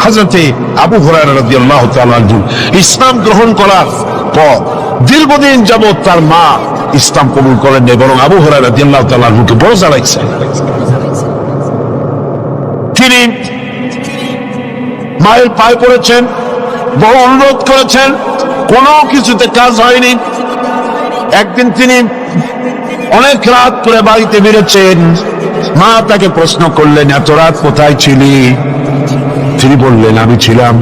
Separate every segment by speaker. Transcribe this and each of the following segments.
Speaker 1: হযরতে আবু হুরায়রা রাদিয়াল্লাহু তাআলা আনহু ইসলাম গ্রহণ করার পর দীর্ঘদিন যাবত তার মা ইসলাম কবুল করেন নাই, বরং আবু হুরায়রা রাদিয়াল্লাহু তাআলা আনহুকে বড় জ্বালাইছেন। তিনি মায়ের পায়ে পড়েছেন, বড় অনুরোধ করেছেন, কোনো কিছুতে কাজ হয়নি। একদিন তিনি অনেক রাত করে বাড়িতে বেরোচ্ছেন, মা তাকে প্রশ্ন করলেন, এত রাত কোথায় ছিলি? তিনি বললেন, আমি ছিলাম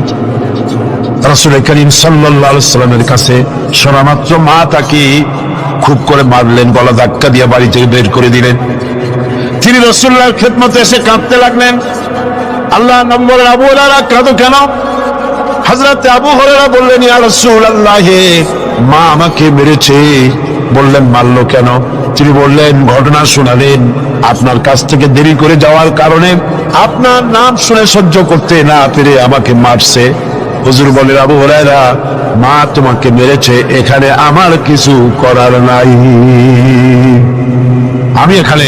Speaker 1: রাসূল করিম সাল্লাল্লাহু আলাইহি ওয়াসাল্লামের কাছে। শোনা মাত্র মা তাকে খুব করে মারলেন, গলা ধাক্কা দিয়ে বাড়ি থেকে বের করে দিলেন। তিনি রাসূলুল্লাহর খেদমতে এসে কাঁদতে লাগলেন। আল্লাহ নম্বরের আবু হুরায়রা, কাঁদো কেন? হযরত আবু হুরায়রা বললেন, ইয়া রাসূলুল্লাহ, মা আমাকে মেরেছে। বললেন, মারলো কেন? তিনি বললেন, ঘটনা শোনালেন, আপনার কাছ থেকে দেরি করে যাওয়ার কারণে আপনার নাম শুনে সহ্য করতে না পেরে আমাকে মারছে। হুজুর বলেন, আবু হুরায়রা, মা তোমাকে মেরেছে, এখানে আমার কিছু করার নাই। আমি এখানে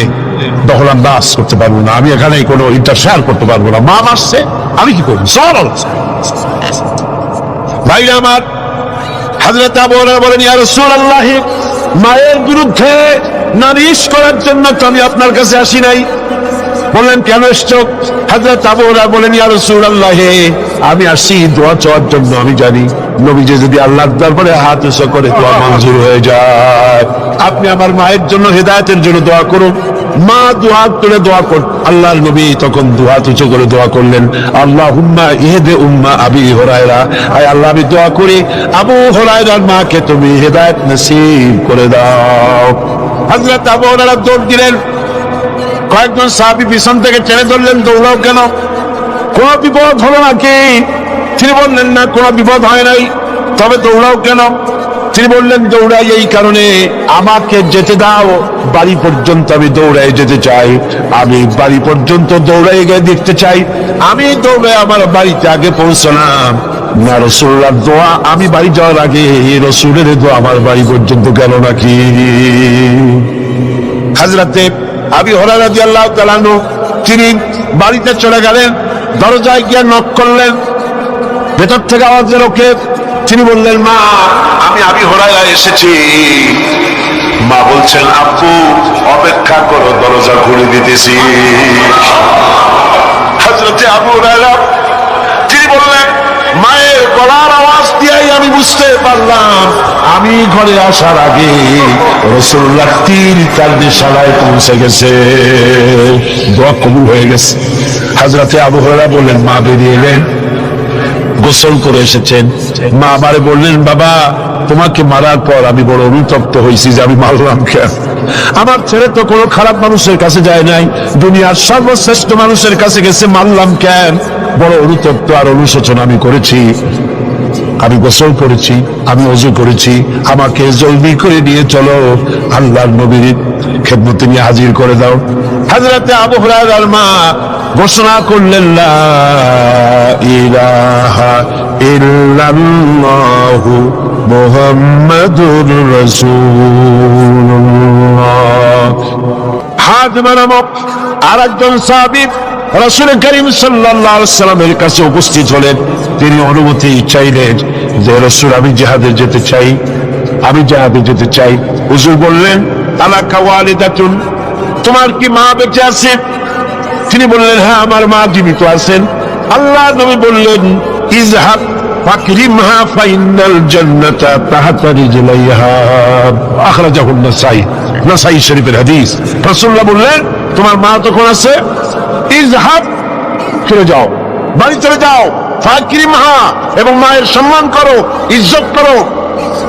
Speaker 1: দখলান্দাজ করতে পারবো না, আমি এখানে কোনো ইন্টারফেয়ার করতে পারবো না। মা মারছে, আমি কি করবো? ভাইরা আমার, হযরত আবু হুরায়রা বলেন, ইয়া রাসূলুল্লাহ, মায়ের বিরুদ্ধে নালিশ করার জন্য তো আমি আপনার কাছে আসি নাই। বললেন, কেন এসছো? হযরত আবু হুরায়রা বলেন, ইয়া রাসূলুল্লাহ, আমি আসছি দোয়া চাওয়ার জন্য। আমি জানি নবীজি যদি আল্লাহর দরবারে হাত উঁচু করে দোয়া মঞ্জুর হয়ে যায়। আপনি আমার মায়ের জন্য হেদায়েতের জন্য দোয়া করুন। মা দুহাত তুলে দোয়া কর। আল্লাহর নবী তখন দুহাত উঁচু করে দোয়া করলেন, আল্লাহুম্মা ইহদি উম্মা আবি হুরায়রা, আয় আল্লাহ, আমি দোয়া করি আবু হুরায়রার মাকে তুমি হেদায়েত নসিব করে দাও। হযরত আবু হুরায়রা দৌড় দিলেন। কয়েকজন সাহাবী পিছন থেকে টেনে ধরলেন, দৌড়াও কেন? কোন বিপদ হলো নাকি? তিনি বললেন, না, কোনো বিপদ হয় নাই, তবে দৌড়াও কেন? তিনি বললেন, দৌড়াই এই কারণে, আমাকে যেতে দাও, বাড়ি পর্যন্ত আমি দৌড়াই যেতে চাই। আমি বাড়ি পর্যন্ত দৌড়াই গিয়ে দেখতে চাই আমি দৌড়ে আমার বাড়িতে আগে পৌঁছলাম না রাসূলুল্লাহর দোয়া আমি বাড়ি যাওয়ার আগে রাসূলের দোয়া আমার বাড়ি পর্যন্ত গেল নাকি। হযরতে আবু হুরায়রা রাদিয়াল্লাহু তাআলা আনহু তিনি বাড়িতে চলে গেলেন, দরজায় গিয়ে নক করলেন। ভেতর থেকে আওয়াজ এলো, কে? তিনি বললেন, মা, আমি আবু হুরায়রা এসেছি। মা বলছেন, আপু অপেক্ষা করো, দরজা খুলে দিতেছি। হযরতে আবু হুরায়রা তিনি বললেন, মায়ের গলার আওয়াজ দিয়েই আমি বুঝতে পারলাম আমি ঘরে আসার আগে রাসূলুল্লাহ তীর তার দিশালায় পৌঁছে গেছে, দোয়া কবুল হয়ে গেছে। হযরতে আবু হুরায়রা বললেন, মা বেরিয়ে এলেন, গোসল করে এসেছেন। মা আমারে বললেন, বাবা, তোমাকে মারার পর আমি বড় অনুতপ্ত হয়েছি যে আমি মারলাম কেন। আমার ছেলে তো কোনো খারাপ মানুষের কাছে যায় নাই, দুনিয়ার সর্বশ্রেষ্ঠ মানুষের কাছে গেছে, মারলাম কেন? বড় অনুতপ্ত আর অনুশোচনা আমি করেছি। আমি গোসল করেছি, আমি ওযু করেছি, আমাকে জলদি করে নিয়ে চলো, আল্লাহর নবীর খেদমতে নিয়ে হাজির করে দাও। হযরতে আবু হুরায়রার মা ঘোষণা করলেন, লা ইলাহা ইল্লাল্লাহু মুহাম্মাদুর রাসূলুল্লাহ। হাজমা নামক আরেকজন সাহাবী রাসূল করিম সাল্লাল্লাহু আলাইহি ওয়াসাল্লামের কাছে উপস্থিত হলেন। তিনি অনুমতি চাইলেন যে রাসূল, আমি জিহাদে যেতে চাই, আমি জিহাদে যেতে চাই। হুজুর বললেন, আলাকা ওয়ালিদাতুন, তোমার কি মা বেঁচে আছে? তিনি বললেন, হ্যাঁ, আমার মা জীবিত আছেন। আল্লাহ নবী বললেন, ইযহাব ফাকরিমহা ফাইনাল জান্নাতা তাহতা রিজলাইহা, আখরাজাহু নাসাই, নাসাই শরীফের হাদিস। রাসূলুল্লাহ বললেন, তোমার মা তখন আছে, ইযহাব, চলে যাও, বাড়ি চলে যাও, ফাকরিমহা, এবং মায়ের সম্মান করো, ইজ্জত করো,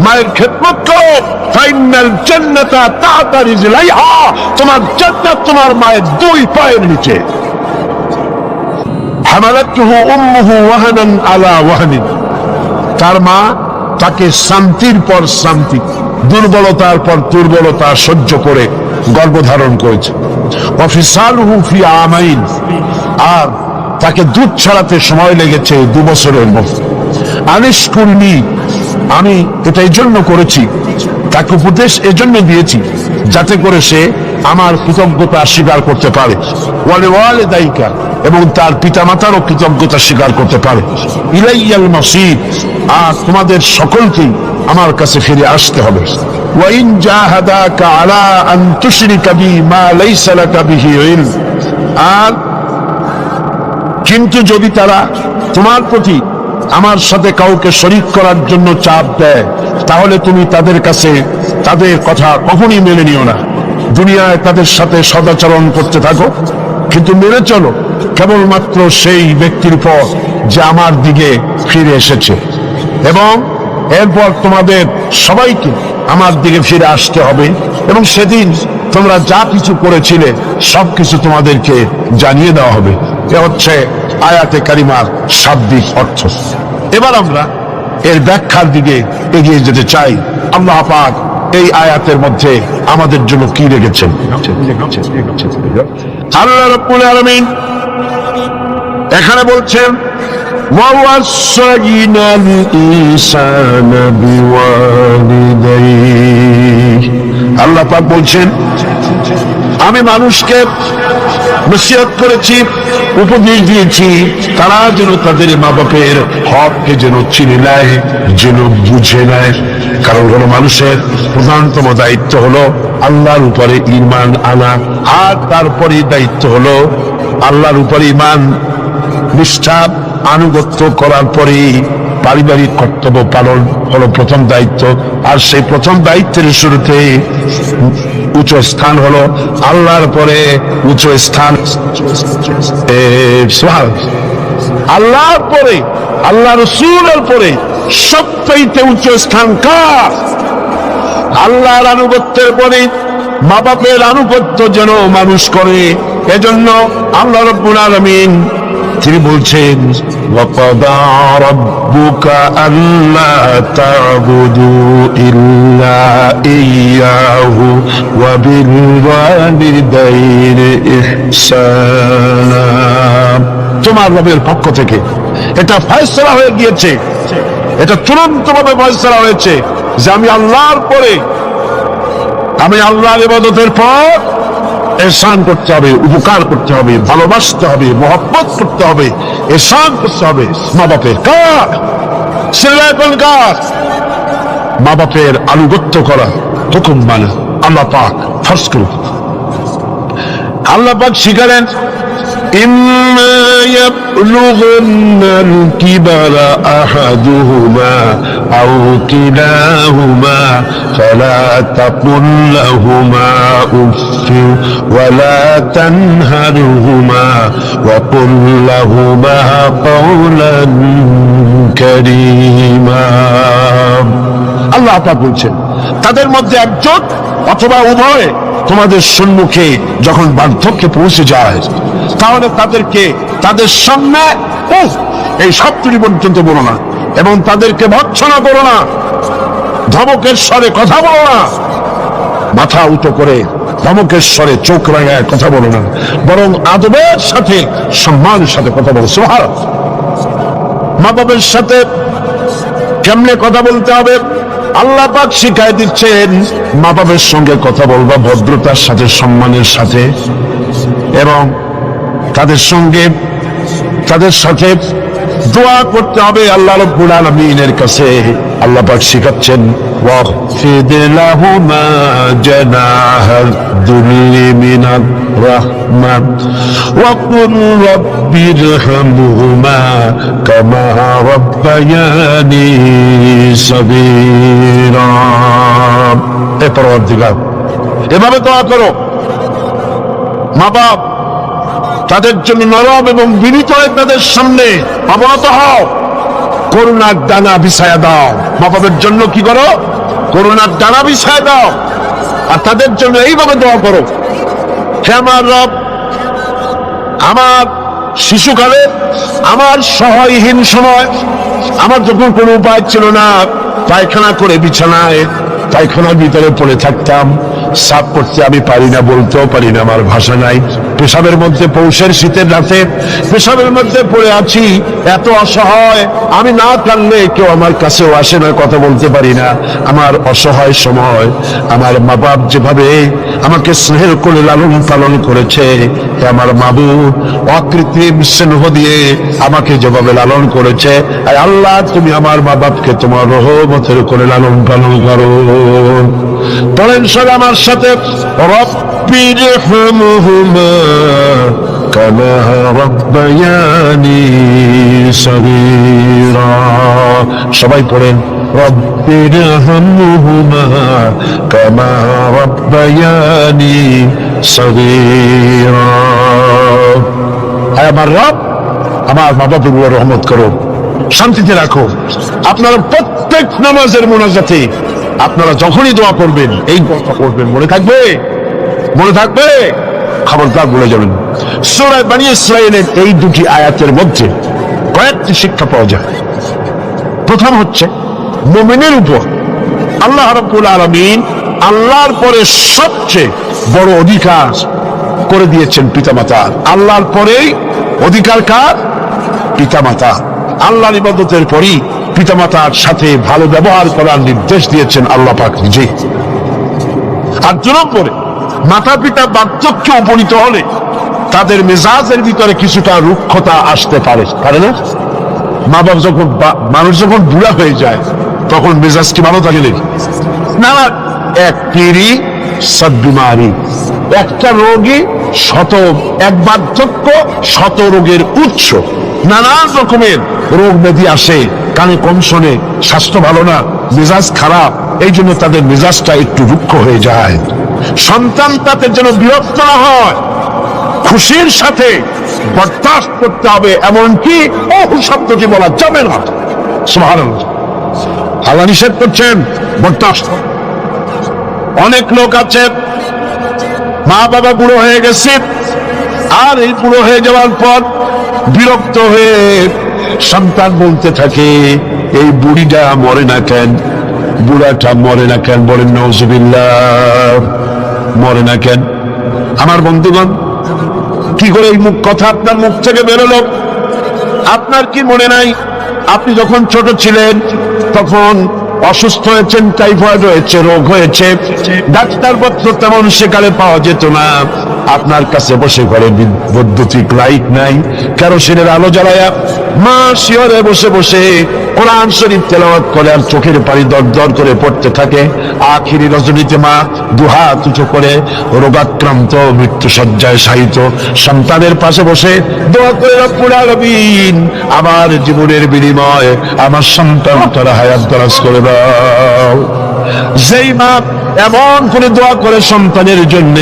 Speaker 1: মায়ের খেদমত করো, ফাইনাল জান্নাতা তাহতা রিজলাইহা, তোমার জান্নাত তোমার মায়ের দুই পায়ের নিচে। হামালাতুহু উম্মুহু ওয়াহানান আলা ওয়াহানিন, তার মা তাকে শান্তির পর শান্তি, দুর্বলতার পর দুর্বলতা সহ্য করে গর্ভধারণ করেছে। ওয়াফিসালুহু ফি আমাইন, আর তাকে দুধ ছড়াতে সময় লেগেছে 2 বছরের মতো। আনিশকুরনি, আমি এটা এই জন্য করেছি, তাকে উপদেশ এজন্য দিয়েছি যাতে করে সে আমার কৃতজ্ঞতা স্বীকার করতে পারে। ওয়ালিওয়ালিদাইকা, এবং তার পিতামাতারও কৃতজ্ঞতা স্বীকার করতে পারে। ইলাইয়াল মাসির, আর তোমাদের সকলকেই আমার কাছে ফিরে আসতে হবে। ওয়াইন জাহাদাকা আলা আন তুশরিকা বি মা লাইসা লাকা বিহি ইলম, আর কিন্তু যদি তারা তোমার প্রতি আমার সাথে কাউকে শরীক করার জন্য চাপ দেয়, তাহলে তুমি তাদের কাছে তাদের কথা কখনই মেনে নিও না। দুনিয়ায় তাদের সাথে সদাচরণ করতে থাকো, কিন্তু মেনে চলো কেবলমাত্র সেই ব্যক্তির পর যে আমার দিকে ফিরে এসেছে, এবং এরপর তোমাদের সবাইকে আমার দিকে ফিরে আসতে হবে, এবং সেদিন তোমরা যা কিছু করেছিলে সবকিছু তোমাদেরকে জানিয়ে দেওয়া হবে। এ হচ্ছে আয়াতে কারিমার শাব্দিক অর্থ। এবার আমরা এর ব্যাখ্যার দিকে এগিয়ে যেতে চাই। আল্লাহ পাক এই আয়াতের মধ্যে আমাদের জন্য কি রেখেছেন? আল্লাহ রাব্বুল আলামিন এখানে বলছেন ওয়াওয়াসাইনাল ইনসানা বিওয়ালিদাইহি। আল্লাহ পাক বলছেন আমি মানুষকে নসিহত করেছি, উপদেশ দিয়েছি, তারা যেন তাদের মা বাপের হককে যেন চিনে নেয়, যেন বুঝে নেয়। কারণ হলো মানুষের প্রধানতম দায়িত্ব হলো আল্লাহর উপরে ঈমান আনা, আর তারপরে দায়িত্ব হলো আল্লাহর উপরে ঈমান নিষ্ঠা আনুগত্য করার পরে পারিবারিক কর্তব্য পালন হলো প্রথম দায়িত্ব। আর সেই প্রথম দায়িত্বের শুরুতে উচ্চ স্থান হলো আল্লাহর পরে উচ্চ স্থান, আল্লাহর পরে আল্লাহ রাসূলের পরে সবচেয়ে উচ্চ স্থান কার? আল্লাহর আনুগত্যের পরে মা বাপের আনুগত্য যেন মানুষ করে। এজন্য আল্লাহ রাব্বুল আলামিন তিনি বলছেন ওয়াকাদা রাব্বুকা আল্লা তা'বুদু ইল্লা ইয়্যাহু ওয়া বিল ওয়ালিদাইনি ইহসানা। তোমার রবের পক্ষ থেকে এটা ফয়সালা হয়ে গিয়েছে, এটা চূড়ান্তভাবে ফয়সালা হয়েছে যে আমি আল্লাহর পরে, আমি আল্লাহর ইবাদতের পর এহসান করতে হবে, উপকার করতে হবে, ভালোবাসতে হবে, মহব্বত করতে হবে, এহসান করতে হবে মা বাপের। কার? কার? মা বাপের আনুগত্য করা হুকুম মানে আল্লাহ পাক ফরজ করে। আল্লাহ পাক শিখালেন إما يبلغن الكبر أحدهما أو كلاهما فلا تقل لهما أف ولا تنهرهما وقل لهما قولا كريما। আল্লাহ পাক বলছেন তাদের মধ্যে একজন অথবা উভয় তোমাদের সম্মুখে যখন বার্ধক্যে পৌঁছে যায়, তাহলে তাদেরকে তাদের সামনে এই শব্দটি পর্যন্ত বলো না, এবং তাদেরকে ভর্ৎসনা করো না, ধমকের স্বরে কথা বলো না, মাথা উঁচু করে ধমকের স্বরে চোখ রাঙায় কথা বলো না, বরং আদবের সাথে সম্মানের সাথে কথা বলো। সুবহানাল্লাহ। মা বাবার সাথে কেমনে কথা বলতে হবে আল্লাহ পাক শিখাই দিচ্ছেন। মা বাবার সঙ্গে কথা বলবা ভদ্রতার সাথে, সম্মানের সাথে, এবং তাদের সঙ্গে তাদের সাথে দোয়া করতে হবে আল্লাহ রাব্বুল আলামিনের কাছে। আল্লাহ পাক শিখাচ্ছেন ওয়াখফিদ লাহুমা জানাহাদ দুল্লি মিনার রাহমা ওয়া কুল রাব্বিরহামহুমা কামা রাব্বায়ানি সাগীরা। হে পরওয়ারদিগার, এভাবে দোয়া করো। মা বাপ তাদের জন্য নরম এবং বিনীত হয়ে তাদের সামনে অবনত হও, করুণার ডানা বিছায়া দাও। মা বাবার জন্য কি করো? করুণার ডানা বিছায়া দাও, আর তাদের জন্য এইভাবে দোয়া করো, হে আমার রব, আমার শিশুকালে, আমার সহায়হীন সময়, আমার যখন কোনো উপায় ছিল না, পায়খানা করে বিছানায় পায়খানার ভিতরে পড়ে থাকতাম, সাফ করতে আমি পারি না, বলতেও পারি না, আমার ভাষা নাই, পেশাবের মধ্যে পৌষের শীতের রাতে পেশাবের মধ্যে পড়ে আছি, এত অসহায়, আমি না কানলে কেউ আমার কাছেও আসে না, কথা বলতে পারি না। আমার অসহায় সময় আমার মা বাপ যেভাবে আমাকে স্নেহ করে লালন পালন করেছে, আমার মাবুদ অকৃত্রিম স্নেহ দিয়ে আমাকে যেভাবে লালন করেছে, আল্লাহ তুমি আমার মা বাপকে তোমার রহমতের করে লালন পালন করো। বলেন সব আমার সাথে, রব্বিরহামহুমা কামা রাব্বায়ানি সগীরা। সবাই পড়েন, রব্বিরহামহুমা কামা রাব্বায়ানি সগীরা। আমার রব আমার মা বাপগুলো রহমত করো, শান্তিতে রাখো। আপনারা প্রত্যেক নামাজের মোনাজাতে আপনারা যখনই দোয়া করবেন এই কথা করবেন, মনে থাকবে? মনে থাকবে? খবরদার ভুলে যাবেন। সূরা বনী ইসরাঈলের এই দুটি আয়াতের মধ্যে কয়েকটি শিক্ষা পাওয়া যায়। প্রথম হচ্ছে, মুমিনের উপর আল্লাহ রাব্বুল আলামিন আল্লাহর পরে সবচেয়ে বড় অধিকার করে দিয়েছেন পিতামাতা। আল্লাহর পরেই অধিকার কার? পিতামাতা। আল্লাহর ইবাদতের পরই পিতামাতার সাথে ভালো ব্যবহার করার নির্দেশ দিয়েছেন আল্লাহ পাক নিজে। আর 2 নম্বরে, মাতা পিতা বার্ধক্যে উপনীত হলে তাদের মেজাজের ভিতরে কিছুটা রুক্ষতা আসতে পারে না? মা বাপ যখন মানুষ যখন বুড়া হয়ে যায় তখন মেজাজ কি ভালো থাকে না? এক পিড়ি সব বিমারি, একটা রোগী এক বার্ধক্য শত রোগের উৎস। নানান রকমের রোগ ব্যাধি আসে, কানে কম শোনে, স্বাস্থ্য ভালো না, মেজাজ খারাপ, এই জন্য তাদের মেজাজটা একটু রুক্ষ হয়ে যায়। সন্তান তাদের যেন বিরক্ত না হয়, খুশির সাথে বরদাস্ত করতে হবে, এমনকি ওহু শব্দটি বলা যাবে না। সুবহানাল্লাহ, আল্লাহ নিষেধ করছেন বরদাস্ত। অনেক লোক আছে মা বাবা বুড়ো হয়ে গেছে, আর এই বুড়ো হয়ে যাওয়ার পর বিরক্ত হয়ে সন্তান বলতে থাকে, এই বুড়িটা মরে না কেন, বুড়াটা মরে না কেন? বলেন নাউজুবিল্লাহ, মরে না কেন? আমার বন্ধুগণ, কি করে এই কথা আপনার মুখ থেকে বেরোলো? আপনার কি মনে নাই আপনি যখন ছোট ছিলেন তখন অসুস্থ হয়েছেন, টাইফয়েড হয়েছে, রোগ হয়েছে, ডাক্তারপত্র তেমন সেকালে পাওয়া যেত না, আপনার কাছে বসে ঘরে বৈদ্যুতিক লাইট নাই, কেরোসিনের আলো জ্বালায়া মা শিয়রে বসে বসে কোরআন শরীফ তেলাওয়াত করে আর চোখের পানি দর দর করে পড়তে থাকে। আখিরি রজনীতে মা দুহাত উঁচু করে রোগাক্রান্ত মৃত্যু শয্যায় শায়িত সন্তানের পাশে বসে দোয়া করে, রব্বুল আলামিন আমার জীবনের বিনিময়ে আমার সন্তান তারা হায়াত দারাজ করে দাও। যেই মা এমন করে দোয়া করে সন্তানের জন্য,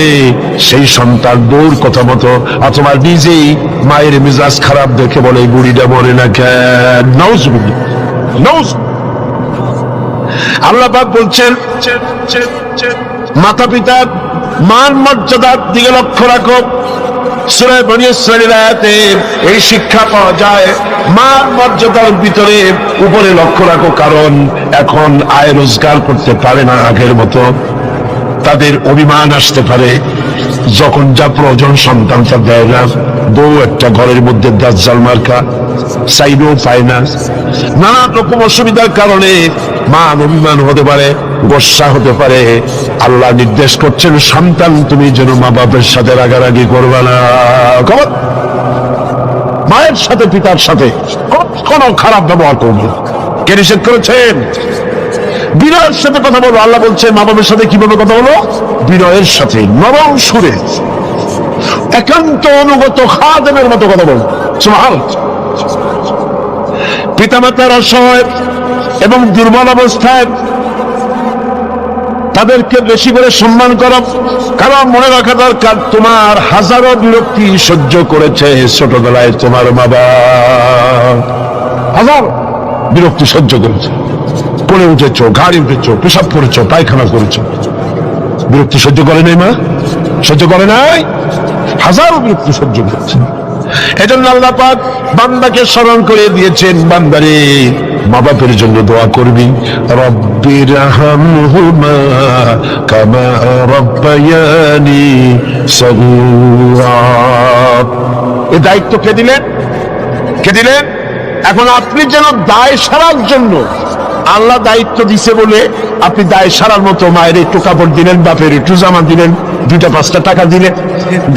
Speaker 1: সেই সন্তান দূর কথা মতো অথবা নিজেই মায়ের মেজাজ খারাপ দেখে বলে, বুড়িটা মরে না কেন? নাউজুবিল্লাহ, আল্লাহ পাক বলছেন, মাতা পিতার মান মর্যাদার দিকে লক্ষ্য রাখো। সূরা বনী ইসরাঈলের আয়াতে এই শিক্ষা পাওয়া যায়, মান মর্যাদার ভিতরে উপরে লক্ষ্য রাখো, কারণ এখন আয় রোজগার করতে পারে না আগের মতো, তাদের অভিমান আসতে পারে, যখন যা প্রয়োজন সন্তানটা দেয় না, বউ একটা ঘরের মধ্যে দাজ্জাল মার্কা, চাইলেও পায় না, নানা রকম অসুবিধার কারণে মান অভিমান হতে পারে, গোসা হতে পারে। আল্লাহ নির্দেশ করছেন, সন্তান তুমি যেন মা বাপের সাথে রাগারাগি করবে না, মায়ের সাথে পিতার সাথে কোনো খারাপ ব্যবহার করবে। কে নিষেধ করেছেন? বিনয়ের সাথে কথা বলো। আল্লাহ বলছেন মা বাবার সাথে কিভাবে কথা বলো? বিনয়ের সাথে, নরম সুরে, একান্ত অনুগত খাদেমের মতো কথা বলো। সুবহানাল্লাহ। পিতামাতার অসহায় এবং দুর্বল অবস্থায় তাদেরকে বেশি করে সম্মান করো, কারণ মনে রাখা দরকার, তোমার হাজারো বিরক্তি সহ্য করেছে ছোটবেলায় তোমার বাবা, হাজার বিরক্তি সহ্য করেছে। কোলে উঠেছ, গাড়ি উঠেছ, পেশাব করেছ, পায়খানা করেছ, বিরক্তি সহ্য করে নাই? মা সহ্য করে নাই? হাজারো বিরক্তি সহ্য করেছে। এজন্য আল্লাহ পাক বান্দাকে স্মরণ করে দিয়েছেন, বান্দারে মা বাপের জন্য দোয়া করবি, রব্বিরহামহুমা কামা রাব্বায়ানি সগীরা। এই দায়িত্ব কে দিলেন? কে দিলেন? এখন আপনি যেন দায় সারার জন্য, আল্লাহ দায়িত্ব দিছে বলে আপনি দায় সারার মতো মায়ের একটু কাপড় দিলেন, বাপের একটু জামা দিলেন, 2-5টা টাকা দিলেন,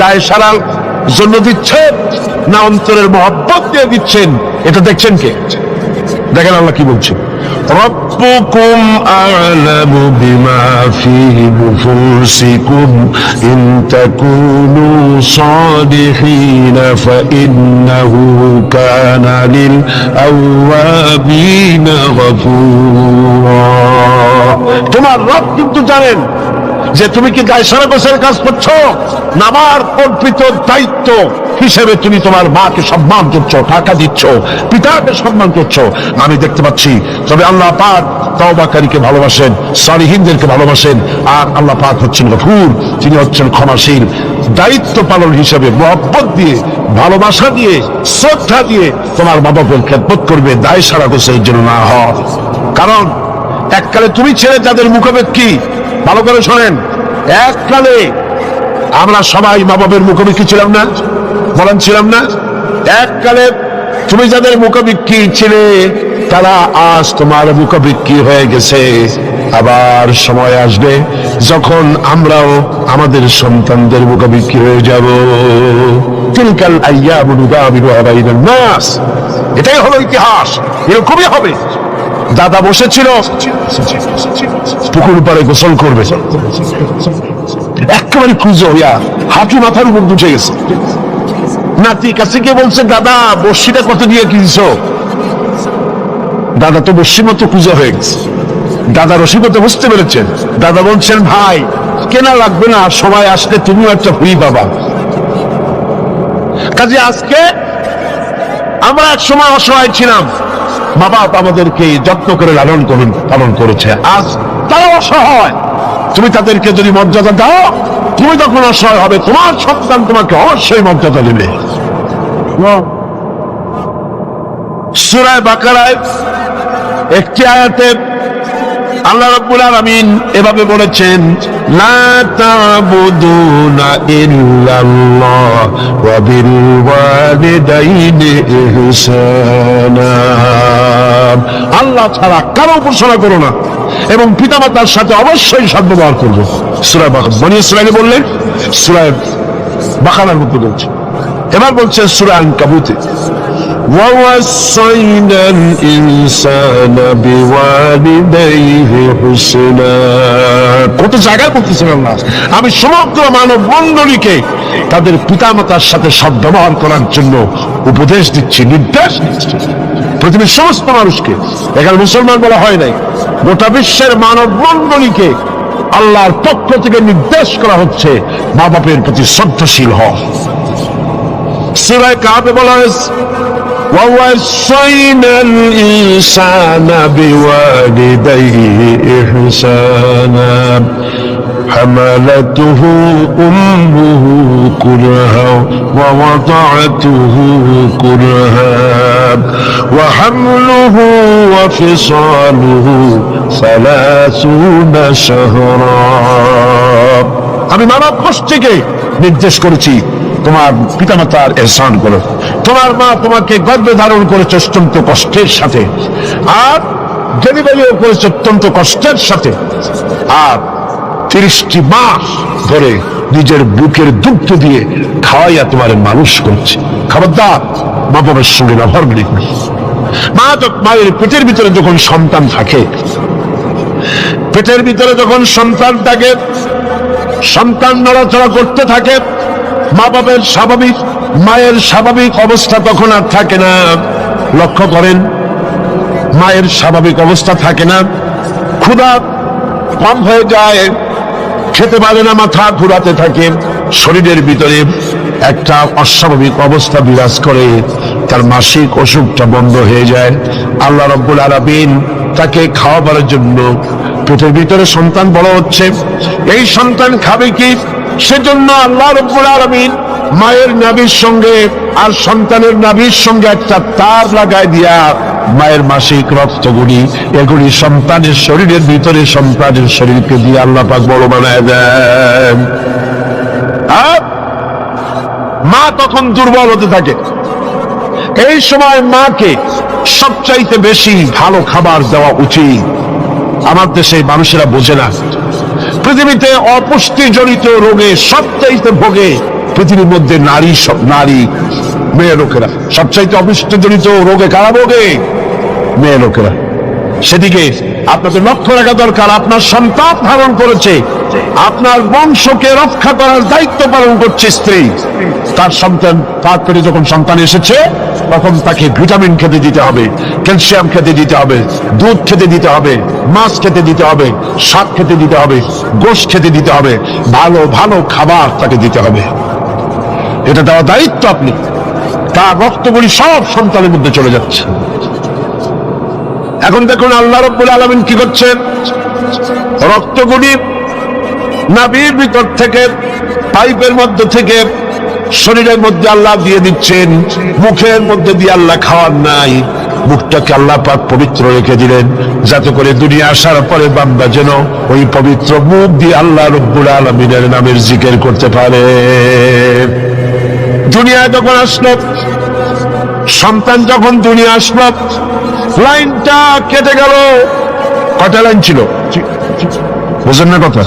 Speaker 1: দায় সারার জন্য দিচ্ছেন না অন্তরের মহব্বত দিয়ে দিচ্ছেন? এটা দেখছেন কে? দেখেন আল্লাহ কি বলছেন, রব্বুকুম আ'লামু বিমা ফী নুফুসিকুম ইন তাকুনু সালিহিনা ফাইন্নাহু কানা লিল আওয়াবিনা গফুরা। তোমার রব কিন্তু জানেন যে তুমি কি দায় সারা গোছের কাজ করছো না আমার কল্পিত দায়িত্ব হিসেবে তুমি তোমার মাকে সম্মান করছো, টাকা দিচ্ছ, পিতাকে সম্মান করছো। আমি দেখতে পাচ্ছি। তবে আল্লাহ পাক তওবাকারীকে ভালোবাসেন, সালিহিনদেরকে ভালোবাসেন। আর আল্লাহ পাক হচ্ছেন গফুর, তিনি হচ্ছেন ক্ষমাশীল। দায়িত্ব পালন হিসেবে মহব্বত দিয়ে, ভালোবাসা দিয়ে, শ্রদ্ধা দিয়ে তোমার মা বাবার খেদমত করবে, দায় সারা গোছের জন্য না হয়। কারণ এককালে তুমি ছেলে যাদের মুখাপেক্ষী, ভালো করে শোনেন, এককালে আমরা সবাই মা বাবার মুখাপেক্ষী ছিলাম না? বলেন ছিলাম না? এককালে তুমি যাদের মুখাপেক্ষী ছিলে তারা আজ তোমার মুখাপেক্ষী হয়ে গেছে। আবার সময় আসবে যখন আমরাও আমাদের সন্তানদের মুখাপেক্ষী হয়ে যাব। তিলকাল আইয়ামু নুদাবিলুহা বাইনান নাস। এটাই হলো ইতিহাস, এরকমই হবে। দাদা বসেছিল পুকুর পাড়ে গোসল করবে, একেবারে খুঁজো হইয়া হাঁটু মাথার উপর উঠে গেছে। নাতি কাছে গিয়ে বলছে, দাদা বর্ষিটা কত দিয়ে কিনছো? দাদা তো বর্ষির মতো খুঁজো হয়ে গেছে। দাদা রসিকতা বুঝতে পেরেছেন। দাদা বলছেন, ভাই কেনা লাগবে না, সময় আসলে তুমিও একটা ফ্রি পাবা। কাজে আজকে আমরা এক সময় অসহায় ছিলাম, মা বাপ আমাদেরকে যত্ন করে লালন পালন করেছে। আজ তারা অসহায়, তুমি তাদেরকে যদি মর্যাদা দাও তুমি তখন অসহায় হবে, তোমার সন্তান তোমাকে অবশ্যই মর্যাদা দেবে। সূরা বাকারায় একটি আয়াতে আল্লাহ রাব্বুল আলামিন এভাবে বলেছেন, লা তা'বুদুনা ইল্লাল্লাহ ওয়া বিল ওয়ালিদাইনি ইহসানা। আল্লাহ ছাড়া কারো উপাসনা করো না এবং পিতামাতার সাথে অবশ্যই সদ্ব্যবহার করবে। সূরা বনী ইসরাঈল বললেন, সূরা বাকারার মধ্যে বলছে। এবার বলছে সূরা আনকাবুতে, وَوَصَّيْنَا الْإِنسَانَ بِوَالِدَيْهِ حُسْنًا। কত জায়গায় বলতেছেন আল্লাহ, আমি সমগ্র মানব মণ্ডলীকে তাদের পিতামাতার সাথে সদ্ব্যবহার করার জন্য উপদেশ দিচ্ছি, নির্দেশ দিচ্ছি। পৃথিবীর সমস্ত মানুষকে, এখানে মুসলমান বলা হয় নাই, গোটা বিশ্বের মানব মণ্ডলীকে আল্লাহর পক্ষ থেকে নির্দেশ করা হচ্ছে মা বাপের প্রতি শ্রদ্ধাশীল হও। সূরা কাহফে বলা হয়েছে, وَوَصَّيْنَا الْإِنسَانَ بِوَالِدَيْهِ إِحْسَانًا حَمَلَتْهُ أُمُّهُ كُرْهًا وَوَضَعَتْهُ كُرْهًا وَحَمْلُهُ وَفِصَالُهُ 30 شهرا। আমি মানব গোষ্ঠীকে নির্দেশ করেছি তোমার পিতামাতার ইহসান করো। তোমার মা তোমাকে গর্ভে ধারণ করেছে অত্যন্ত কষ্টের সাথে, আর ডেলিভারিও করেছে অত্যন্ত কষ্টের সাথে, আর 30টি মাস ধরে নিজের বুকের দুগ্ধ দিয়ে খাওয়াইয়া তোমার মানুষ করছে। খবরদার মা বাবার সঙ্গে ব্যবহার করি। মায়ের পেটের ভিতরে যখন সন্তান থাকে, পেটের ভিতরে যখন সন্তান থাকে, সন্তান নড়াচড়া করতে থাকে, মা বাবার স্বাভাবিক, মায়ের স্বাভাবিক অবস্থা তখন আর থাকে না। লক্ষ্য করেন, মায়ের স্বাভাবিক অবস্থা থাকে না, ক্ষুধা কম হয়ে যায়, খেতে পারে না, মাথা ঘুরাতে থাকে, শরীরের ভিতরে একটা অস্বাভাবিক অবস্থা বিরাজ করে, তার মাসিক অসুখটা বন্ধ হয়ে যায়। আল্লাহ রাব্বুল আলামিন তাকে খাওয়াবার জন্য পেটের ভিতরে সন্তান বড় হচ্ছে। এই সন্তান খাবে কি? সেজন্য আল্লাহ রাব্বুল আলামিন মায়ের নাভির সঙ্গে আর সন্তানের নাভির সঙ্গে একটা তার লাগায় দিয়া মায়ের মাসিক রক্তগুলি এগুলি সন্তানের শরীরের ভিতরে সন্তানের শরীরকে দিয়ে আল্লাহ পাক বড় বানায় দেন। আর মা তখন দুর্বল হতে থাকে। এই সময় মাকে সবচাইতে বেশি ভালো খাবার দেওয়া উচিত। আমার দেশে মানুষেরা বোঝে না, পৃথিবীতে অপুষ্টিজনিত রোগে সবচাইতে ভোগে পৃথিবীর মধ্যে নারী মেয়ে লোকেরা। সবচাইতে অপুষ্টিজনিত রোগে কারা ভোগে? মেয়ে লোকেরা। সেদিকে আপনাদের লক্ষ্য রাখা দরকার। আপনার সন্তান ধারণ করেছে, আপনার বংশকে রক্ষা করার দায়িত্ব পালন করছে স্ত্রী। তার সন্তান, তার পেটে যখন সন্তান এসেছে তখন তাকে ভিটামিন খেতে দিতে হবে, ক্যালসিয়াম খেতে দিতে হবে, দুধ খেতে দিতে হবে, মাছ খেতে দিতে হবে, শাক খেতে দিতে হবে, গোশত খেতে দিতে হবে, ভালো ভালো খাবার তাকে দিতে হবে। এটা দেওয়া দায়িত্ব আপনি। তার রক্তগুলি সব সন্তানের মধ্যে চলে যাচ্ছে। এখন দেখুন আল্লাহ রাব্বুল আলামিন কি করছেন, রক্তগুলি নাভির ভিতর থেকে পাইপের মধ্যে থেকে শরীরের মধ্যে আল্লাহ দিয়ে দিচ্ছেন। মুখের মধ্যে দিয়ে আল্লাহ খাওয়ার নাই, মুখটাকে আল্লাহ পাক পবিত্র রেখে দিলেন যাতে করে দুনিয়া আসার পরে বান্দা যেন ওই পবিত্র মুখ দিয়ে আল্লাহ রাব্বুল আলামিনের নামের জিকির করতে পারে। দুনিয়ায় যখন আসলো, সন্তান যখন দুনিয়া আসলো, লাইনটা কেটে গেল। কয়টা লাইন ছিল বুঝেন না কথা?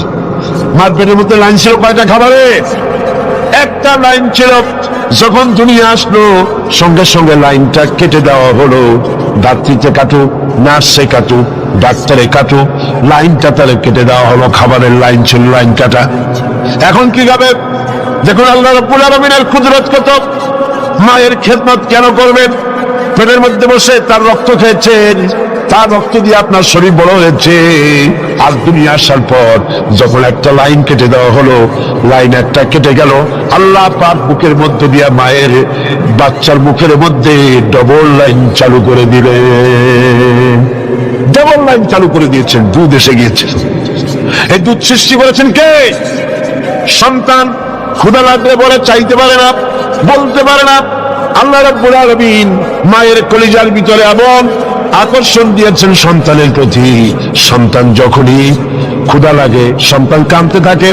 Speaker 1: মার পেটের মধ্যে লাইন ছিল কয়টা খাবারে? একটা লাইন ছিল। যখন দুনিয়া আসলো সঙ্গে সঙ্গে লাইনটা কেটে দেওয়া হলো। ডাক্তারিতে কাটুক, নার্সে কাটুক, ডাক্তারে কাটুক, লাইনটা তাহলে কেটে দেওয়া হলো। খাবারের লাইন ছিল, লাইন কাটা। এখন কি খাবে? দেখুন আল্লাহ রাব্বুল আলামিনের কুদরত কত। মায়ের খেদমত কেন করবেন? পেটের মধ্যে বসে তার রক্ত খেয়েছেন, তার রক্ত দিয়ে আপনার শরীর বড় হয়েছে। আর দুনিয়া আসার পর যখন একটা লাইন কেটে দেওয়া হলো, লাইন একটা কেটে গেল, আল্লাহ পাক বুকের মধ্যে দিয়ে মায়ের বাচ্চার মুখের মধ্যে ডবল লাইন চালু করে দিলেন। ডবল লাইন চালু করে দিয়েছেন, দুধ এসে গিয়েছে। এই দুধ সৃষ্টি করেছেন কে? সন্তান। ক্ষুধা লাগলে বলে চাইতে পারে না, বলতে পারে না। আল্লাহ রাব্বুল আলামিন মায়ের কলিজার ভিতরে এমন আকর্ষণ দিয়েছেন সন্তানের প্রতি। সন্তান যখনই ক্ষুধা লাগে সন্তান কাঁদতে থাকে,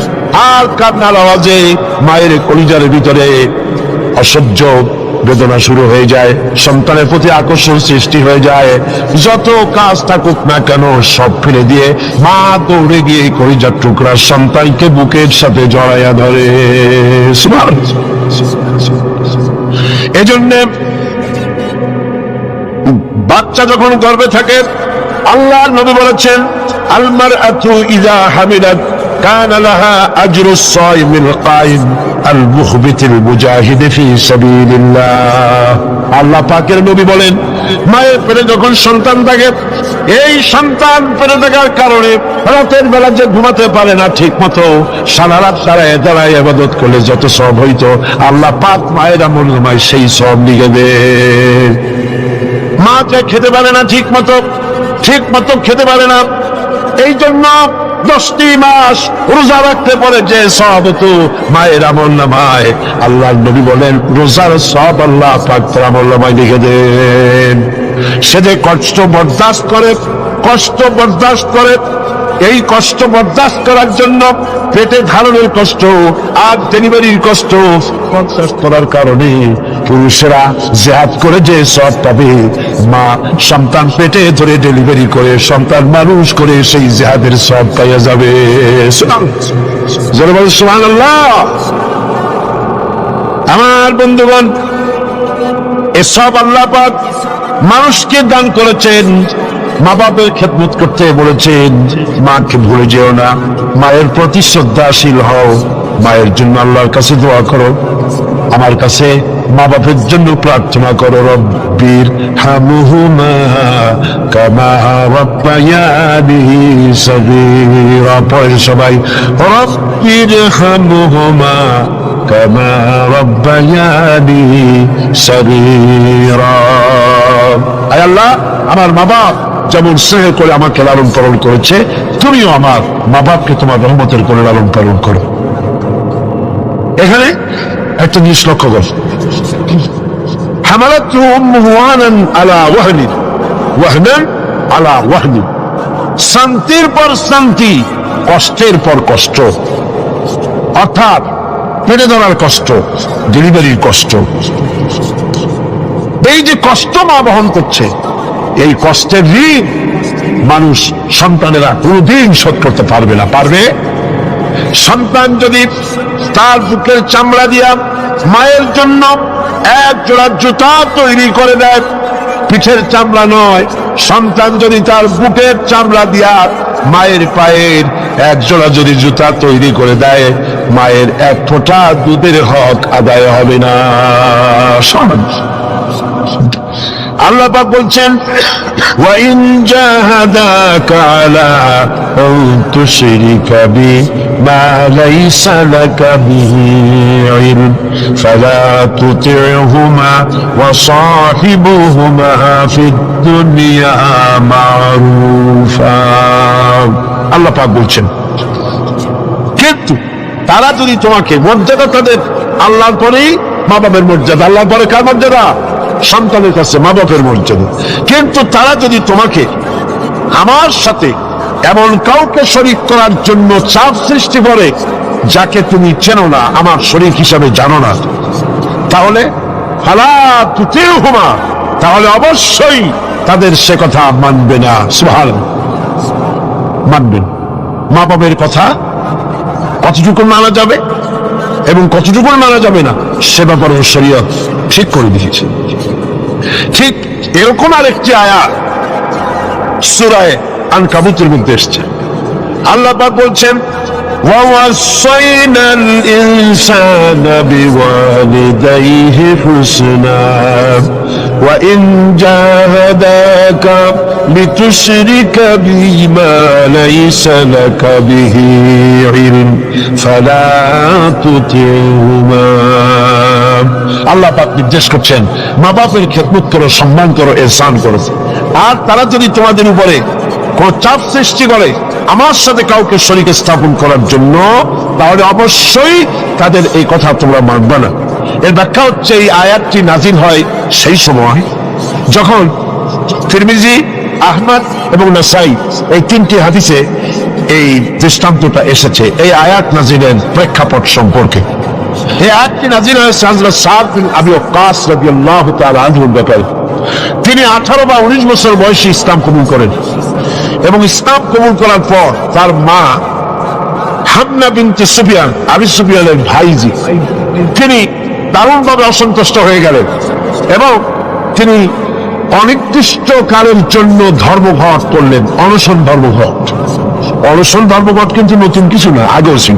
Speaker 1: আর কান্নার আওয়াজে মায়ের কলিজার ভিতরে অসহ্য বেদনা শুরু হয়ে যায়, সন্তানের প্রতি আকর্ষণ সৃষ্টি হয়ে যায়। যত কাজ থাকুক না কেন সব ফেলে দিয়ে মা দৌড়ে গিয়ে কলিজার টুকরা সন্তানকে বুকের সাথে জড়াইয়া ধরে। এজন্য বাচ্চা যখন গর্ভে থাকে, আল্লাহর নবী বলেছেন, আল মারআতু ইযা হামিলাত কানা লাহা আজরুস সাইমিল কাইম আল মুখবিতিল মুজাহিদ ফি সাবিলিল্লাহ। আল্লাহ পাকের নবী বলেন, মায়ের পেটে যখন সন্তান থাকে, এই সন্তান পেটে থাকার কারণে রাতের বেলা যে ঘুমাতে পারে না ঠিক মতো, সারা রাত দাঁড়ায় দাঁড়ায় ইবাদত করলে যত সওয়াব হইতো, আল্লাহ পাক মায়ের আমল নামায় সেই সওয়াব লিখে দেন। মা যে খেতে পারে না ঠিক মতো খেতে পারে না, এই জন্য 10টি মাস রোজা রাখতে পারে যে সওয়াব হতো মায়ের আমল নামায়, আল্লাহর নবী বলেন রোজার সওয়াব আল্লাহ পাক তার আমল নামায় লিখে দেন। সে যে কষ্ট বরদাস্ত করে, এই কষ্ট বরদাস্ত করার জন্য পেটে ধারণের কষ্ট আর ডেলিভারির কষ্ট বরদাস্ত করার কারণে পুরুষেরা জিহাদ করে যে সওয়াব পাবে, মা সন্তান পেটে ধরে ডেলিভারি করে সন্তান মানুষ করে সেই জিহাদের সওয়াব পাইয়া যাবে। সুবহানাল্লাহ। আমার বন্ধুগণ, এসব আল্লাহ পাক মানুষকে দান করেছেন। মা বাবার খেদমত করতে বলেছেন, মাকে ভুলে যেও না, মায়ের প্রতি শ্রদ্ধাশীল হও, মায়ের জন্য আল্লাহর কাছে দোয়া করো, আমার কাছে মা বাপের জন্য প্রার্থনা করো। রব্বির হামহুমা কামা রাব্বায়ানি সগীরা। পড়েন সবাই, রব্বির হামহুমা কামা রাব্বায়ানি সগীরা। আয় আল্লাহ, আমার মা বাপ যেমন স্নেহ করে আমাকে লালন পালন করেছে, তুমিও আমার মা বাপকে তোমার রহমতের করে লালন পালন করো। এখানে একটা জিনিস লক্ষ্য কর, হামালাতহু উম্মুহু ওয়াহনান আলা ওয়াহনিন ওয়াহনান আলা ওয়াহনিন, শান্তির পর শান্তি, কষ্টের পর কষ্ট, অর্থাৎ পেটে ধরার কষ্ট, ডেলিভারির কষ্ট। এই যে কষ্ট মা বহন করছে, এই কষ্টের ঋণ মানুষ সন্তানেরা কোনদিন শোধ করতে পারবে না। পারবে? সন্তান যদি তার বুকের চামড়া দিয়া মায়ের জন্য এক জোড়া জুতা তৈরি করে দেয়, পিঠের চামড়া নয়, সন্তান যদি তার বুকের চামড়া দিয়া মায়ের পায়ের এক জোড়া যদি জুতা তৈরি করে দেয়, মায়ের এক ফোঁটা দুধের হক আদায় হবে না। আল্লাহ পাক বলছেন, ওয়া ইন জাহাদাকা আলা আন তুশরিকা বি মা লাইসা লাকা বিহি ইলম ফালা তুতি'হুমা ওয়া সাহিবুহুমা ফিদ দুনিয়া মারুফা। আল্লাহ পাক বলছেন, কিন্তু তারা যদি তোমাকে, মর্যাদা তাদের আল্লাহর পরেই মা বাবার মর্যাদা, আল্লাহর পরে কার মর্যাদা? সন্তানের কাছে মা বাপের মর্যাদা। কিন্তু তারা যদি তোমাকে আমার সাথে এমন কাউকে শরীক করার জন্য চাপ সৃষ্টি করে যাকে তুমি চেনো না, আমার শরীক হিসাবে জানো না, তাহলে ফালা তুতি'হুমা, তাহলে অবশ্যই তাদের সে কথা মানবে না। সুবহানাল্লাহ, মানবেন। মা বাবার কথা কতটুকু মানা যাবে এবং কতটুকু মানা যাবে না, সে ব্যাপারে শরীয়ত ঠিক করে দিয়েছে। ঠিক এরকম আরেকটি আয়াত সূরা আনকাবুতের মধ্যে এসেছে। আল্লাহ পাক বলছেন, ওয়া ওয়াসাইনাল ইনসানা বিওয়ালিদাইহি হুসনা ওয়া ইন জাহাদাকা লিতুশরিকা বিমা লাইসা লাকা বিহি ইলম ফালা তুতি'হুমা। আল্লাহ পাক নির্দেশ করছেন, মা বাপের খেদমত করো, সম্মান করো, ইহসান করো। আর তারা যদি তোমাদের উপরে কোন চাপ সৃষ্টি করে আমার সাথে কাউকে শরীক স্থাপন করার জন্য, তাহলে অবশ্যই তাদের এই কথা তোমরা মানবে না। এর ব্যাখ্যা হচ্ছে, এই আয়াতটি নাজিল হয় সেই সময় যখন তিরমিজি, আহমদ এবং নাসাই এই তিনটি হাদিসে এই দৃষ্টান্তটা এসেছে এই আয়াত নাজিলের প্রেক্ষাপট সম্পর্কে। এই আয়াতটি নাজিল হয়েছে হযরত সাদ বিন আবি ওয়াক্কাস রাদিয়াল্লাহু তাআলা আনহুর ব্যাপারে। তিনি 18 বা 19 বছর বয়সে ইসলাম কবুল করেন এবং ইসলাম কবুল করার পর তার মা হামনা বিনতে সুফিয়ান, আবু সুফিয়ানের ভাইজি, তিনি দারুণভাবে অসন্তুষ্ট হয়ে গেলেন এবং তিনি অনির্দিষ্টকালের জন্য ধর্মঘট করলেন, অনশন ধর্মঘট। অনশন ধর্মঘট কিন্তু নতুন কিছু না, আগেও ছিল।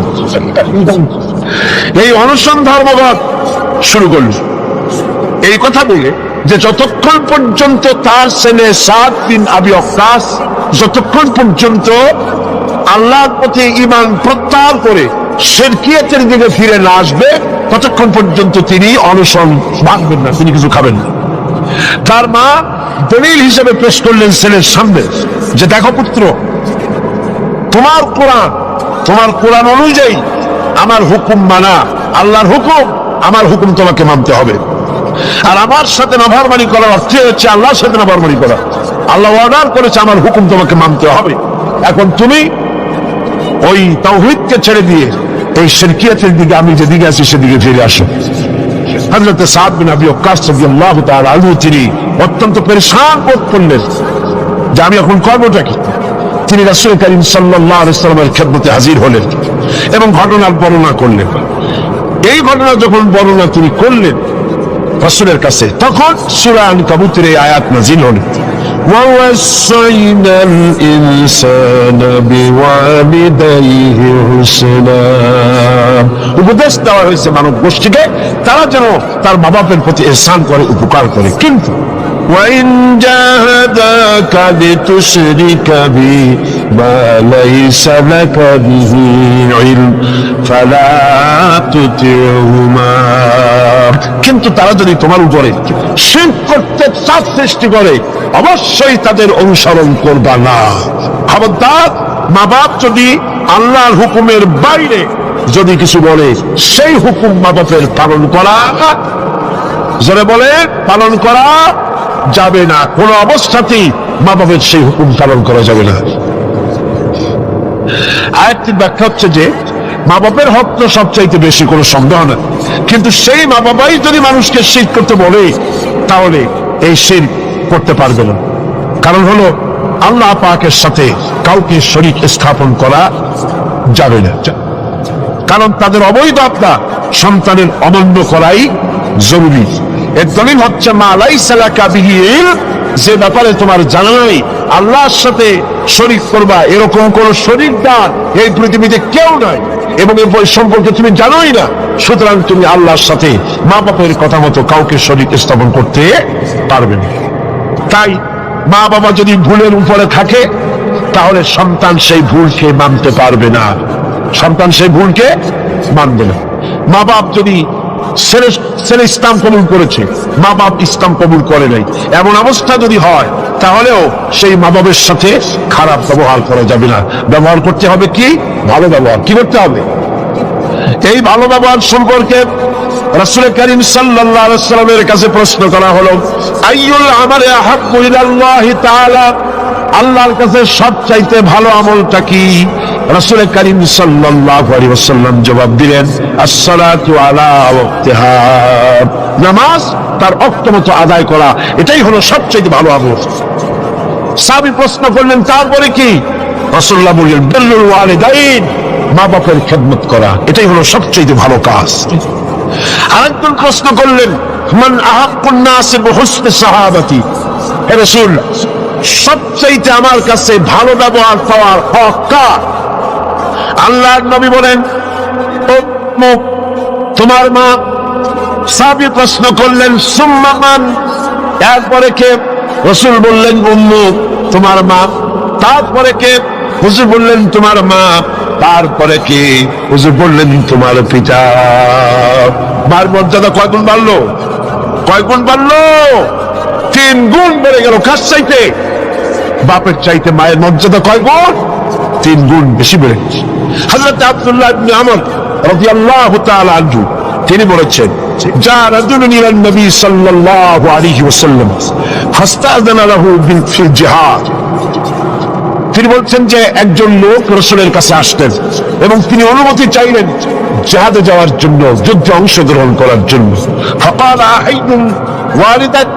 Speaker 1: এই অনশন ধর্মঘট শুরু করল এই কথা বলে যে যতক্ষণ পর্যন্ত তার ছেলে সাদ বিন আবি ওয়াক্কাস যতক্ষণ পর্যন্ত আল্লাহর প্রতি ঈমান প্রত্যাহার করে শিরকিয়াতের দিকে ফিরে না আসবে, ততক্ষণ পর্যন্ত তিনি অনশন ভাঙবেন না, তিনি কিছু খাবেন না। তার মা দলিল হিসেবে পেশ করলেন ছেলের সামনে যে, দেখো পুত্র, তোমার কোরআন অনুযায়ী আমার হুকুম মানা, আল্লাহর হুকুম, আমার হুকুম তোমাকে মানতে হবে। আর আমার সাথে নাফরমানি করার অর্থ হচ্ছে আল্লাহর সাথে নাফরমানি করা। আল্লাহ অর্ডার করেছে আমার হুকুম তোমাকে মানতে হবে। এখন তুমি ওই তাওহীদকে ছেড়ে দিয়ে এই শিরকিয়াতের দিকে, আমি যেদিকে আছি সেদিকে ফিরে আসো। হযরত সাদ বিন আবি ওয়াক্কাস রাদিয়াল্লাহু তাআলা আনহু তিনি অত্যন্ত পেরেশান বোধ করলেন যে আমি এখন করবোটা কি। তিনি রাসূল করিম সাল্লাল্লাহু আলাইহি ওয়াসাল্লামের খেদমতে হাজির হলেন এবং ঘটনার বর্ণনা করলেন। এই ঘটনা যখন বর্ণনা তিনি করলেন রাসূলের কাছে, তখন সূরা আনকাবুতের এই আয়াত নাযিল হল, وَوَصَّيْنَا الْإِنسَانَ بِوَالِدَيْهِ حُسْنًا। উপদেশ দেওয়া হয়েছে মানব গোষ্ঠীকে তারা যেন তার মা বাপের প্রতি ইহসান করে, উপকার করে। কিন্তু وَإِنْ جَاهَدَاكَ لِتُشْرِكَ بِي مَا لَيْسَ لَكَ بِهِ عِلْمٌ فَلَا تُطِعْهُمَا। কিন্তু তারা যদি তোমার উপরে শিরক করতে চাপ সৃষ্টি করে, অবশ্যই তাদের অনুসরণ করবা না। খবরদার, মা বাপ যদি আল্লাহর হুকুমের বাইরে যদি কিছু বলে সেই হুকুম মা বাপের পালন করা, যারা বলে পালন করা যাবে না, কোন অবস্থাতেই মা বাপের সেই হুকুম পালন করা যাবে না। আরেকটি ব্যাখ্যা হচ্ছে যে মা বাপের হক তো সবচাইতে বেশি, কোনো সন্দেহ না, কিন্তু সেই মা বাবাই যদি মানুষকে শিরক করতে বলে তাহলে এই শিরক করতে পারবে না। কারণ হলো আল্লাহ পাকের সাথে কাউকে শরীক স্থাপন করা যাবে না, কারণ তাদের অবৈধ আত্মা সন্তানের অমান্য করাই জরুরি। এর দলিল হচ্ছে মা লাইসা লাকা বিহি ইলম, যে ব্যাপারে তোমার জানা নাই, আল্লাহর সাথে শরীক করবা এরকম কোন শরীকদার এই পৃথিবীতে কেউ নাই, এবং এই সম্পর্কে তুমি জানোই না, সুতরাং তুমি আল্লাহর সাথে মা বাপের কথা মতো কাউকে শরীক স্থাপন করতে পারবে না। তাই মা বাবা যদি ভুলের উপরে থাকে তাহলে সন্তান সেই ভুলকে মানতে পারবে না, সন্তান সেই ভুলকে মানবে না। মা বাপ যদি ছেলে ইসলাম কবুল করেছে, মা বাপ ইসলাম কবুল করে নাই, এমন অবস্থা যদি হয় তাহলেও সেই মা বাবের সাথে খারাপ ব্যবহার করা যাবে না। ব্যবহার করতে হবে কি? ভালো ব্যবহার। কি করতে হবে? এই ভালো ব্যবহার সম্পর্কে রাসূল করিম সাল্লাল্লাহু আলাইহি ওয়াসাল্লামের কাছে প্রশ্ন করা হলো, আইয়ুল আমালি আহাব্বু ইলাল্লাহি তাআলা, আল্লাহর কাছে সবচাইতে ভালো আমলটা কি? রাসূল করিম সাল্লাল্লাহু আলাইহি ওয়াসাল্লাম জবাব দিলেন, আসসালাতু আলা ওয়াক্তিহা, নামাজ তার ওয়াক্ত মতো আদায় করা, এটাই হলো সবচেয়ে ভালো আমল। সাহাবী প্রশ্ন করলেন, তারপরে কি? রাসূলুল্লাহ বললেন, বিররুল ওয়ালিদাইন, মা বাবার খেদমত করা, এটাই হলো সবচেয়ে ভালো কাজ। আরেকজন প্রশ্ন করলেন, মান আহাক্কুন নাস বিহুসনি সাহাবাতি, হে রাসূল, সবচেয়ে আমার কাছে ভালো ব্যবহার পাওয়ার হক কার? আল্লাহর নবী বলেন, তোমার মা। সাহাবী প্রশ্ন করলেন, সুম্মা মান, এরপরে কে? রাসূল বললেন, উম্মু, তোমার মা। তারপরে কে? হুজুর বললেন, তোমার মা। তারপরে কে? হুজুর বললেন, তোমার পিতা। মার মর্যাদা কয় গুণ বাড়লো? কয় গুণ বাড়লো? 3 গুণ বেড়ে গেল। কার চাইতে? বাপের চাইতে মায়ের মর্যাদা কয় গুণ? 3 গুণ বেশি বেড়ে গেছে। হযরত আব্দুল্লাহ ইবনে আমর রাদিয়াল্লাহু তাআলা আনহু তিনি বলেছেন, যা রাজুলুন ইলা নবী সাল্লাল্লাহু আলাইহি ওয়াসাল্লাম ফাস্তাযানা লাহু ফিল জিহাদ, তিনি বলছেন যে একজন লোক রাসূলের কাছে আসলেন এবং তিনি অনুমতি চাইলেন জিহাদে যাওয়ার জন্য, যুদ্ধে অংশগ্রহণ করার জন্য। ফাকালা আহাইদুন ওয়ালিদাক,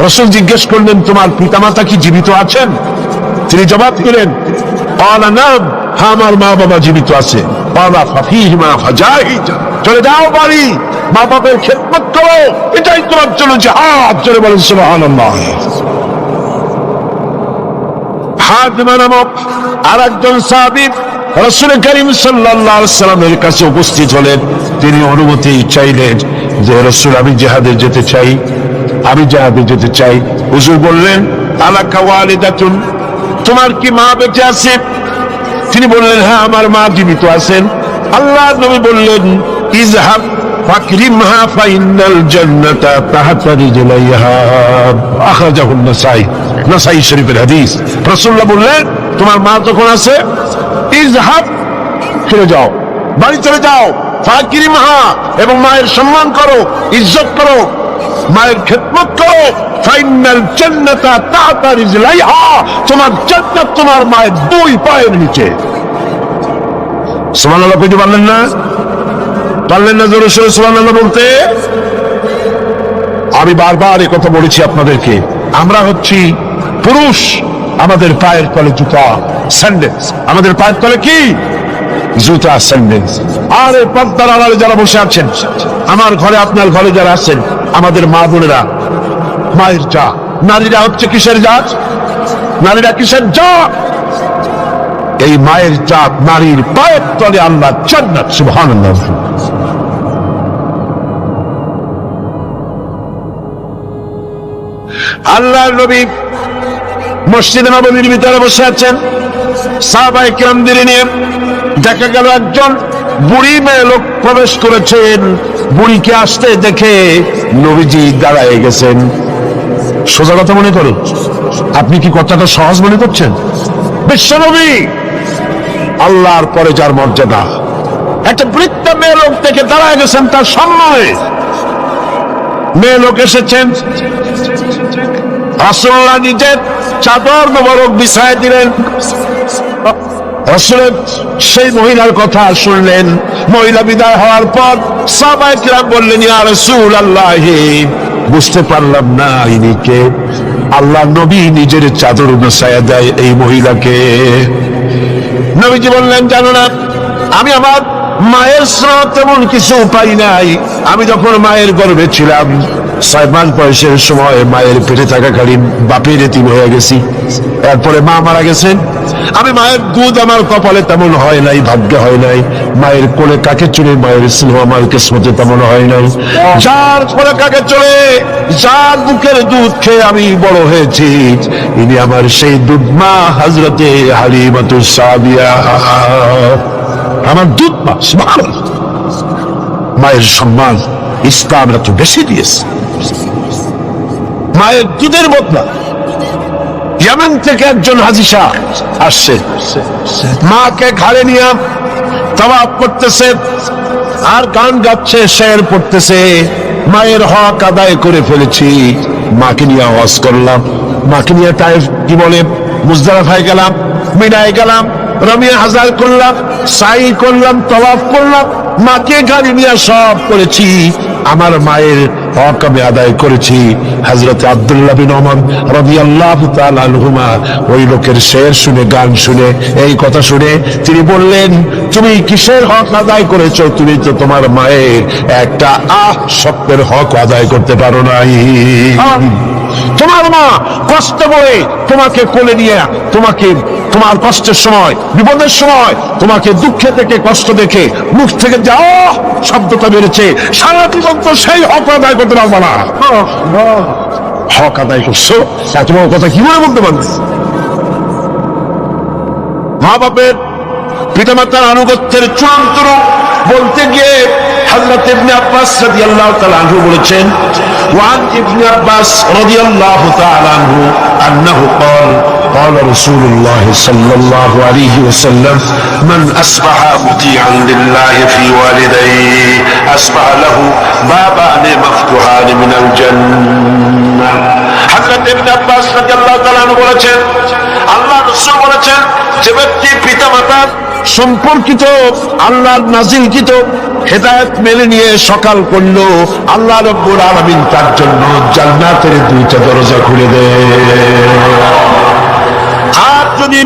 Speaker 1: রাসূল জিজ্ঞেস করলেন, তোমার পিতামাতা কি জীবিত আছেন? তিনি জবাব দিলেন, ক্বালা নাম, হ্যাঁ আমার মা বাবা জীবিত আছে। ক্বালা ফাফীহিমা ফাজাহিদ, চলে যাও বাড়ি, মা বাবার খেদমত করো, এটাই তোমার জন্য জিহাদ। চলে বলেন সুবহানাল্লাহ। হাজমা নামক আরেকজন সাহাবী রাসূল করিম সাল্লাল্লাহু আলাইহি ওয়াসাল্লামের কাছে উপস্থিত হলেন। তিনি অনুমতি চাইলেন যে রাসূল, আমি জিহাদে যেতে চাই, আমি জিহাদে যেতে চাই। হুজুর বললেন, আলাকা ওয়ালিদাতুন, তোমার কি মা বেঁচে আছে? তিনি বললেন, হ্যাঁ আমার মা জীবিত আছেন। আল্লাহর নবী বললেন, ইযহাব ফাকরিমহা ফাইনাল জান্নাতা তাহতা রিজলাইহা, আখরাজাহুন নাসাই, নাসাই শরীফের হাদিস। রাসূলুল্লাহ বললেন, তোমার মা যখন আছে, ইযহাব, চলে যাও, বাড়ি চলে যাও, ফাকরিমহা, এবং মায়ের সম্মান করো, ইজ্জত করো, মায়ের খেদমত করো, ফাইনাল জান্নাতা তাহতা রিজলাইহা, তোমার জান্নাত তোমার মায়ের 2 পায়ের নিচে। সুবহানাল্লাহ কইতে পারলেন না? পারলেন না জোরে সোরে সুবহানাল্লাহ বলতে? আমি বারবার এই কথা বলেছি আপনাদেরকে, আমরা হচ্ছি পুরুষ, আমাদের পায়ের তলে জুতা, স্যান্ডেলস। আমাদের পায়ের তলে কি? জুতা, স্যান্ডেলস। আর এই পর্দার আড়ালে যারা বসে আছেন, আমার ঘরে, আপনার ঘরে যারা আছেন, আমাদের মা বোনেরা, মায়ের যা। নারীরা হচ্ছে কিসের জাত? নারীরা কিসের জাত? এই মায়ের জাত, নারীর পায়ের তলে আল্লাহ জান্নাত। সুবহানাল্লাহ। আল্লাহর নবী মসজিদে নববীর ভিতরে বসে আছেন, সাহাবায়ে কিরামদের নিয়ে। দেখা গেল একজন বুড়ি মেয়ে লোক প্রবেশ করেছেন। বুড়িকে আসতে দেখে নবীজি দাঁড়ায় গেছেন। সোজা কথা মনে করুন, আপনি কি কথাটা সহজ মনে করছেন? বিশ্বনবী, আল্লাহর পরে যার মর্যাদা, একটা বৃদ্ধ মেয়ে লোক থেকে দাঁড়ায় গেছেন তার সামনে। মেয়ে লোক এসেছেন, রাসূলুল্লাহ নিজের চাদর মোবারক বিছায় দিলেন। রাসূল সেই মহিলার কথা শুনলেন। মহিলা বিদায় হওয়ার পর সাহাবায়ে কিরাম বললেন, ইয়া রাসূলুল্লাহ, বুঝতে পারলাম না ইনি কে। আল্লাহ নবী নিজের চাদর বিছায়া দেয় এই মহিলাকে। নবীজি বললেন, জানো না, আমি আমার মায়ের স্নেহ তেমন কিছু পাই নাই। আমি যখন মায়ের গর্ভে ছিলাম 6 মাস বয়সের সময় মায়ের পেটে থাকাকালীন বাপের এতিম হয়ে গেছি। এরপরে মা মারা গেছেন। আমি মায়ের দুধ আমার কপালে তেমন হয় নাই, ভাগ্যে হয় নাই। মায়ের কোলে কাকে চলে মায়ের স্নেহ আমার কিসমতে তেমন হয় নাই। যার কোলে কাকে চলে, যার বুকের দুধ খেয়ে আমি বড় হয়েছি, ইনি আমার সেই দুধ মা হযরতে হালিমাতুস সাদিয়া, আমার দুধ মা। মায়ের সম্মান ইসলাম এত বেশি দিয়েছে। মায়ের দুধের বদলা ইয়ামান থেকে একজন হাজী শাহ আসছে, মাকে ঘাড়ে নিয়ে তাওয়াফ করতেছে আর গান গাচ্ছে, শের পড়তেছে। মায়ের হক আদায় করে ফেলেছি, মাকে নিয়ে ওয়াজ করলাম, মাকে নিয়ে তাইফ কি বলে মুজদালিফায় গেলাম, মিনায় গেলাম, রমিয়া হাজার করলাম, সাই করলাম, তাওয়াফ করলাম, মাকে গাড়ি নিয়ে সব করেছি। আমার মায়ের হক আমি আদায় করেছি। হযরত আব্দুল্লাহ বিন ওমর রাদিয়াল্লাহু তাআলা আনহুমা ওই লোকের শের শুনে, গান শুনে, এই কথা শুনে তিনি বললেন, তুমি কিসের হক আদায় করেছো? তুমি তো তোমার মায়ের একটা সত্যের হক আদায় করতে পারো নাই। তোমার মা কষ্ট করে তোমাকে কোলে নিয়ে, তোমাকে তোমার কষ্টের সময়, বিপদের সময়, তোমাকে দুঃখে থেকে কষ্ট দেখে মুখ থেকে যাও শব্দটা বেড়েছে, সারা জীবন তো সেই হক আদায় করতে পারবো না। হক আদায় করছো, এত বড় কথা কিভাবে বলতে পারবে? মা বাপের পিতামাতার আনুগত্যের চূড়ান্ত রূপ বলতে গিয়ে হযরত ইবনে আব্বাস রাদিয়াল্লাহু তাআলা আনহু বলেছেন, ওয়ান ইবনে আব্বাস রাদিয়াল্লাহু তাআলা আনহু আন্নাহু قال قال رسول الله صلى الله عليه وسلم من أصبح مطيعا لله في والديه أصبح له بابان مفتوحان من الجنة। হযরত ইবনে আব্বাস রাদিয়াল্লাহু তাআলা আনহু বলেছেন, আল্লাহ রাসূল বলেছেন, যে ব্যক্তি পিতামাতার সম্পর্কিত আল্লাহর নাজিলকৃত হেদায়েত মেনে নিয়ে সকাল করলো, আল্লাহ রাব্বুল আলামিন তার জন্য জান্নাতের 2টা দরজা খুলে দেয়। আর যদি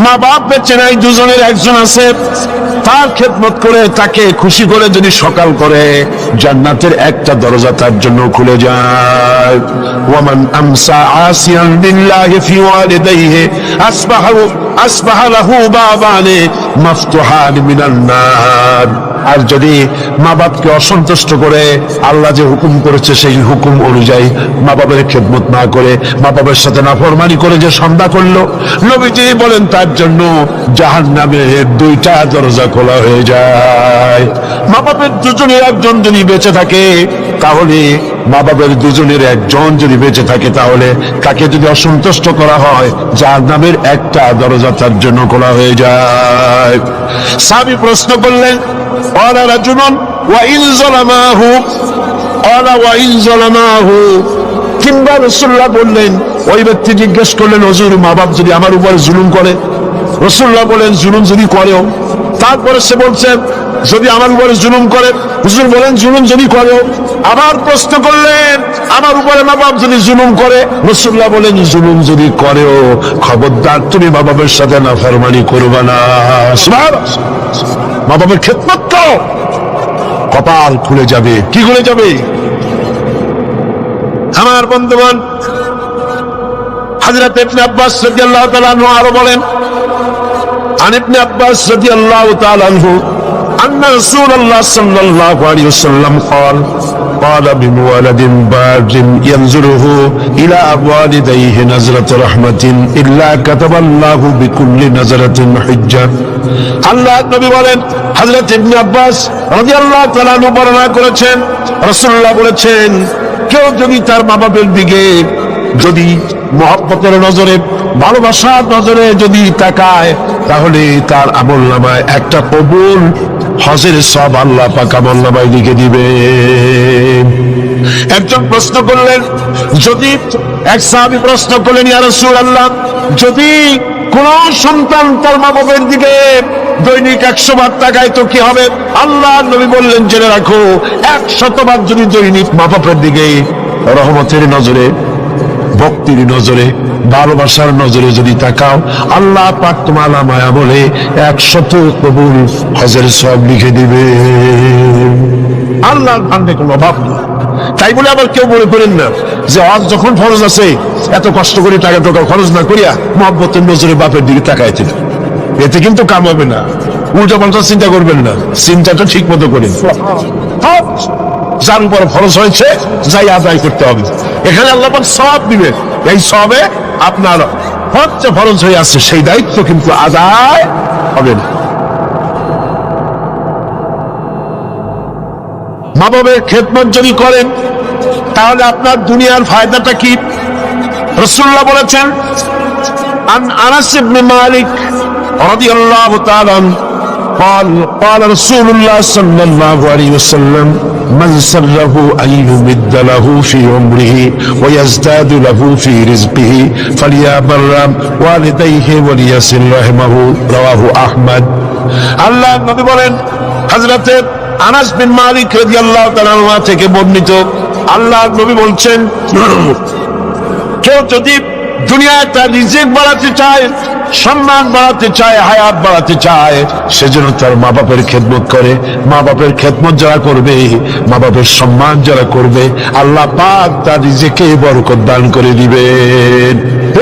Speaker 1: মা বাপ বেঁচে নাই, দুজনের একজন আছে, তার খেদমত করে তাকে খুশি করে যদি সকাল করে, জান্নাতের একটা দরজা তার জন্য খুলে যায়। ওয়ামান আমসা আসিয়ান লিল্লাহি ফি ওয়ালিদাইহি আসবাহা লাহু বাবানে মাফতুহান মিনান নার। আর যদি মা বাপকে অসন্তুষ্ট করে, আল্লাহ যে হুকুম করেছে সেই হুকুম অনুযায়ী মা বাবার খেদমত না করে, মা বাবার সাথে নাফরমানি করে যে সন্ধ্যা করলো, নবীজি বলেন তার জন্য জাহান্নামের 2টা দরজা খোলা হয়ে যায়। মা বাপের দুজনের একজন যদি বেঁচে থাকে, তাহলে মা বাবার দুজনের একজন যদি বেঁচে থাকে, তাহলে তাকে যদি অসন্তুষ্ট করা হয়, জাহান্নামের একটা দরজা তার জন্য খোলা হয়ে যায়। সাহাবী প্রশ্ন করলেন, قال رجل وإن ظلماه قال وإن ظلماه। কিংবা রাসূলুল্লাহ বললেন, ওই ব্যক্তি জিজ্ঞেস করলেন, হুজুর মা বাপ যদি আমার উপর জুলুম করে? রাসূলুল্লাহ বলেন, জুলুম যদি করেও? তারপরে সে বলছেন, যদি আমার উপরে জুলুম করে? হুজুর বলেন, জুলুম যদি করেও? আবার প্রশ্ন করলেন, আমার উপরে মা বাপ যদি জুলুম করে? রাসূলুল্লাহ বলেন, জুলুম যদি করেও খবরদার তুমি মা বাবার সাথে নাফরমানি করবে না। সুবহানাল্লাহ। মা বাবার খেদমত করো, কপাল খুলে যাবে। কি খুলে যাবে? আমার বন্ধুগণ, হযরত ইবনে আব্বাস রাদিয়াল্লাহু তাআলা আনহু আরো বলেন, আন ইবনে আব্বাস রাদিয়াল্লাহু তাআলা আনহু আন্না রাসূলুল্লাহ সাল্লাল্লাহু আলাইহি ওয়াসাল্লাম قال قال من ولد بار ينظره إلى والديه نظرة رحمة إلا كتب الله بكل نظرة حجة। আল্লাহ নবী বলেন, হযরত ইবনে আব্বাস রাদিয়াল্লাহু তাআলা আনহু বর্ণনা করেছেন, রাসূলুল্লাহ বলেছেন, কেউ যদি তার মা বাপের দিকে যদি মহব্বতের নজরে, ভালোবাসার নজরে যদি তাকায়, তাহলে তার আমল নামায় একটা কবুল হজের সব আল্লাহ পাক আমল নামায় লিখে দিবে। একজন প্রশ্ন করলেন, যদি এক সাহাবী প্রশ্ন করলেন, ইয়া রাসূলুল্লাহ, যদি কোন সন্তান তার মা বাবার দিকে দৈনিক 100 বার তাকায় তো কি হবে? আল্লাহর নবী বললেন, জেনে রাখো, 100 বার যদি দৈনিক মা বাবার দিকে রহমতের নজরে, ভক্তির নজরে, ভালোবাসার নজরে যদি তাকাও, আল্লাহ পাক তোমার নামায় আমলে 100 কবুল হজের সব লিখে দিবে। আল্লাহর ভান্ডে কোনো অভাব নেই। তাই বলে আবার কেউ মনে করেন না যে হজ যখন ফরজ আছে, এত কষ্ট করে টাকা খরচ না করিয়া মহব্বতের নজরে বাপের দিকে তাকাইতে, এতে কিন্তু কাম হবে না। উল্টা পাল্টা চিন্তা করবেন না, চিন্তাটা ঠিক মতো করেন। যার উপর ফরজ হয়েছে যাই আদায় করতে হবে। এখানে আল্লাহ পাক সওয়াব দিবে, এই সওয়াবে আপনার হজ যে ফরজ হয়ে আছে সেই দায়িত্ব কিন্তু আদায় হবে না। মা বাবার খেদমত যদি করেন তাহলে আপনার দুনিয়ার ফায়দাটা কি? রাসূলুল্লাহ বলেছেন, আন আনাস ইবনে মালিক রাদিয়াল্লাহু তাআলা قال قال رسول الله صلى الله عليه وسلم من سره أن يمد له في عمره ويزداد له في رزقه فليبر والديه وليصل رحمه رواه أحمد। আল্লাহ নবী বলেন, হযরত আনাস বিন মালিক রাদিয়াল্লাহু তাআলা থেকে বর্ণিত, আল্লাহর নবী বলছেন, কেউ যদি দুনিয়ায় তার রিজিক বাড়াতে চায়, সম্মান বাড়াতে চায়, হায়াত বাড়াতে চায়, সেজন্য তার মা বাপের খেদমত করে। মা বাপের খেদমত যারা করবে, মা বাপের সম্মান যারা করবে, আল্লাহ পাক তার রিজিকে বরকত দান করে দিবেন।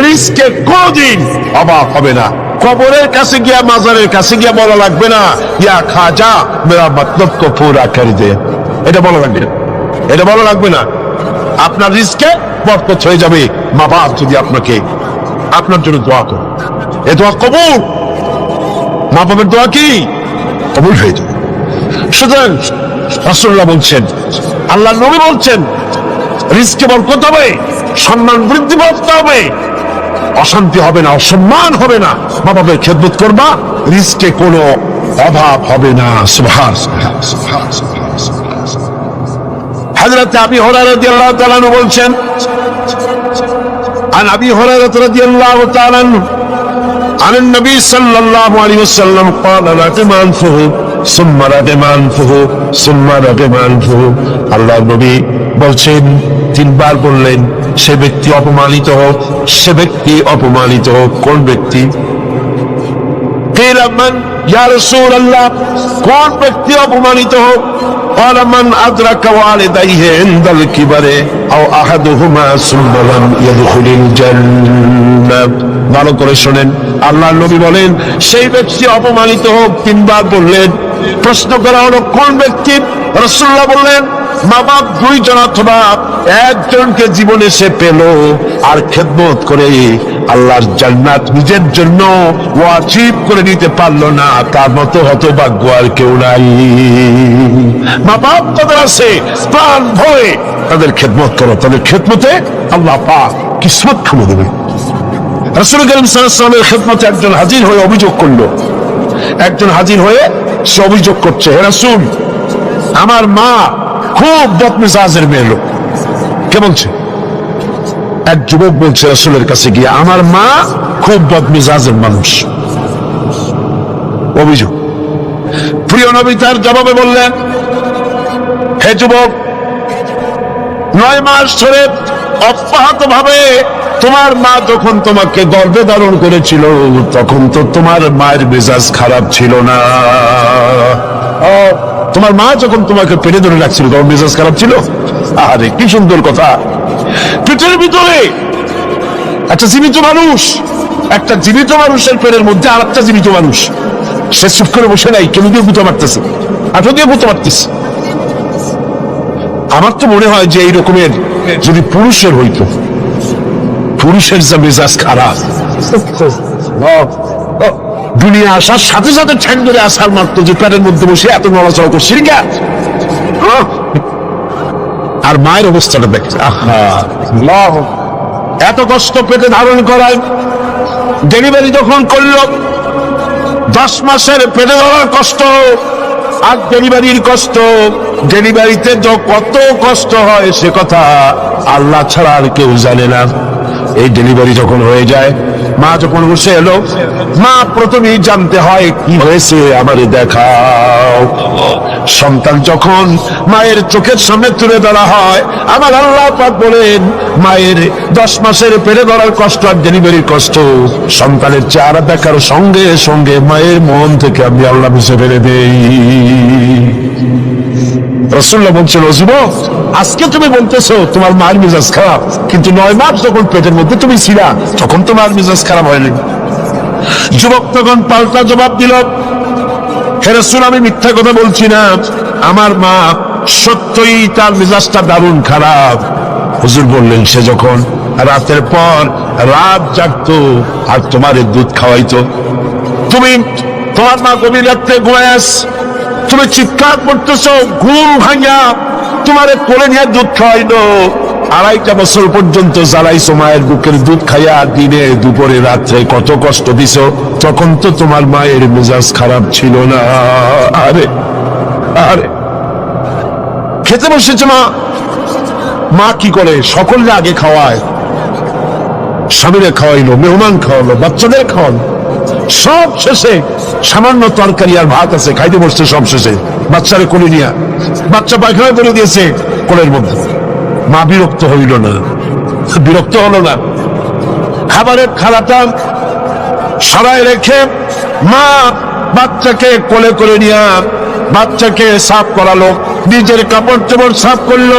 Speaker 1: রিজকে কোনদিন অভাব হবে না। কবরের কাছে গিয়া, মাজারের কাছে গিয়া বলা লাগবে না, ইয়া খাজা মেরা মতলব কো পুরা কর দে, এটা বলা লাগবে না, এটা বলা লাগবে না। আপনার রিজকে বরকত হয়ে যাবে মা বাপ যদি আপনাকে, আপনার জন্য দোয়া করে। এ দোয়া কবুল, মা বাপের দোয়া কি কবুল হয়ে যাবে। সুতরাং রাসূলুল্লাহ বলছেন, আল্লাহ নবী বলছেন, রিজকে বরকত হবে, সম্মান বৃদ্ধি করতে হবে, অশান্তি হবে না, অসম্মান হবে না। মা বাপের খেদমত করবা, রিজকে কোনো অভাব হবে না। সুবহানাল্লাহ। হযরত আবী হুরায়রা রাদিয়াল্লাহু তাআলা আনহু বলছেন, عن أبي هريرة رضي الله تعالى عنه عن النبي صلى الله عليه وسلم قال رغم أنفه ثم رغم أنفه ثم رغم أنفه। আল্লাহর নবী বলছেন, 3 বার বললেন, সে ব্যক্তি অপমানিত হোক, সে ব্যক্তি অপমানিত হোক। কোন ব্যক্তি? قيل من يا رسول الله, কোন ব্যক্তি অপমানিত হোক? قال من أدرك والديه عند الكبر أو أحدهما ثم لم يدخل الجنة। ভালো করে শুনেন, আল্লাহর নবী বলেন, সেই ব্যক্তি অপমানিত হোক। 3 বার বললেন। প্রশ্ন করা হলো, কোন ব্যক্তি? রাসূলুল্লাহ বললেন, মা বাপ 2 জন অথবা একজনকে জীবনে সে পেল আর খেদমত করে আল্লাহর জান্নাত নিজের জন্য ওয়াজিব করে নিতে পারলো না, তার মতো হতভাগ্য আর কেউ নাই। মা বাপ তাদের আছে, প্রাণ ভরে তাদের খেদমত করো, তাদের খেদমতে আল্লাহ পাক কিসমত খুলে দেবে। রাসূল করিম সাল্লাল্লাহু আলাইহি ওয়াসাল্লামের খেদমতে একজন হাজির হয়ে অভিযোগ করলো, একজন হাজির হয়ে সে অভিযোগ করছে, হে রাসূল, আমার মা খুব বদমেজাজের মেয়ে লোক। কে বলছে? এক যুবক বলছে রাসূলের কাছে গিয়ে, আমার মা খুব বদমেজাজের মানুষ। অভিযোগ। প্রিয় নবী তার জবাবে বললেন, হে যুবক, 9 মাস ধরে অব্যাহত ভাবে তোমার মা যখন তোমাকে গর্ভে ধারণ করেছিল, তখন তো তোমার মায়ের মেজাজ খারাপ ছিল না। তোমার মা যখন তোমাকে পেটে ধরে রাখছিল, তোমার মেজাজ খারাপ ছিল? আরে কি সুন্দর কথা। পেটের ভিতরে একটা জীবিত মানুষ, একটা জীবিত মানুষের পেটের মধ্যে আর একটা জীবিত মানুষ, সে চুপ করে বসে নাই, কেন দিয়ে বুঝতে পারতেছে, আঠো দিয়ে বুঝতে পারতেছে। আমার তো মনে হয় যে এই রকমের যদি পুরুষের হইতো, পুরুষের যা মেজাজ খারাপ, দুনিয়া আসার সাথে সাথে ঠ্যাং ধরে আসার মারতো যে পেটের মধ্যে বসে এত নড়াচড়া করছি। আর মায়ের অবস্থাটা দেখছে, এত কষ্ট পেটে ধারণ করায়, ডেলিভারি যখন করলো 10 মাসের পেটে ধরার কষ্ট আর ডেলিভারির কষ্ট, ডেলিভারিতে কত কষ্ট হয় সে কথা আল্লাহ ছাড়া আর কেউ জানে না। এই ডেলিভারি যখন হয়ে যায়, মা যখন বসে এলো, মা প্রথমেই জানতে হয় কি হয়েছে আমারে দেখাও। সন্তান যখন মায়ের চোখের সামনে তুলে ধরা হয়, আমার আল্লাহ পাক বলেন মায়ের 10 মাসের পেটে ধরার কষ্ট আর ডেলিভারির কষ্ট সন্তানের চেহারা দেখার সঙ্গে সঙ্গে মায়ের মন থেকে আমি আল্লাহ মুছে ফেলে দেই। রাসূলুল্লাহ বলছিল, যুবক আজকে তুমি বলতেছো তোমার মায়ের মেজাজ খারাপ, কিন্তু 9 মাস যখন পেটের মধ্যে তুমি ছিলা তখন তোমার মেজাজ খারাপ হয়নি। যুবক তখন পাল্টা জবাব দিল, হে রাসূল আমি মিথ্যা কথা বলছি না, আমার মা সত্যই তার মেজাজটা দারুণ খারাপ। হুজুর বললেন, সে যখন রাতের পর রাত জাগতো আর তোমার দুধ খাওয়াইতো, তুমি তোমার মা গভীর রাত্রে ঘুমায়াস, তুমি চিৎকার করতেছো, ঘুম ভাঙা তোমার কোলে নিয়ে দুধ খাওয়াইলো, 2.5 বছর পর্যন্ত জ্বালাইছো মায়ের বুকের দুধ খাইয়া, দিনে দুপুরে রাত্রে কত কষ্ট দিছো, তখন তো তোমার মায়ের মেজাজ খারাপ ছিল না। আরে আরে খেতে বসেছে মা, মা কি করে সকলকে আগে খাওয়ায়, স্বামীরে খাওয়াইলো, মেহমান খাওয়ালো, বাচ্চাদের খাওয়ালো, সব শেষে সামান্য তরকারি আর ভাত আছে, খাইতে বসছে সব শেষে, বাচ্চারে কোলে নিয়ে, বাচ্চা পায়খানা করে দিয়েছে কোলের মধ্যে। মা বিরক্ত হইল না, বিরক্ত হলো না, খাবারের থালাটা সরাই রেখে মা বাচ্চাকে কোলে করে নিয়ে বাচ্চাকে সাফ করালো, নিজের কাপড় চোপড় সাফ করলো,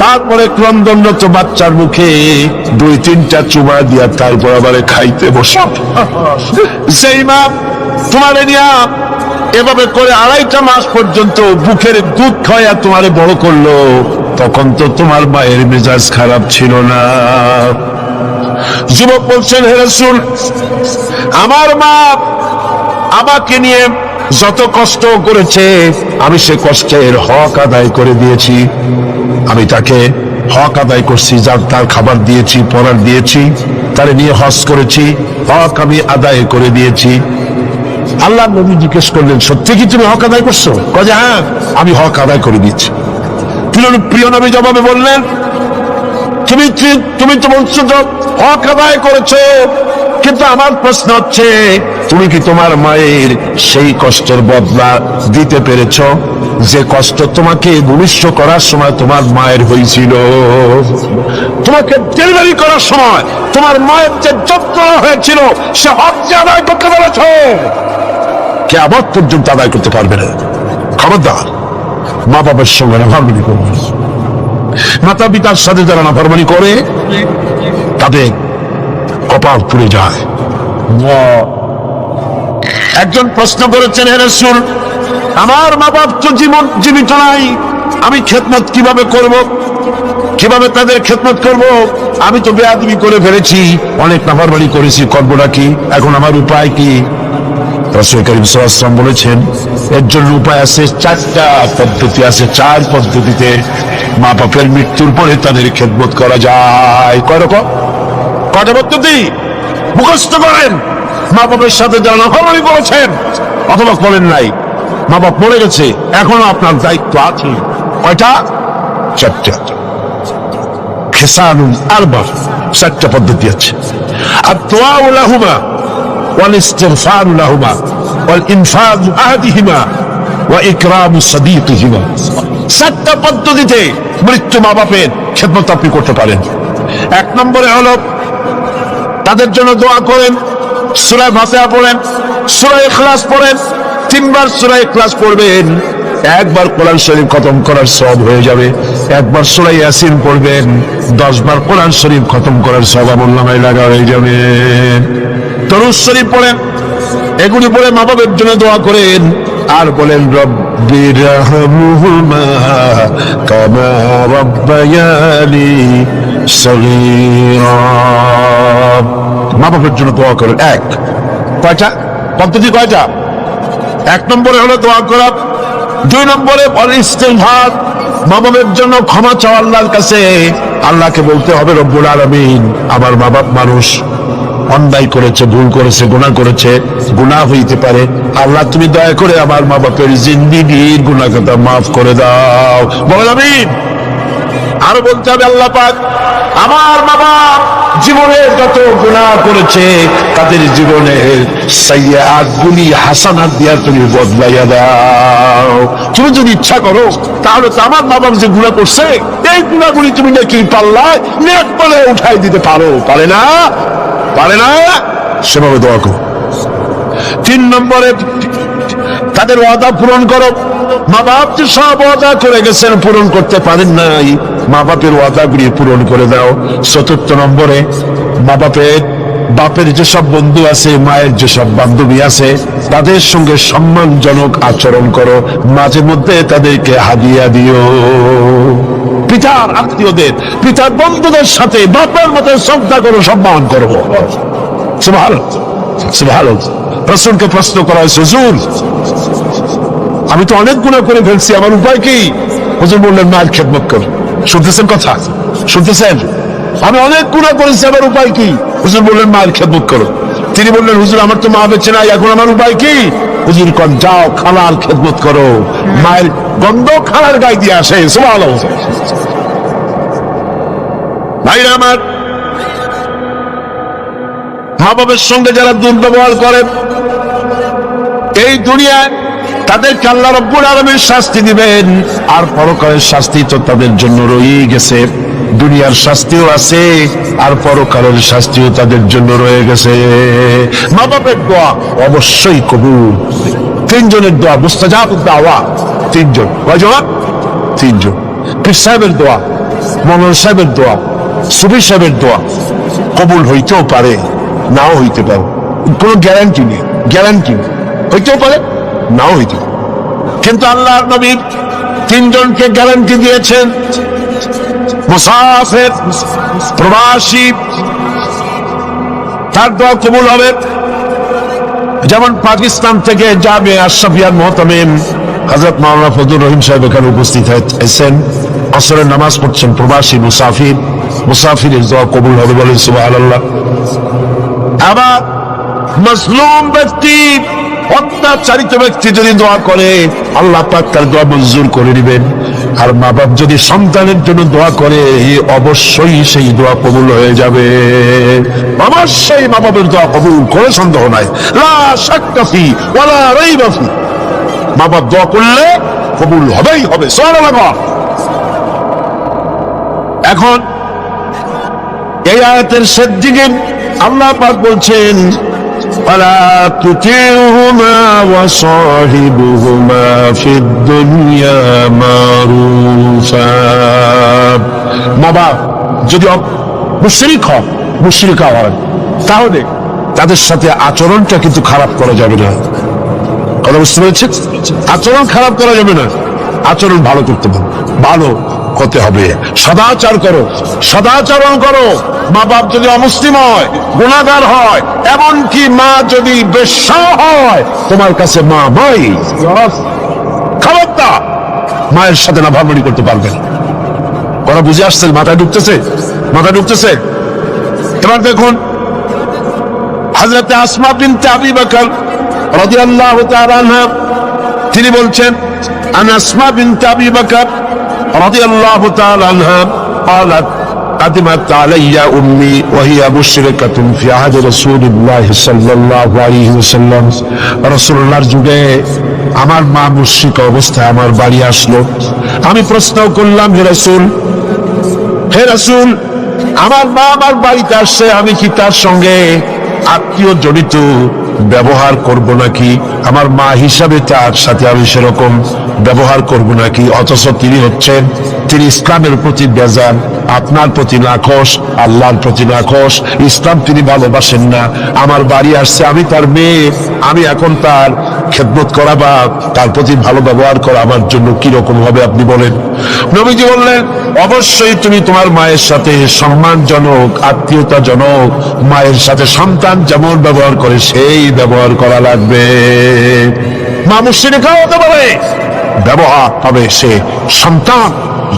Speaker 1: তারপরে ক্রন্দনরত বাচ্চার মুখে 2-3টা চুমা দিয়া তারপর আবার খাইতে বসে। সেই মা তোমারে নিয়া এভাবে করে 2.5 মাস পর্যন্ত বুকের দুধ খাওয়া তোমারে বড় করলো, তখন তো তোমার মায়ের মেজাজ খারাপ ছিল না। যুবক বলছেন, হে রাসূল আমার মা আমাকে নিয়ে যত কষ্ট করেছে আমি সে কষ্টের হক আদায় করে দিয়েছি, আমি তাকে হক আদায় করছি, যার তার খাবার দিয়েছি, পরার দিয়েছি, তারে নিয়ে হজ করেছি, হক আমি আদায় করে দিয়েছি। আল্লাহ নবী জিজ্ঞেস করলেন, সত্যি কি তুমি হক আদায় করছো? কয় যে হ্যাঁ আমি হক আদায় করে দিচ্ছি। প্রিয় নবী জবাবে বললেন, তুমি তো বলছো হক আদায় করেছো, কিন্তু আমার প্রশ্ন হচ্ছে তুমি কি তোমার মায়ের সেই কষ্টের বদলা দিতে পেরেছ যে কষ্ট তোমাকে ভূমিষ্ঠ করার সময় তোমার মায়ের হয়েছিল? তোমাকে ডেলিভারি করার সময় তোমার মায়ের যে যন্ত্রণা হয়েছিল সে হক যে আদায় করতে পেরেছ? কিয়ামত পর্যন্ত আদায় করতে পারবে না। খবরদার মা বাবার সঙ্গে নাফরমানি করবে না। মাতা পিতার সাথে যারা নাফরমানি করে তাদের কপাল পুড়ে যায়। একজন প্রশ্ন করেছেন, হে রাসূল আমার মা বাপ তো জীবিত নাই, আমি খেদমত কিভাবে করব, কিভাবে তাদের খেদমত করব? আমি তো বেয়াদবি করে ফেলেছি, অনেক নাফরমানি করেছি, করবোটা কি? এখন আমার উপায় কি? রাসূল কারীম সাল্লাল্লাহু আলাইহি ওয়াসাল্লাম বলেছেন, এর জন্য উপায় আছে, 4টা পদ্ধতি আছে। 4 পদ্ধতিতে মা বাপের মৃত্যুর পরে তাদের খেদমত করা যায়। কয়টা পদ্ধতি মুখস্থ করেন। মা বাপের সাথে যারা নাফরমানি করেছেন অথবা করেন নাই, মা বাপ মরে গেছে, এখনো আপনার দায়িত্ব আছে। কয়টা? 4টা। খিসালুল আরবা, 4টা পদ্ধতি আছে। আদ-দুআউ লাহুমা ওয়াল ইস্তিগফারু লাহুমা ওয়াল ইনফাযু আহদিহিমা ওয়া ইকরামু সাদীকিহিমা। 4টা পদ্ধতিতে মৃত্যু মা বাপের খেদমত আপনি করতে পারেন। 1 নম্বরে হলো তাদের জন্য দোয়া করেন, সূরা ফাতিহা পড়েন, সূরা ইখলাস পড়েন, 3 বার সূরা ইখলাস পড়বেন, 1 বার কোরআন শরীফ খতম করার সওয়াব হয়ে যাবে। 1 বার সূরা ইয়াসিন পড়বেন, 10 বার কোরআন শরীফ খতম করার সওয়াব আমলনামায় লাগা হয়ে যাবে। দরুদ শরীফ পড়েন, এগুলি পড়ে মা বাবার জন্য দোয়া করেন, আর বলেন রব্বিরহামহুমা কামা রাব্বায়ানি সগীরা। মা বাবার জন্য দোয়া করেন। 1 কয়টা পদ্ধতি? কয়টা? 1 নম্বরে হলো দোয়া করা, 2 নম্বরে ইস্তিগফার, মা বাবার জন্য ক্ষমা চাও আল্লাহর কাছে। আল্লাহকে বলতে হবে রব্বুল আলামিন, আমার মা বাপ মানুষ, অন্যায় করেছে, ভুল করেছে, গুনাহ করেছে, গুনাহ হইতে পারে। আল্লাহ তুমি দয়া করে আমার মা বাপের জিন্দেগীর গুনাহ কথা মাফ করে দাও। বলেন আমিন। আরো বলতে হবে আল্লাহ পাক, আমার মা বাপ জীবনের যত গুনাহ করেছে তাদের জীবনের সাইয়্যাত গুলি হাসানাত দিয়া তুমি বদলাইয়া দাও। তুমি যদি ইচ্ছা করো তাহলে তো আমার মা বাপ যে গুনাহ করছে এই গুনাহগুলি তুমি নাকি পাল্লায় নেক বলে উঠাই দিতে পারো। পারে না? পারে না? সেভাবে দোয়া করো। 3 নম্বরে তাদের ওয়াদা পূরণ করো। মা বাপ যে সব ওয়াদা করে গেছেন পূরণ করতে পারেন নাই, মা বাপের ওয়াদাগুলি পূরণ করে দাও। 4 নম্বরে মা বাপের যেসব বন্ধু আছে, মায়ের যেসব বান্ধবী আছে তাদের সঙ্গে সম্মানজনক আচরণ করো, মাঝে মধ্যে তাদেরকে হাদিয়া দিও। পিতার আত্মীয়দের, পিতার বন্ধুদের সাথে বাপের মতো শ্রদ্ধা করো, সম্মান করো। সুবহানাল্লাহ, সুবহানাল্লাহ। রাসূলকে প্রশ্ন করা হয়েছে, হুজুর আমি তো অনেক গুনাহ করে ফেলছি, আমার উপায় কি? হুজুর বললেন মায়ের খেদমত করো। শুনতেছেন কথা? শুনতেছেন? আমি অনেক গুনাহ করেছি, আমার উপায় কি? হুজুর বললেন মায়ের খেদমত করো। তিনি বললেন হুজুর আমার তো মা বেঁচে নাই, এখন আমার উপায় কি? হুজুর কন যাও খালার খেদমত করো, মায়ের গন্ধ খালার গায়ে দিয়ে আসে। সুবহানাল্লাহ। ভাইরা আমার, মা বাবার সঙ্গে যারা দুর্ব্যবহার করে এই দুনিয়ায় তাদেরকে আল্লাহ রাব্বুল আলামিন শাস্তি দিবেন, আর পরকালের শাস্তি তো তাদের জন্য রয়ে গেছে। দুনিয়ার শাস্তিও আছে আর পরকালের শাস্তিও তাদের জন্য রয়ে গেছে। মা বাপের দোয়া অবশ্যই কবুল। 3 জনের দোয়া মুস্তাজাবুদ দাওয়া। 3 জন। কয়জন? 3 জন। পীর সাহেবের দোয়া, মৌলানা সাহেবের দোয়া, সুফি সাহেবের দোয়া কবুল হইতেও পারে, নাও হইতে পারে, কোনো গ্যারান্টি নেই। গ্যারান্টি হইতেও পারে, নাও হইতে পারে। কিন্তু আল্লাহর নবী 3 জনকে গ্যারান্টি দিয়েছেন। মুসাফির, প্রবাসী, তার দোয়া কবুল হবে। যেমন পাকিস্তান থেকে জামিয়া আশরাফিয়ার মুহতামিম হযরত মাওলানা ফজলুর রহিম সাহেব এখানে উপস্থিত হয়েছেন, আসরের নামাজ পড়ছেন। প্রবাসী মুসাফিরের দোয়া কবুল হবে, বলেন সুবহানাল্লাহ। আবার মাজলুম ব্যক্তি, অত্যাচারিত ব্যক্তি যদি দোয়া করে আল্লাহ পাক তার দোয়া মঞ্জুর করে নেবেন। আর মা বাপ যদি সন্তানের জন্য দোয়া করে অবশ্যই সেই দোয়া কবুল হয়ে যাবে। অবশ্যই মা বাপের দোয়া কবুল, কোনো সন্দেহ নাই। লা শাক্কা ফি ওয়ালা রাইবা ফি। মা বাপ দোয়া করলে কবুল হবেই হবে। সুবহানাল্লাহ। এখন এই আয়াতের শেষ দিকে আল্লাহ পাক বলছেন ওয়ালা তুতিউহুমা ওয়া সাহিবুহুমা ফিদ দুনিয়া মারুফা। মা বাপ যদি মুশরিক হয় তাহলে তাদের সাথে আচরণটা কিন্তু খারাপ করা যাবে না। কথা বুঝতে পেরেছেন? আচরণ খারাপ করা যাবে না, আচরণ ভালো করতে হবে, ভালো হতে হবে। সদাচার করো, সদাচরণ করো। মা বাপ যদি অমুসলিম হয়, গুনাহগার হয়, এমনকি মা যদি বেশ্যা হয়, তোমার কাছে মা মাই, খবরদার মায়ের সাথে না ভাবনানি করতে পারবে না। কথা বুঝে আসছে? মাথায় ঢুকতেছে? মাথায় ঢুকতেছে? এবার দেখুন হযরত আসমা বিনতে আবি বকর রাদিয়াল্লাহু তাআলা আনহা, তিনি বলছেন আন আসমা বিনতে আবি বকর রাদিয়াল্লাহু তাআলা আনহা قالت قدمت علي أمي وهي مشركة في عهد رسول الله صلى الله عليه وسلم। রাসূলুল্লাহর যুগে আমার মা মুশরিক অবস্থায় আমার বাড়ি আসলো। আমি প্রশ্ন করলাম, হে রাসূল আমার মা আমার বাড়িতে আসছে, আমি কি তার সঙ্গে আত্মীয় জড়িত ব্যবহার করব নাকি? আমার মা হিসাবে তার সাথে আমি সেরকম ব্যবহার করব নাকি? অথচ তিনি ইসলামের প্রতি বেজান, আপনার প্রতি নাখোশ, আল্লাহর প্রতি নাখোশ, ইসলাম তিনি ভালোবাসেন না। আমার বাড়ি আসছে, আমি তার মেয়ে, আমি এখন তার খেদমত করা বা তার প্রতি ভালো ব্যবহার করা আমার জন্য কিরকম হবে আপনি বলেন? নবীজি বললেন অবশ্যই তুমি তোমার মায়ের সাথে সম্মানজনক, আত্মীয়তাজনক, মায়ের সাথে সন্তান যেমন ব্যবহার করে সেই ব্যবহার করা লাগবে। মা মুশরিকা হতে পারে, ব্যবহার হবে সে সন্তান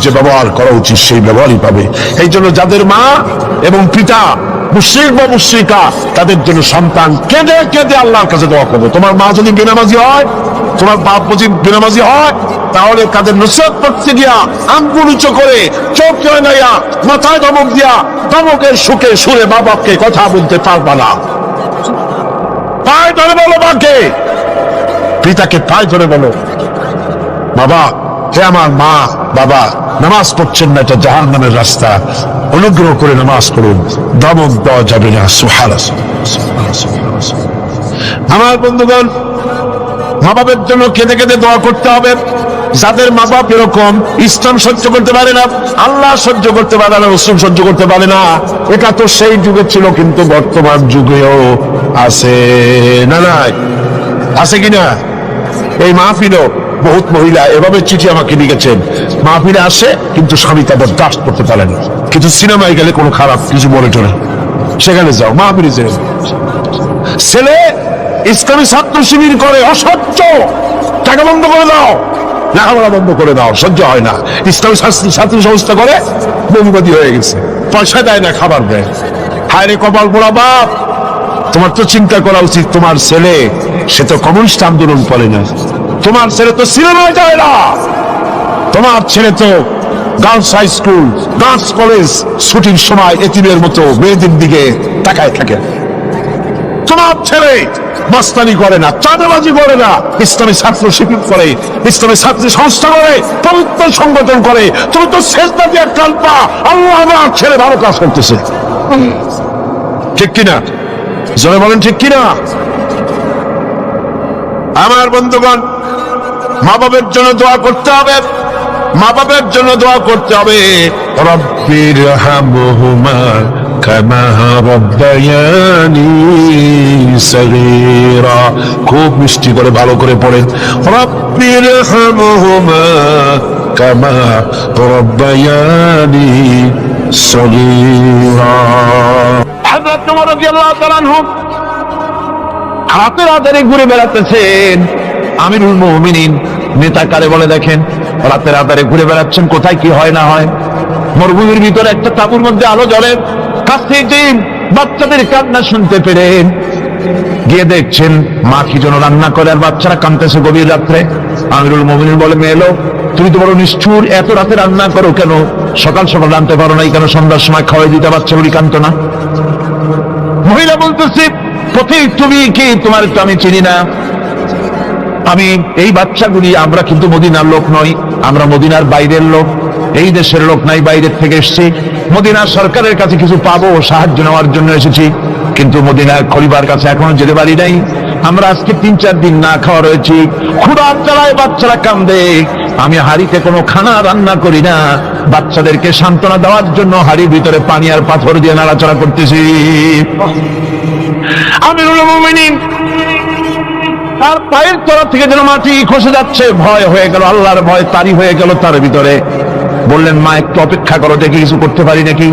Speaker 1: যে ব্যবহার করা উচিত সেই ব্যবহারই পাবে। এই জন্য যাদের মা এবং পিতা মুশরিক বা মুশরিকা, তাদের জন্য সন্তান কেঁদে কেঁদে আল্লাহর কাছে দোয়া করবে। তোমার মা যদি বেনামাজি হয়, তোমার বাপ যদি বেনামাজি হয়, তাহলে তাদের নসিহত করতে গিয়া আঙ্গুল উঁচু করে চোখ লাগাইয়া মাথায় ধমক দিয়া ধমকের সুখে সুরে বাবাকে কথা বলতে পারবা না। পায়ে ধরে বলো মাকে, পিতাকে পায়ে ধরে বলো, বাবা, হে আমার মা বাবা, নামাজ পড়ছেন না, এটা জাহান্নামের রাস্তা, অনুগ্রহ করে নামাজ পড়ুন, ধমক দেওয়া যাবে না। আমার বন্ধুগণ, মা বাবার জন্য কেঁদে কেঁদে দোয়া করতে হবে। যাদের মা বাপ এরকম, ইসলাম সহ্য করতে পারে না, আল্লাহ সহ্য করতে পারে না, রাসূল সহ্য করতে পারে না, এটা তো সেই যুগে ছিল, কিন্তু বর্তমান যুগেও আছে না? নাই আছে কিনা? এই মাহফিলও বহুত মহিলা এভাবে চিঠি আমাকে লিখেছেন, মাহফিলে আসে কিন্তু স্বামী তাদের বরদাস্ত করতে পারে না, কিন্তু সিনেমায় গেলে কোনো খারাপ কিছু বলে টলে, সেখানে যাও, মাহফিলে যাও। ছেলে ইসলামী ছাত্র শিবির করে, অসহ্য, টাকা বন্ধ করে দাও, লেখাপড়া বন্ধ করে দাও, সহ্য হয় না। ইসলামী ছাত্র সংস্থা করে, বমিবাদী হয়ে গেছে, পয়সা দেয় না, খাবার দেয়। হায় রে কপাল পোড়া বাপ, তোমার তো চিন্তা করা উচিত, তোমার ছেলে সে তো কমিউনিস্ট আন্দোলন করে না, তোমার ছেলে তো সিনেমায় যায় না, তোমার ছেলে তো girls high school, girls college ছুটির সময় এতিমের মতো মেয়েদের দিকে তাকায় থাকে। তোমার ছেলে মাস্তানি করে না, চাঁদাবাজি করে না, ইসলামী ছাত্র শিবির করে, ইসলামী ছাত্রী সংস্থা করে, পবিত্র সংগঠন করে। তুমি তো সেজদা দিয়ে কালপা, আল্লাহ আমার ছেলে ভালো কাজ করতেছে, ঠিক কিনা? জোরে বলেন ঠিক কিনা? আমার বন্ধুগণ, মা বাবার জন্য দোয়া করতে হবে, মা বাবার জন্য দোয়া করতে হবে। রব্বির হামহুমা কামা রাব্বায়ানি সগীরা, খুব মিষ্টি করে ভালো করে পড়েন, রব্বির হামহুমা কামা রাব্বায়ানি সগীরা। হযরত ওমর রাদিয়াল্লাহু তাআলা আনহু রাতের আধারে ঘুরে বেড়াতেছেন, আমিরুল মুমিনিন নেতা কারে বলে দেখেন, রাতের আধারে ঘুরে বেড়াচ্ছেন, কোথায় কি হয় না হয়। মরুভূমির ভিতরে একটা তাঁবুর মধ্যে আলো জ্বলে, কাছে যে বাচ্চাদের কান্না শুনতে পেলেন, গিয়ে দেখছেন মা কি যেন রান্না করে আর বাচ্চারা কাঁদতেছে গভীর রাত্রে। আমিরুল মুমিনিন বলে, মেয়ে লোক, তুমি তো বড় নিষ্ঠুর, এত রাতে রান্না করো কেন? সকাল সকাল রাঁধতে পারো নাই কেন? সন্ধ্যার সময় খাওয়াই দিতে, বাচ্চাগুলি কাঁদতো না। মহিলা বলতেছে, পথিক তুমি কি? তোমার তো আমি চিনি না, আমি এই বাচ্চাগুলি, আমরা কিন্তু মদিনার লোক নই, আমরা মদিনার বাইরের লোক, এই দেশের লোক নাই, বাইরের থেকে এসেছি, মদিনার সরকারের কাছে কিছু পাবো, সাহায্য নেওয়ার জন্য এসেছি, কিন্তু মদিনার খলিফার কাছে এখনো যেতে পারি নাই। আমরা আজকে 3-4 দিন না খাওয়া রয়েছি, ক্ষুধার জ্বালায় বাচ্চারা কান্দে, আমি হাড়িতে কোনো খানা রান্না করি না, বাচ্চাদেরকে সান্ত্বনা দেওয়ার জন্য হাড়ির ভিতরে পানি আর পাথর দিয়ে নাড়াচাড়া করতেছি। আমিরুল মুমিনিন তার পায়ের তরফ থেকে যেন মাটি খসে যাচ্ছে, ভয় হয়ে গেল, আল্লাহর ভয় তারই হয়ে গেল তার ভিতরে। বললেন, মা একটু অপেক্ষা করো, দেখি কিছু করতে পারি নাকি।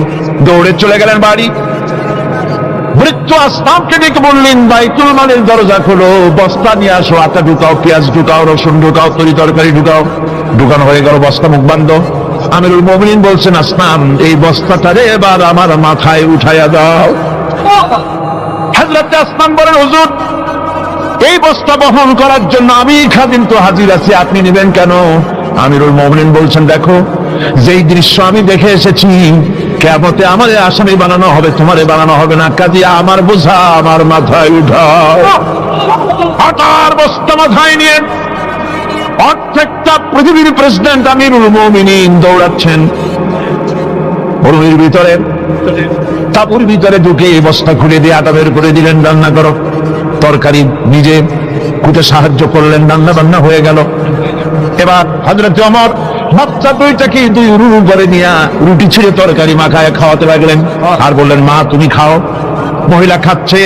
Speaker 1: দৌড়ে চলে গেলেন বাড়ি। বৃদ্ধ আসলামকে ডেকে বললেন, বাইতুল মালের দরজা খোলো, বস্তা নিয়ে আসো, আটা ঢুকাও, পেঁয়াজ ঢুকাও, রসুন ঢুকাও, তরি তরকারি ঢুকাও। ঢুকানো হয়ে গেল, বস্তা মুখ বন্ধ। আমিরুল মুমিনিন বলছেন, আসলাম, এই বস্তাটারে এবার আমার মাথায় উঠাইয়া দাও। হযরত আসলাম বলেন, হুজুর, এই বস্তা বহন করার জন্য আমি খাদিম তো হাজির আছি, আপনি নেবেন কেন? আমিরুল মুমিনিন বলছেন, দেখো, যেই দৃশ্য আমি দেখে এসেছি, কিয়ামতে আমারে আসামি বানানো হবে, তোমারে বানানো হবে না, কাজে আমার বোঝা আমার মাথায় উঠাও। হাঁটার বস্তা মাথায় নিয়ে অর্ধেকটা পৃথিবীর প্রেসিডেন্ট আমিরুল মুমিনিন দৌড়াচ্ছেন মরুভূমির ভিতরে। তাঁবুর ভিতরে ঢুকে বস্তা খুলে দিয়ে আটা বের করে দিলেন, রান্না করো। তরকারি নিজে কুটে সাহায্য করলেন, রান্না বান্না হয়ে গেল। এবার হযরত ওমর বাচ্চা দুইটাকে 2 উরু করে নিয়ে রুটি ছিঁড়ে তরকারি মাখায় খাওয়াতে লাগলেন, আর বললেন, মা তুমি খাও। মহিলা খাচ্ছে,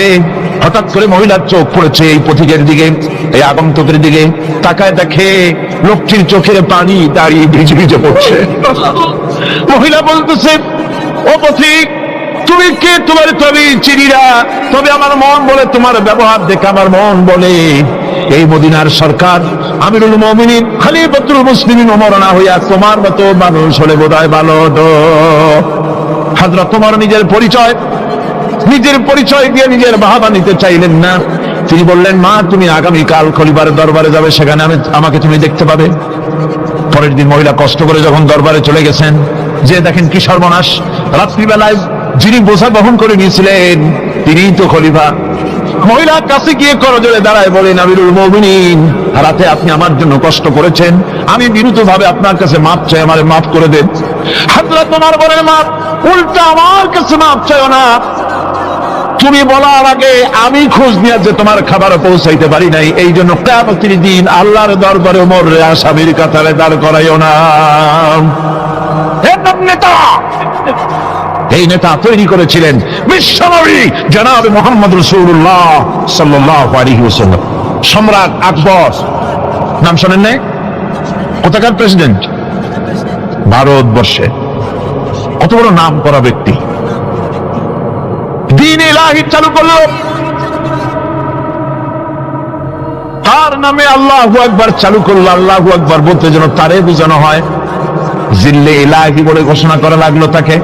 Speaker 1: হঠাৎ করে মহিলার চোখ পড়েছে এই পথিকের দিকে, এই আগন্তুকের দিকে। তাকায় দেখে লোকটির চোখের পানি দাঁড়িয়ে ভিজে ভিজে পড়ছে। মহিলা বলতেছে, ও পথিক, তুমি কে? তোমার তবে চিনিরা, তবে আমার মন বলে, তোমার ব্যবহার দেখে আমার মন বলে এই মদিনার সরকার আমিরুল মুমিনিন খলিফাতুল মুসলিমিন ওমর না হইয়া তোমার মতো মানুষ হলে বোধহয় ভালো হতো। হযরত ওমর নিজের পরিচয় দিয়ে নিজের বাহাবা নিতে চাইলেন না। তিনি বললেন, মা তুমি আগামীকাল খলিফার দরবারে যাবে, সেখানে আমাকে তুমি দেখতে পাবে। পরের দিন মহিলা কষ্ট করে যখন দরবারে চলে গেছেন, যে দেখেন কি সর্বনাশ, রাত্রিবেলায় যিনি বোঝা বহন করে নিয়েছিলেন তিনিই তো খলিফা। মহিলা কাছে গিয়ে করজোড়ে দাঁড়ায় বলেন, আমিরুল মুমিনিন, রাতে আপনি আমার জন্য কষ্ট করেছেন, আমি বিরুদ্ধভাবে আপনার কাছে মাপ চাই, আমারে মাফ করে দেন। হযরত ওমর বলেন, মাপ উল্টা আমার কাছে মাপ চাইও না, তুমি বলার আগে আমি খোঁজ নিয়ে যে তোমার খাবার পৌঁছাইতে পারি নাই, এই জন্য কিয়ামতের দিন আল্লাহর দরবারে ওমর রে আসামির কাতারে দাঁড় করাইও না। এই নেতা তৈরি করেছিলেন বিশ্বনবী জনাব মুহাম্মদ রাসূলুল্লাহ সাল্লাল্লাহু আলাইহি ওয়াসাল্লাম। সম্রাট আকবর নাম শোনেন নাই? কোথাকার প্রেসিডেন্ট? ভারতবর্ষে। কত বড় নাম করা ব্যক্তি, দ্বীন ইলাহি চালু করলো, তার নামে আল্লাহু আকবার চালু করলো। আল্লাহু আকবার বলতে যেন তারে বোঝানো হয়, জিল্লে ইলাহি বলে ঘোষণা করা লাগলো তাকে।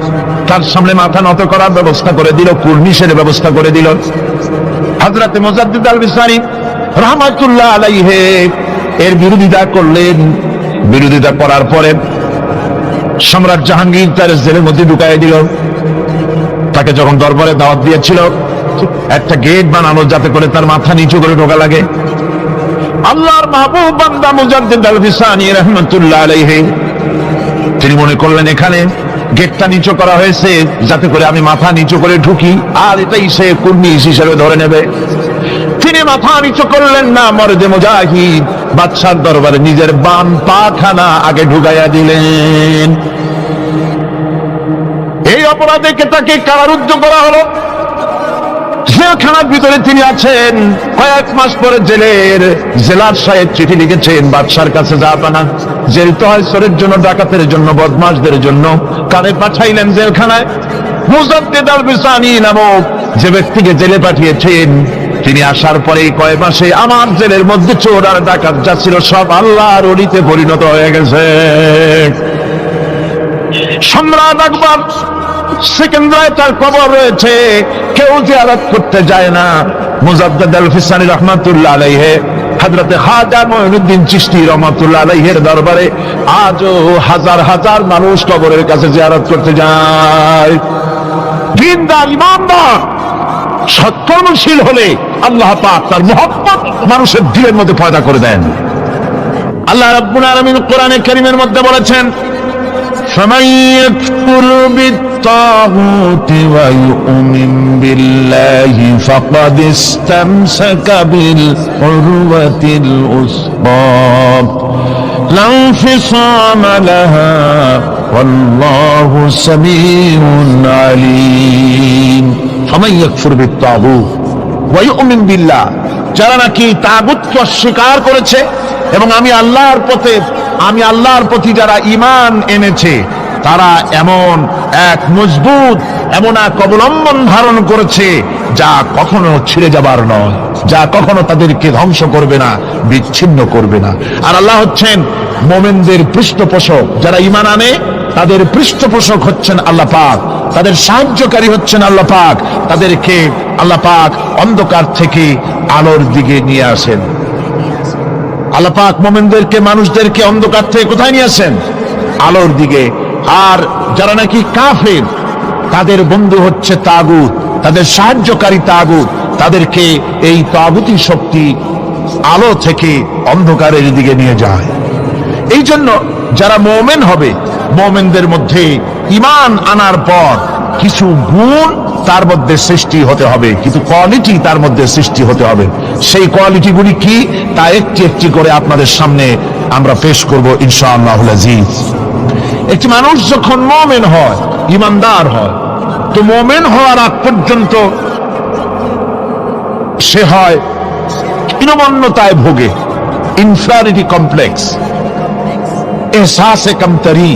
Speaker 1: তার সামনে মাথা নত করার ব্যবস্থা করে দিল, কুর্নিশের ব্যবস্থা করে দিল। হযরত মুজাদ্দিদ আল বিসারি রাহমাতুল্লাহ আলাইহি এর বিরোধিতা করলেন। বিরোধিতা করার পরে সম্রাট জাহাঙ্গীর তার জেলের মধ্যে ঢুকাই দিল। তাকে যখন দরবারে দাওয়াত দিয়েছিল, একটা গেট বানানো যাতে করে তার মাথা নিচু করে ঢোকা লাগে। আল্লাহর মাহবুব বান্দা মুজাদ্দিদ আল বিসারি রাহমাতুল্লাহ আলাইহি তিনি মনে করলেন এখানে গেটটা নিচু করা হয়েছে যাতে করে আমি মাথা নিচু করে ঢুকি, আর এটাই সে কুর্নিশ হিসেবে ধরে নেবে। তিনি মাথা নিচু করলেন না, মর্দে মুজাহিদ বাদশার দরবারে নিজের বাম পাখানা আগে ঢুকাইয়া দিলেন। এই অপরাধে তাকে কারারুদ্ধ করা হলো। জেলখানার ভিতরে তিনি আছেন। কয়েক মাস পরে জেলার সাহেব চিঠি লিখেছেন বাদশার কাছে, জাহাপানা জেল তো হয় চোরের জন্য, ডাকাতের জন্য, বদমাশদের জন্য, কারে পাঠাইলেন জেলখানায়? মুজাদ্দিদ আল বিসানি নামক যে ব্যক্তিকে জেলে পাঠিয়েছেন, তিনি আসার পরেই কয়েক মাসে আমার জেলের মধ্যে চোর আর ডাকাত যা ছিল সব আল্লাহর ওলিতে পরিণত হয়ে গেছে। সম্রাট আকবর সেকেন্দ্রায় তার কবর রয়েছে, কেউ জিয়ারত করতে যায় না। মুজাদ্দিদ আল বিসানি রাহমাতুল্লাহ আলাইহি হযরতে খাজা মুঈনুদ্দিন চিশতি রাহমাতুল্লাহ আলাইহির দরবারে আজও হাজার হাজার মানুষ কবরের কাছে জিয়ারত করতে যায়। দিনদার ইমানদার সৎকর্মশীল হলে আল্লাহ পাক তার মহব্বত মানুষের দিলের মধ্যে পয়দা করে দেন। আল্লাহ রাব্বুল আলামিন কোরআনে কারীমের মধ্যে বলেছেন, فمن يكفر بالطاغوت ويؤمن بالله فقد استمسك بالعروة الوثقى لا انفصام لها والله سميع عليم। فمن يكفر بالطاغوت ويؤمن بالله, যারা নাকি তাগুতকে অস্বীকার করেছে এবং আমি আল্লাহর প্রতি যারা ঈমান এনেছে, তারা এমন এক মজবুত, এমন এক অবলম্বন ধারণ করেছে যা কখনো ছিঁড়ে যাবার নয়, যা কখনো তাদেরকে ধ্বংস করবে না, বিচ্ছিন্ন করবে না। আর আল্লাহ হচ্ছেন মুমিনদের পৃষ্ঠপোষক। যারা ঈমান আনে তাদের পৃষ্ঠপোষক হচ্ছেন আল্লাহ পাক, তাদের সাহায্যকারী হচ্ছেন আল্লাহ পাক। তাদেরকে আল্লাহ পাক অন্ধকার থেকে আলোর দিকে নিয়ে আসেন। আল্লাহ পাক মুমিনদেরকে, মানুষদেরকে অন্ধকার থেকে কোথায় নিয়ে আসেন? আলোর দিকে। আর যারা নাকি কাফের, তাদের বন্ধু হচ্ছে তাগুত, তাদের সাহায্যকারী তাগুত। তাদেরকে এই তাগুতি শক্তি আলো থেকে অন্ধকারের দিকে নিয়ে যায়। এই জন্য যারা মুমিন হবে, মুমিনদের মধ্যে ঈমান আনার পর কিছু গুণ তার মধ্যে সৃষ্টি হতে হবে, কিছু কোয়ালিটি তার মধ্যে সৃষ্টি হতে হবে। সেই কোয়ালিটিগুলি কি, তা একটি একটি করে আপনাদের সামনে আমরা পেশ করব ইনশাআল্লাহুল আজিজ। একটি মানুষ যখন মুমিন হয়, ঈমানদার হয়, তো মুমিন হওয়ার আগ পর্যন্ত সে হয় হীনমন্যতায় ভোগে, ইনফিরিয়রিটি কমপ্লেক্স, এহসাসে কমতরি,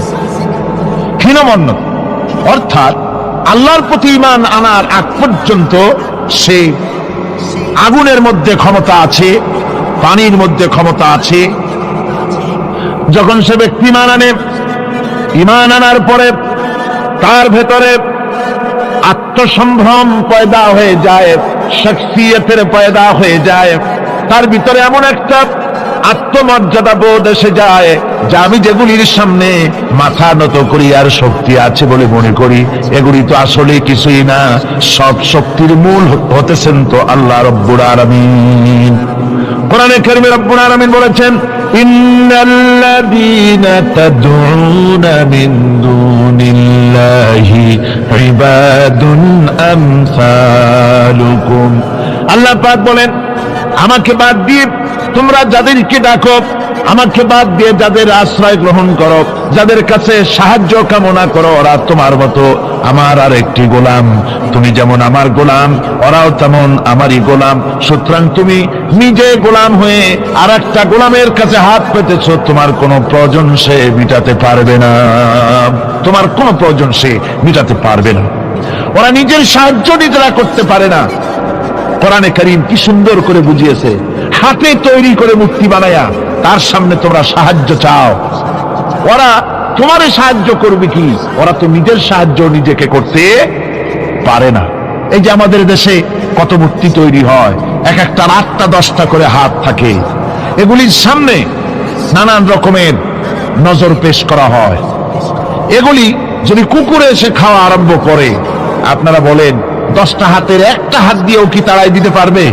Speaker 1: হীনমন্যতা। অর্থাৎ আল্লাহর প্রতি ঈমান আনার আগ পর্যন্ত সে আগুনের মধ্যে ক্ষমতা আছে, পানির মধ্যে ক্ষমতা আছে, যখন সে ব্যক্তি ঈমান আনার পরে তার ভেতরে আত্মসম্ভ্রম পয়দা হয়ে যায়, শখসিয়তের পয়দা হয়ে যায়, তার ভিতরে এমন একটা আত্মমর্যাদা বোধ এসে যায় যে আমি যেগুলির সামনে মাথা নত করি আর শক্তি আছে বলে মনে করি, এগুলি তো আসলে কিছুই না, সব শক্তির মূল হতেছেন তো আল্লাহ রব্বুল আলামিন। কোরআনে কারিমে রব্বুল আলামিন বলেছেন, ইন্নাল্লাযীনা তাদউনা মিন দুনিল্লাহি ইবাদুন আমসালুকুম। আল্লাহ পাক বলেন, আমাকে বাদ দিয়ে তোমরা যাদেরকে ডাকো, আমাকে বাদ দিয়ে যাদের আশ্রয় গ্রহণ করো, যাদের কাছে সাহায্য কামনা করো, ওরা তোমার মতো আমার আর একটি গোলাম। তুমি যেমন আমার গোলাম, ওরাও তেমন আমারই গোলাম। সুতরাং তুমি নিজে গোলাম হয়ে আর একটা গোলামের কাছে হাত পেতেছো, তোমার কোনো প্রয়োজন সে মিটাতে পারবে না, তোমার কোনো প্রয়োজন সে মিটাতে পারবে না। ওরা নিজের সাহায্য নিজেরা করতে পারে না। কোরআনে কারীম কি সুন্দর করে বুঝিয়েছে, হাতে তৈরি করে মূর্তি বানায়া তার সামনে তোমরা সাহায্য চাও, ওরা তোমারে সাহায্য করবে কি? ওরা তো নিজের সাহায্য নিজেকে করতে পারে না। এই যে আমাদের দেশে কত মূর্তি তৈরি হয়, এক একটা 8টা 10টা করে হাত থাকে, এগুলির সামনে নানান রকমের নজর পেশ করা হয়। এগুলি যদি কুকুরে এসে খাওয়া আরম্ভ করে, আপনারা বলেন 10টা হাতের একটা হাত দিয়েও কি তাড়াই দিতে পারবে?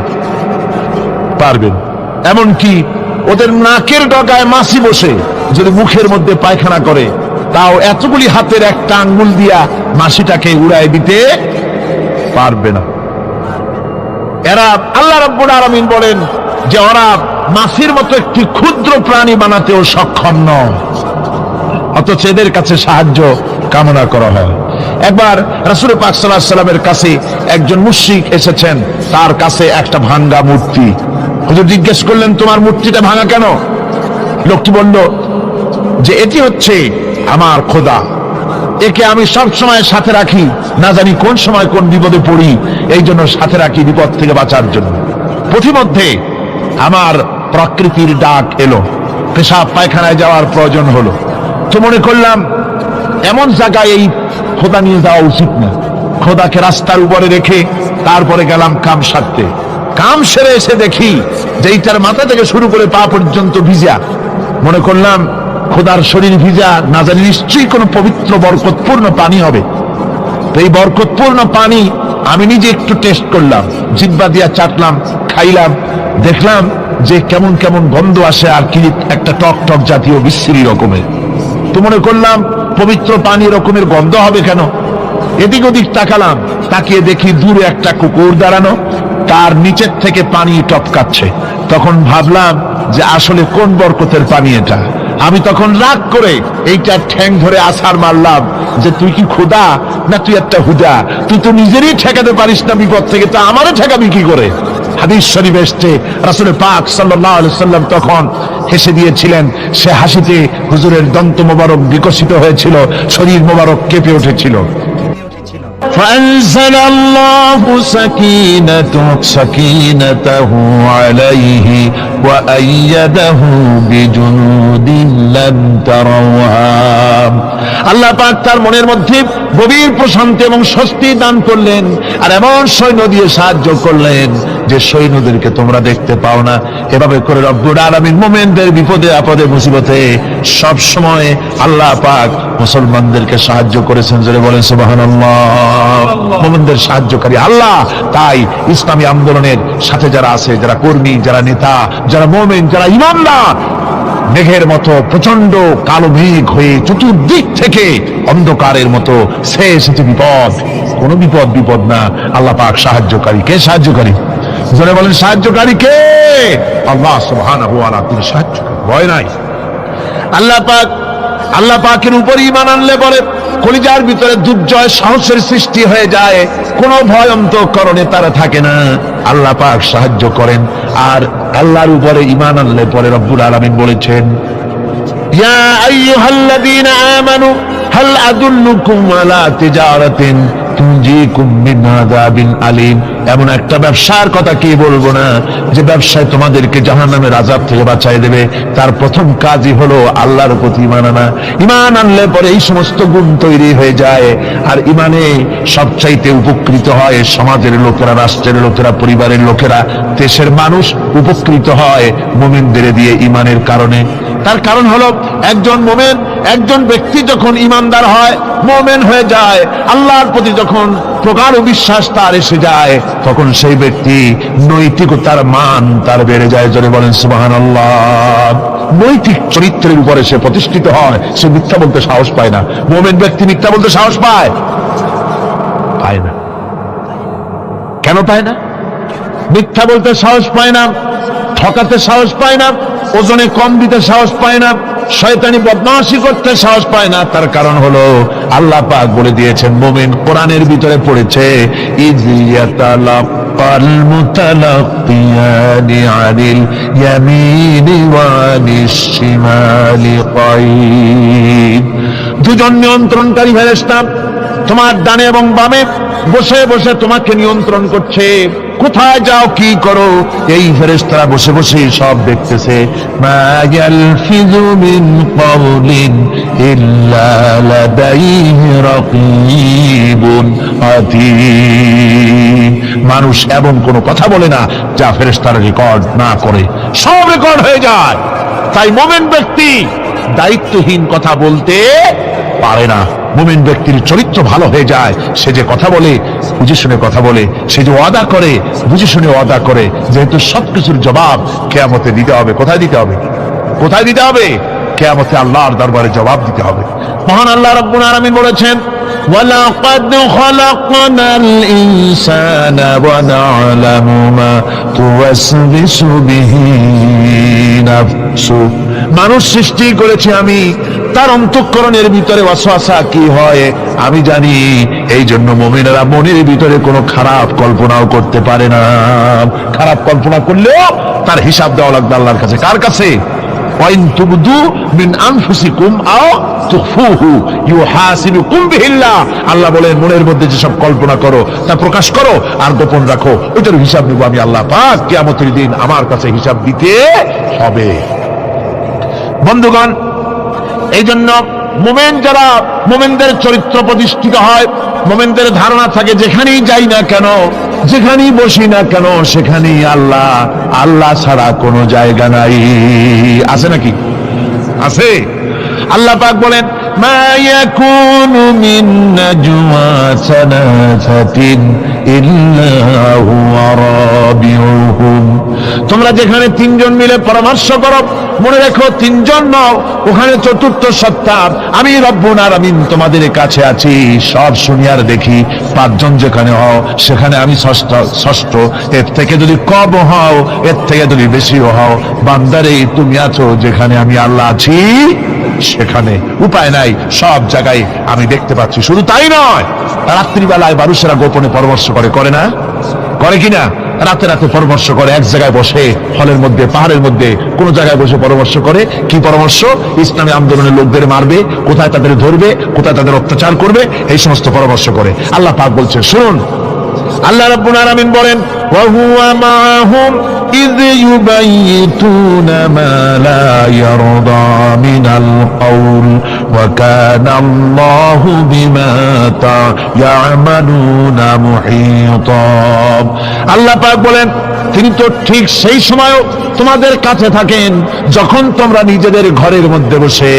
Speaker 1: পারবেন। এমনকি ওদের নাকের ডগায় মাছি বসে যদি মুখের মধ্যে পায়খানা করে, তাও এতগুলি হাতের একটা আঙ্গুল দিয়া মাছিটাকে উড়াই দিতে পারবে না। এরা আল্লাহ রাব্বুল আলামিন বলেন যে ওরা মাছির মতো একটি ক্ষুদ্র প্রাণী বানাতেও সক্ষম নয়, অথচ এদের কাছে সাহায্য কামনা করা হয়। একবার রাসূল পাক সাল্লাল্লাহু আলাইহি ওয়াসাল্লামের কাছে একজন মুশরিক এসেছেন, তার কাছে একটা ভাঙ্গা মূর্তি। হুজুর জিজ্ঞেস করলেন, তোমার মূর্তিটা ভাঙা কেন? লোকটি বলল যে এটি হচ্ছে আমার খোদা, একে আমি সব সময় সাথে রাখি, না জানি কোন সময় কোন বিপদে পড়ি, এই জন্য সাথে রাখি বিপদ থেকে বাঁচার জন্য। পথিমধ্যে আমার প্রকৃতির ডাক এলো, পেশাব পায়খানায় যাওয়ার প্রয়োজন হলো, তো মনে করলাম এমন জায়গায় এই খোদা নিয়ে যাওয়া উচিত না, খোদাকে রাস্তার উপরে রেখে তারপরে গেলাম কাম সারতে। কাম সেরে এসে দেখি যে এইটার মাথা থেকে শুরু করে পা পর্যন্ত ভিজা। মনে করলাম খোদার শরীর ভিজা, না জানি নিশ্চয়ই কোনো পবিত্র বরকতপূর্ণ পানি হবে। তো এই বরকতপূর্ণ পানি আমি নিজে একটু টেস্ট করলাম, জিহ্বা দিয়া চাটলাম, খাইলাম, দেখলাম যে কেমন কেমন গন্ধ আসে, আর কি একটা টক টক জাতীয় বিশ্রী রকমের। তো মনে করলাম পবিত্র পানি রকমের গন্ধ হবে কেন? এদিক ওদিক তাকালাম, তাকিয়ে দেখি দূরে একটা কুকুর দাঁড়ানো, তার নিচের থেকে পানি টপকাচ্ছে। তখন ভাবলাম যে আসলে কোন বরকতের পানি এটা। আমি তখন রাগ করে এইটা ঠ্যাং ধরে আছাড় মারলাম যে তুই কি খোদা না তুই একটা হুদা? তুই তো নিজেরই ঠেকাতে পারিস না বিপদ থেকে, তা আমারও ঠেকাবি কি করে? হাদিস শরীফে এসেছে রাসূল পাক সাল্লাল্লাহু আলাইহি ওয়াসাল্লাম তখন হেসে দিয়েছিলেন। সে হাসিতে হুজুরের দন্ত মোবারক বিকশিত হয়েছিল, শরীর মোবারক কেঁপে উঠেছিল। فأنزل الله سكينته عليه وأيده بجنود لم تروها। আল্লাহ পাক তার মনের মধ্যে গভীর প্রশান্তি এবং স্বস্তি দান করলেন, আর এমন সৈন্য দিয়ে সাহায্য করলেন যে সৈন্যদেরকে তোমরা দেখতে পাও না। এভাবে করে রব্বুল আলামিন মুমিনদের বিপদে আপদে মুসিবতে সব সময় আল্লাহ পাক মুসলমানদেরকে সাহায্য করেছেন। জোরে বলেন সুবহানাল্লাহ। মুমিনদের সাহায্যকারী আল্লাহ। তাই ইসলামী আন্দোলনের সাথে যারা আছে, যারা কর্মী, যারা নেতা, যারা মুমিন, যারা ঈমানদার, মেঘের মতো প্রচন্ড কালো মেঘ হয়ে চতুর্দিক থেকে অন্ধকারের মতো সে এসেছে বিপদ, কোন বিপদ না। আল্লাহ পাক সাহায্যকারী। কে সাহায্যকারী? জোরে বলেন সাহায্যকারী কে? আল্লাহ সুবহানাহু ওয়া তাআলা। তিনি সাহায্যকারী, ভয় নাই। আল্লাহ পাকের উপর ঈমান আনলে পরে কলিজার ভিতরে দুর্জয় সাহসের সৃষ্টি হয়ে যায়, কোনো ভয় অন্তঃকরণে তারা থাকে না। আল্লাহ পাক সাহায্য করেন। আর আল্লাহর উপরে ঈমান আনলে পরে রব্বুল আলামিন বলেছেন, ইয়া আইয়ুহাল্লাযীনা আমানু হাল আদুল্লুকুম আলা তিজারাতিন তুনজিকুম মিন আযাবিন আলীম। এমন একটা ব্যবসার কথা কি বলবো না, যে ব্যবসায় তোমাদেরকে জাহান্নামের আযাব থেকে বাঁচায় দেবে। তার প্রথম কাজই হলো আল্লাহর প্রতি ঈমান আনা। ঈমান আনলে পরে এই সমস্ত গুণ তৈরি হয়ে যায়। আর ঈমানে সবচাইতে উপকৃত হয় সমাজের লোকেরা, রাষ্ট্রের লোকেরা, পরিবারের লোকেরা, দেশের মানুষ উপকৃত হয় মুমিনদের দিয়ে ঈমানের কারণে। তার কারণ হলো একজন মুমিন, একজন ব্যক্তি যখন ঈমানদার হয়, মুমিন হয়ে যায়, আল্লাহর প্রতি যখন প্রগাঢ় বিশ্বাস তার এসে যায়, তখন সেই ব্যক্তি নৈতিকতার মান তার বেড়ে যায়। জোরে বলেন সুবহানাল্লাহ। নৈতিক চরিত্রের উপরে সে প্রতিষ্ঠিত হয়, সে মিথ্যা বলতে সাহস পায় না। মুমিন ব্যক্তি মিথ্যা বলতে সাহস পায়? পায় না। কেন পায় না? মিথ্যা বলতে সাহস পায় না, ঠকাতে সাহস পায় না, ওজনে কম দিতে সাহস পায় না, শয়তানি বদমাশি করতে সাহস পায় না। তার কারণ হলো আল্লাহ পাক বলে দিয়েছেন, মুমিন কোরআনের ভিতরে পড়েছে, ইয ইয়াতালাক্কাল মুতালাক্কিয়ানি আনিল ইয়ামিনি ওয়া আনিশ শিমালি কাঈদ। দুজন নিয়ন্ত্রণকারী ফেরেশতা তোমার ডানে এবং বামে বসে বসে তোমাকে নিয়ন্ত্রণ করছে। কোথায় যাও, কি করো, এই ফেরেশতারা বসে বসে সব দেখতেছে। মা ইয়ালফিযু মিন কাওলিন ইল্লা লাদাইহি রাকীবুন আতীদ। মানুষ এমন কোনো কথা বলে না যা ফেরেশতারা রেকর্ড না করে, সব রেকর্ড হয়ে যায়। তাই মুমিন ব্যক্তি দায়িত্বহীন কথা বলতে পারে না। মুমিন ব্যক্তির চরিত্র ভালো হয়ে যায়, সে যে কথা বলে বুঝে শুনে কথা বলে, সে যে ওয়াদা করে বুঝে শুনে ওয়াদা করে। যেহেতু সবকিছুর জবাব কিয়ামতে দিতে হবে। কোথায় দিতে হবে? কোথায় দিতে হবে? কিয়ামতে আল্লাহর দরবারে জবাব দিতে হবে। মহান আল্লাহ রাব্বুল আলামিন বলেছেন, ওয়ালাকাদ খালাকনাল ইনসানা ওয়া না'লামু মা তুওয়াসবিসু বিহি নাফসু। মানুষ সৃষ্টি করেছি আমি, তার অন্তঃকরণের ভিতরে ওয়াসওয়াসা কি হয় আমি জানি। এই জন্য মুমিনেরা মনের ভিতরে কোনো খারাপ কল্পনাও করতে পারে না। খারাপ কল্পনা করলেও তার হিসাব দেওয়া লাগবে আল্লাহর কাছে। কার কাছে? ওয়াইন তুবদু মিন আনফুসিকুম আও তুখফুহু ইউহাসিবুকুম বিহিল্লাহ। আল্লাহ বলেন, মনের মধ্যে যেসব কল্পনা করো তা প্রকাশ করো আর গোপন রাখো, ওইটার হিসাব নেব আমি আল্লাহ পাক। কিয়ামতের দিন আমার কাছে হিসাব দিতে হবে। বন্ধুগণ, এই জন্য মুমিন যারা, মুমিনদের চরিত্র প্রতিষ্ঠিত হয়, মুমিনদের ধারণা থাকে যেখানেই যাই না কেন, যেখানেই বসি না কেন, সেখানেই আল্লাহ, আল্লাহ ছাড়া কোনো জায়গা নাই। আছে নাকি? আছে। আল্লাহ পাক বলেন, মা ইয়াকুনু মিন নাজওয়া সালাসাতিন ইল্লা হুয়া রাবিউহুম। তোমরা যেখানে তিনজন মিলে পরামর্শ করো, মনে রেখো তিনজন নও, ওখানে চতুর্থ সত্তা আমি রব্বুল আলামিন তোমাদের কাছে আছি। সব শুনিয়ার দেখি, পাঁচজন যেখানে হও সেখানে আমি ষষ্ঠ। এর থেকে যদি কম হও, এর থেকে যদি বেশিও হও, বান্দারে তুমি আছো যেখানে আমি আল্লাহ আছি সেখানে। উপায় নাই, সব জায়গায় আমি দেখতে পাচ্ছি। শুধু তাই নয়, রাত্রিবেলায় মানুষেরা গোপনে পরামর্শ করে, করে না? করে কিনা? রাতে রাতে পরামর্শ করে, এক জায়গায় বসে, হলের মধ্যে, পাহাড়ের মধ্যে, কোন জায়গায় বসে পরামর্শ করে। কি পরামর্শ? ইসলামী আন্দোলনের লোকদের মারবে, কোথায় তাদের ধরবে, কোথায় তাদের অত্যাচার করবে, এই সমস্ত পরামর্শ করে। আল্লাহ পাক বলছে, শুনুন, আল্লাহ রাব্বুল আলামিন বলেন, ওয়া হুয়া মাআহুম ইয ইউবাইতুনা মা লা ইয়ারদা মিনাল কাউল ওয়া কানা আল্লাহু বিমা তা'মালুনা মুহীতা। আল্লাহ পাক বলেন, তিনি তো ঠিক সেই সময়ও তোমাদের কাছে থাকেন যখন তোমরা নিজেদের ঘরের মধ্যে বসে,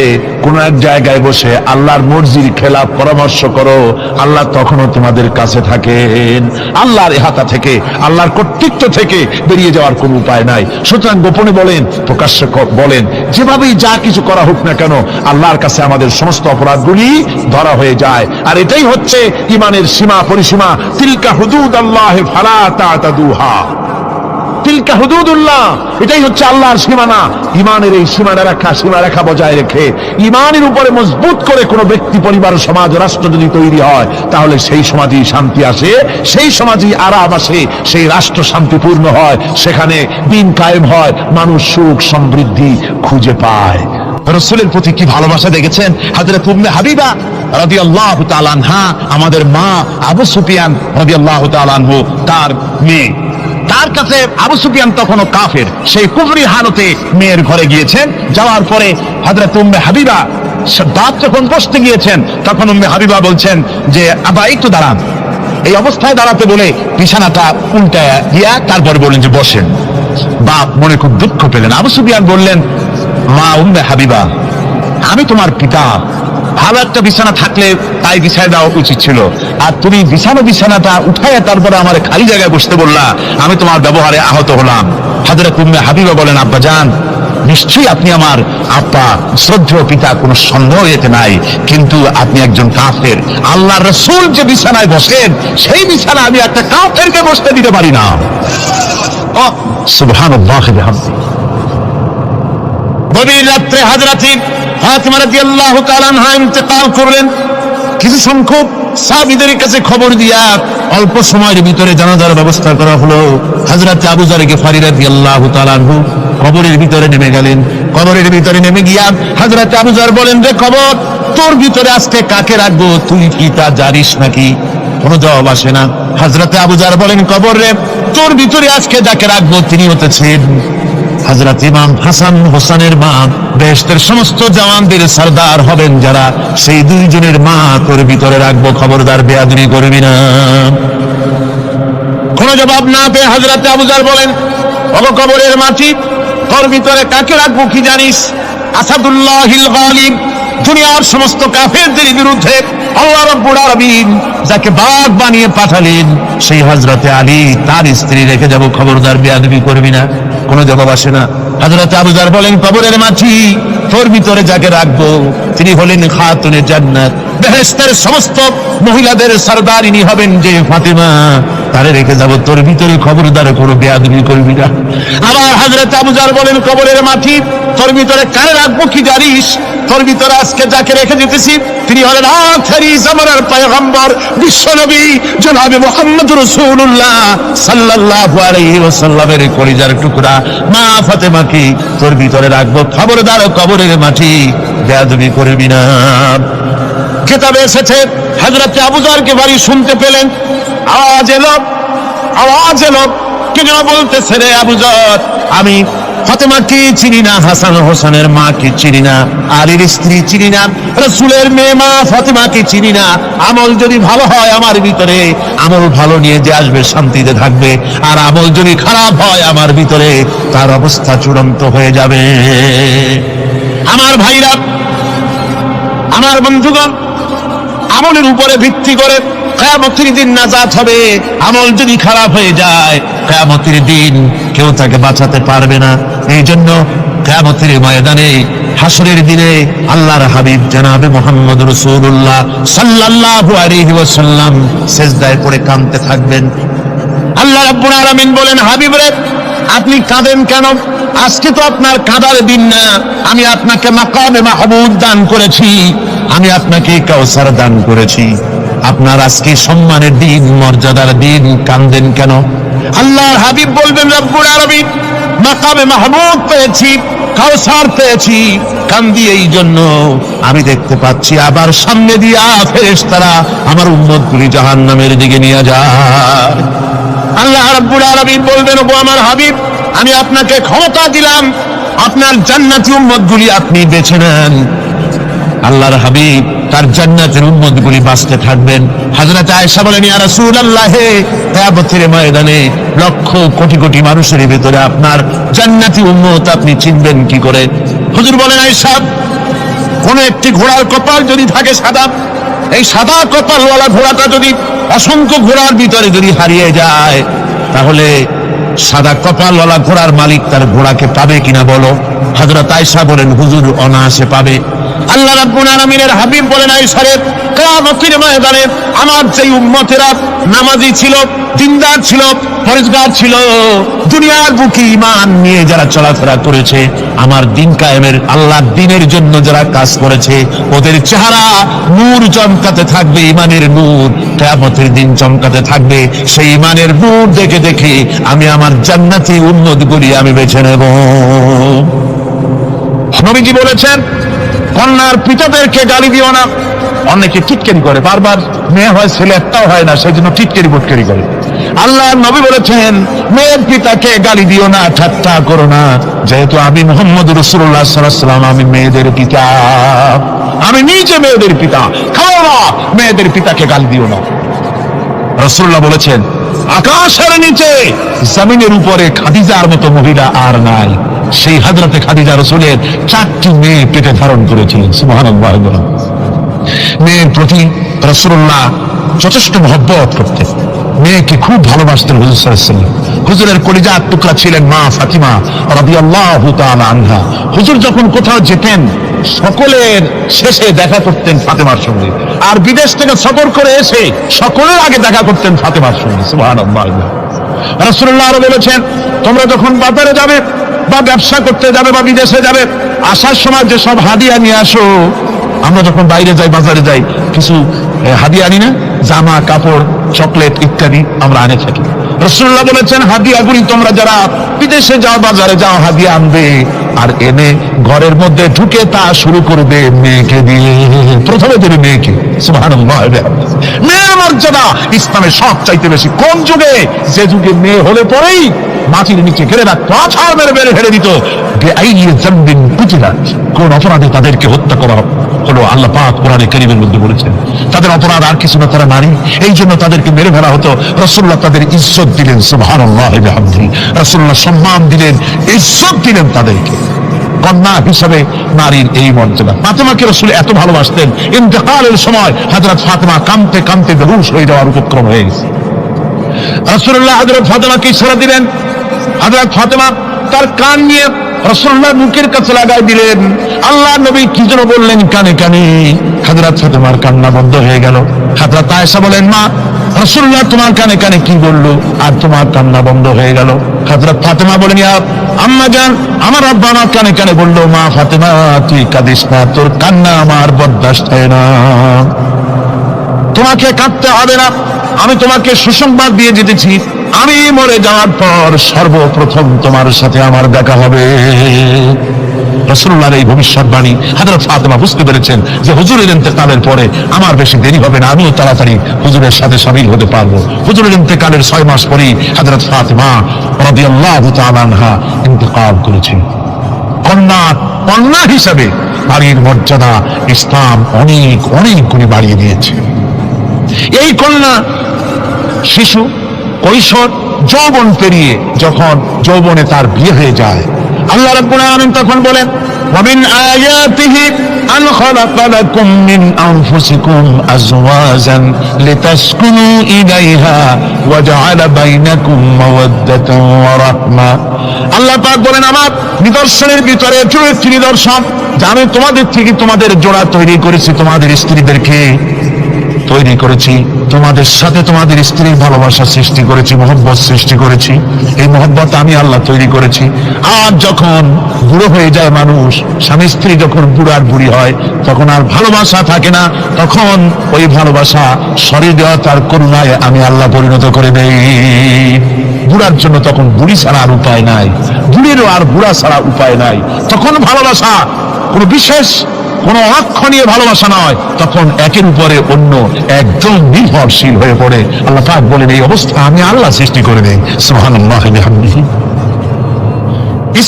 Speaker 1: কোনো এক জায়গায় বসে আল্লাহর মর্জির খেলাফ পরামর্শ করো, আল্লাহ তখনও তোমাদের কাছে থাকেন। আল্লাহর ইহাতা থেকে, আল্লাহর কর্তৃত্ব থেকে বেরিয়ে যাওয়ার কোনো উপায় নাই। সুতরাং গোপনে বলেন, প্রকাশ্যে বলেন, যেভাবেই যা কিছু করা হোক না কেন, আল্লাহর কাছে আমাদের সমস্ত অপরাধগুলি ধরা হয়ে যায়। আর এটাই হচ্ছে ঈমানের সীমা পরিসীমা। তিলকা হুদুদাল্লাহ ফালা তা'তাদুহা। তিলকা হুদুদুল্লাহ, এটাই হচ্ছে আল্লাহর সীমানা। ঈমানের এই সীমারেখা বজায় রেখে, ঈমানের উপরে মজবুত করে কোনো ব্যক্তি, পরিবার, সমাজ, রাষ্ট্র যদি তৈরি হয়, তাহলে সেই সমাজেই শান্তি আসে, সেই সমাজেই আরাম আসে, সেই রাষ্ট্র শান্তিপূর্ণ হয়, সেখানে দিন কায়েম হয়, মানুষ সুখ সমৃদ্ধি খুঁজে পায়।
Speaker 2: রাসূলের প্রতি কি ভালোবাসা দেখেছেন। হযরত উম্মে হাবিবা রাদিয়াল্লাহু তাআলা আনহা, আমাদের মা আবু সুফিয়ান রাদিয়াল্লাহু তাআলা আনহু, তার মেয়ে, তার কাছে আবু সুফিয়ান তখনও কাফের, সেই কুফরি হালতে মেয়ের ঘরে গিয়েছেন। যাওয়ার পরে হযরত উম্মে হাবিবা দাঁত যখন বসতে গিয়েছেন, তখন উম্মে হাবিবা বলছেন যে আবা একটু দাঁড়ান। এই অবস্থায় দাঁড়াতে বলে বিছানাটা উল্টায় দিয়া তারপরে বললেন যে বসেন। বাপ মনে খুব দুঃখ পেলেন। আবু সুফিয়ান বললেন, মা উম্মে হাবিবা, আমি তোমার পিতা, ভালো একটা বিছানা থাকলে তাই বিছায় দেওয়া উচিত ছিল, আর তুমি বিছানাটা উঠাইয়া তারপরে আমার খালি জায়গায় বসতে বললা, আমি তোমার ব্যবহারে আহত হলাম। হযরত উম্মে হাবিবা বলেন, আব্বা জান, নিশ্চয়ই আপনি আমার আব্বা, শ্রদ্ধেয় পিতা, কোনো সন্দেহ এতে নাই, কিন্তু আপনি একজন কাফের। আল্লাহর রাসূল যে বিছানায় বসেন, সেই বিছানা আমি একটা কাফেরকে বসতে দিতে পারি না। সুবহানাল্লাহ। গভীর রাত্রে হযরত ফাতিমা রাদিয়াল্লাহু তাআলা আনহা ইন্তেকাল করলেন। কিছু সংখ্যক সাহাবীদের কাছে খবর দিয়া অল্প সময়ের ভিতরে জানাজার ব্যবস্থা করা হলো। হযরত আবু যর গিফারী রাদিয়াল্লাহু তাআলা আনহু কবরের ভিতরে নেমে গেলেন। কবরের ভিতরে নেমে গিয়া হযরত আবু যর বলেন, রে কবর, তোর ভিতরে আজকে কাকে রাখবো, তুই কি তা জানিস নাকি? কোনো জবাব আসে না। হযরত আবু যর বলেন, কবর রে, তোর ভিতরে আজকে যাকে রাখবো তিনি হতেছেন হযরত ইমাম হাসান হোসেনের মা, বেহেশতের সমস্ত জওয়ানদের সরদার হবেন যারা, সেই দুইজনের মা তোর ভিতরে রাখবো, খবরদার বেয়াদবি করবি না। কোন জবাব না পেয়ে হযরত আবু যর বলেন, ওগো কবরের মাটি, তোর ভিতরে কাকে রাখবো কি জানিস? আসাদুল্লাহিল গালিব, দুনিয়ার সমস্ত কাফেরদের বিরুদ্ধে আল্লাহ রাব্বুল আলামিন যাকে বাঘ বানিয়ে পাঠালেন, সেই হযরতে আলী, তার স্ত্রী রেখে যাব, খবরদার বেয়াদবি করবি না। কোনো জবাব আসে না। হযরত আবু যর বলেন, কবরের মাটি, তোর ভিতরে যাকে রাখবো তিনি হলেন খাতুনে জান্নাত, বেহেশতের সমস্ত মহিলাদের সরদারিনী হবেন যে ফাতেমা, তারে রেখে যাব, তোর ভিতরে খবরদার কোনো বেয়াদবি করবি না। আবার হযরত আবু যর বলেন, কবরের মাটি, তোর ভিতরে কারে রাখবো কি জানিস? তোর ভিতরে আজকে যাকে রেখে যেতেছি তিনি হলেন আখেরি জামানার পয়গম্বর, বিশ্বনবী জনাবে মুহাম্মদ রাসূলুল্লাহ সাল্লাল্লাহু আলাইহি ওয়াসাল্লামের কলিজার টুকরা মা ফাতেমাকে তোর ভিতরে রাখবো, খবরদার কবরের মাটি বেয়াদবি করবি না। কিতাবে এসেছে হযরত আবু যরকে বাড়ি শুনতে পেলেন, আওয়াজ এলো, কে যেন বলতেছে, রে আবু যর, আমি ফাতেমাকে চিনি না, হাসান হোসেনের মাকে চিনি না, আলীর স্ত্রী চিনি না, রাসূলের মেয়ে মা ফাতেমাকে চিনি না। আমল যদি ভালো হয় আমার ভিতরে, আমল ভালো নিয়ে যে আসবে শান্তিতে থাকবে, আর আমল যদি খারাপ হয় আমার ভিতরে, তার অবস্থা চূড়ান্ত হয়ে যাবে। আমার ভাইরা, আমার বন্ধুগণ, আমলের উপরে ভিত্তি করে কিয়ামতের দিন নাজাত হবে। আমল যদি খারাপ হয়ে যায়, কিয়ামতের দিন কেউ তাকে বাঁচাতে পারবে না। এই জন্য কিয়ামতের ময়দানে, হাসরের দিনে আল্লাহর হাবিব জনাবে মুহাম্মদ রাসূলুল্লাহ সাল্লাল্লাহু আলাইহি ওয়াসাল্লাম সিজদায় পড়ে কাঁদতে থাকবেন। আল্লাহ রাব্বুল আলামিন বলেন, হাবিব রে, আপনি কাঁদেন কেন? আজকে তো আপনার কাঁদার দিন না, আমি আপনাকে মাকামে মাহমুদ দান করেছি, আমি আপনাকে কাউসার দান করেছি, আপনার আজকে সম্মানের দিন, মর্যাদার দিন, কাঁদেন কেন? আল্লাহর হাবিব বলবেন, রব্বুল আলামিন, মাকামে মাহমুদ পেয়েছি, কাউসার পেয়েছি, কান্দি এই জন্য আমি দেখতে পাচ্ছি আবার সামনে দিয়া ফেরেশতারা আমার উম্মতগুলি জাহান্নামের দিকে নিয়ে যায়। আল্লাহ রাব্বুল আলামিন বলবেন, ওগো আমার হাবিব, আমি আপনাকে ক্ষমতা দিলাম, আপনার জান্নাতি উম্মতগুলি আপনি বেছে নেন। আল্লাহর হাবিব তার জান্নাতের উম্মতগুলি বাঁচতে থাকবেন। হযরত আয়েশা বলেন, ইয়া রাসূলুল্লাহ, কিয়ামতের ময়দানে লক্ষ কোটি কোটি মানুষের ভিতরে আপনার জান্নাতি উম্মত আপনি চিনবেন কি করে? হুজুর বলেন, আয়েশা, কোন একটি ঘোড়ার কপাল যদি থাকে সাদা, এই সাদা কপালওয়ালা ঘোড়াটা যদি অসংখ্য ঘোড়ার ভিতরে যদি হারিয়ে যায়, তাহলে সাদা কপালওয়ালা ঘোড়ার মালিক তার ঘোড়াকে পাবে কিনা বলো? হযরত আয়েশা বলেন, হুজুর, অনায়াসে পাবে। আল্লাহ রাব্বুল আলামিনের হাবিব বলেন, আয়েশা রে, কিয়ামতের ময়দানে আমার যেই উম্মতেরা নামাজি ছিল, দিনদার ছিল, পরেজগার ছিল, দুনিয়ার বুকে ঈমান নিয়ে যারা চলাফেরা করেছে, আমার দিন কায়েমের, আল্লাহর দ্বীনের জন্য যারা কাজ করেছে, ওদের চেহারা নূর চমকাতে থাকবে, ঈমানের নূর কিয়ামতের দিন চমকাতে থাকবে। সেই ঈমানের নূর দেখে দেখে আমি আমার জান্নাতি উম্মতগুলি আমি বেছে নেব। নবীজি বলেছেন, কন্যার পিতাদেরকে গালি দিও না। অনেকে টিটকারি করে, বারবার মেয়ে হয় ছেলে একটাও হয় না, সেই জন্য টিটকারি বুটকারি করে। আল্লাহ নবী বলেছেন মেয়ের পিতাকে গালি দিও না, ঠাট্টা করো না, যেহেতু আমি মুহাম্মদ রাসূলুল্লাহ সাল্লাল্লাহু আলাইহি ওয়াসাল্লাম, আমি মেয়েদের পিতা, আমি নিজে মেয়েদের পিতা। খাও না, মেয়েদের পিতাকে গালি দিও না। রাসূলুল্লাহ বলেছেন আকাশের নিচে জমিনের উপরে খাদিজার মতো মহিলা আর নাই। সেই হযরতে খাদিজা রাসূলের 4টি মেয়ে পেটে ধারণ করেছিলেন। সুবহানাল্লাহ। মেয়ের প্রতি রাসূলুল্লাহ যথেষ্ট মহব্বত করতেন, মেয়েকে খুব ভালোবাসতেন হুজুর সাল্লাল্লাহু আলাইহি ওয়াসাল্লাম। হুজুরের কলিজার টুকরা ছিলেন মা ফাতিমা রাদিয়াল্লাহু তাআলা আনহা। হুজুর যখন কোথাও যেতেন সকলের শেষে দেখা করতেন ফাতেমার সঙ্গে, আর বিদেশ থেকে সফর করে এসে সকলের আগে দেখা করতেন ফাতেমার সঙ্গে। সুবহানাল্লাহ। রাসূলুল্লাহ আরো বলেছেন তোমরা যখন বাজারে যাবে বা ব্যবসা করতে যাবে বা বিদেশে যাবে, আসার সময় যে সব হাদিয়া নিয়ে আসো, আমরা যখন বাইরে যাই বাজারে যাই কিছু হাদিয়া আনি না, জামা কাপড় চকলেট ইত্যাদি আমরা আনে থাকি। রাসূলুল্লাহ বলেছেন হাদিয়াগুলি তোমরা যারা বিদেশে যাও বাজারে যাও হাদিয়া আনবে, আর এনে ঘরের মধ্যে ঢুকে তা শুরু করবে মেয়েকে দিয়ে। প্রথমে দেবে মেয়েকে। সুবহানাল্লাহ। মেয়ের মর্যাদা ইসলামে সব চাইতে বেশি। কোন যুগে? যে যুগে মেয়ে হলে পরেই মাটির নিচে ঘেরে রাখতো, আছাড় মেরে মেরে ফেলে দিত। কোন অপরাধে তাদেরকে হত্যা করা হলো, আল্লাহ পাক কোরআনে কারীমের মধ্যে বলেছেন তাদের অপরাধ আর কিছু না, তারা নারী, এই জন্য তাদেরকে মেরে ফেলা হতো। রাসূলুল্লাহ তাদের ইজ্জত দিলেন। সুবহানাল্লাহ। রাসূলুল্লাহ সম্মান দিলেন, ইজ্জত দিলেন তাদেরকে। কন্যা হিসাবে নারীর এই মর্যাদা। ফাতেমাকে রাসূল এত ভালোবাসতেন, ইন্তেকালের সময় হযরত ফাতেমা কাঁদতে কাঁদতে বেহুশ হয়ে যাওয়ার উপক্রম হয়ে গেছে। রাসূলুল্লাহ হযরত ফাতেমাকে ইশারা দিলেন, হযরত ফাতেমা তার কান নিয়ে রাসূলুল্লাহ মুখের কাছে লাগাই দিলেন। আল্লাহ নবী কি যেন বললেন কানে কানে, হযরত ফাতেমার কান্না বন্ধ হয়ে গেল। হযরত আয়েশা বলেন মা রাসূলুল্লাহ তোমার কানে কানে কি বললো আর তোমার কান্না বন্ধ হয়ে গেল? হযরত ফাতেমা বলেন ইয়া আম্মা জান, আমার আব্বা আমার কানে কানে বললো মা ফাতেমা তুই কাঁদিস না, তোর কান্না আমার বরদাস্ত হয় না, তোমাকে কাঁদতে হবে না, আমি তোমাকে সুসংবাদ দিয়ে যেতেছি, আমি মরে যাওয়ার পর সর্বপ্রথম তোমার সাথে আমার দেখা হবে। রাসূলুল্লাহর এই ভবিষ্যৎবাণী হযরত ফাতেমা বুঝতে পেরেছেন যে হুজুরের ইন্তেকালের পরে আমার বেশি দেরি হবে না, আমিও তাড়াতাড়ি হুজুরের সাথে শামিল হতে পারবো। হুজুরের ইন্তেকালের 6 মাস পরেই হযরত ফাতেমা রাদিয়াল্লাহু তাআলা আনহা ইন্তেকাল করেছেন। কন্যা হিসাবে নারীর মর্যাদা ইসলাম অনেক অনেক গুণে বাড়িয়ে দিয়েছে। এই কন্যা শিশু কৈশোর যৌবন পেরিয়ে যখন যৌবনে তার বিয়ে হয়ে যায়, আল্লাহ রাব্বুল আলামিন তখন বলেন ওয়ামিন আয়াতিহি আন খালাকা লাকুম মিন আনফুসিকুম আজওয়াজান লিতাসকুনু ইলাইহা ওয়া জাআলা বাইনাকুম মাওয়াদ্দাতান ওয়া রাহমা। আল্লাহ পাক বলেন আমার নিদর্শনের ভিতরে একটি নিদর্শন যে আমি তোমাদের থেকে তোমাদের জোড়া তৈরি করেছি, তোমাদের স্ত্রীদেরকে তৈরি করেছি, তোমাদের সাথে তোমাদের স্ত্রীর ভালোবাসা সৃষ্টি করেছি, মহব্বত সৃষ্টি করেছি। এই মহব্বত আমি আল্লাহ তৈরি করেছি। আর যখন বুড়ো হয়ে যায় মানুষ, স্বামী স্ত্রী যখন বুড়ার বুড়ি হয় তখন আর ভালোবাসা থাকে না, তখন ওই ভালোবাসা সহৃদয়তার করুণায় আমি আল্লাহ পরিণত করে দেই। বুড়ার জন্য তখন বুড়ি ছাড়া আর উপায় নাই, বুড়িরও আর বুড়া ছাড়া উপায় নাই। তখন ভালোবাসা কোনো বিশেষ কোনো অক্ষণীয় ভালোবাসা নয়, তখন একের উপরে অন্য একদম নির্ভরশীল হয়ে পড়ে। আল্লাহ পাক বলেন এই অবস্থা আমি আল্লাহ সৃষ্টি করে দেই। সুবহানাল্লাহ ওয়া বিহামদিহি।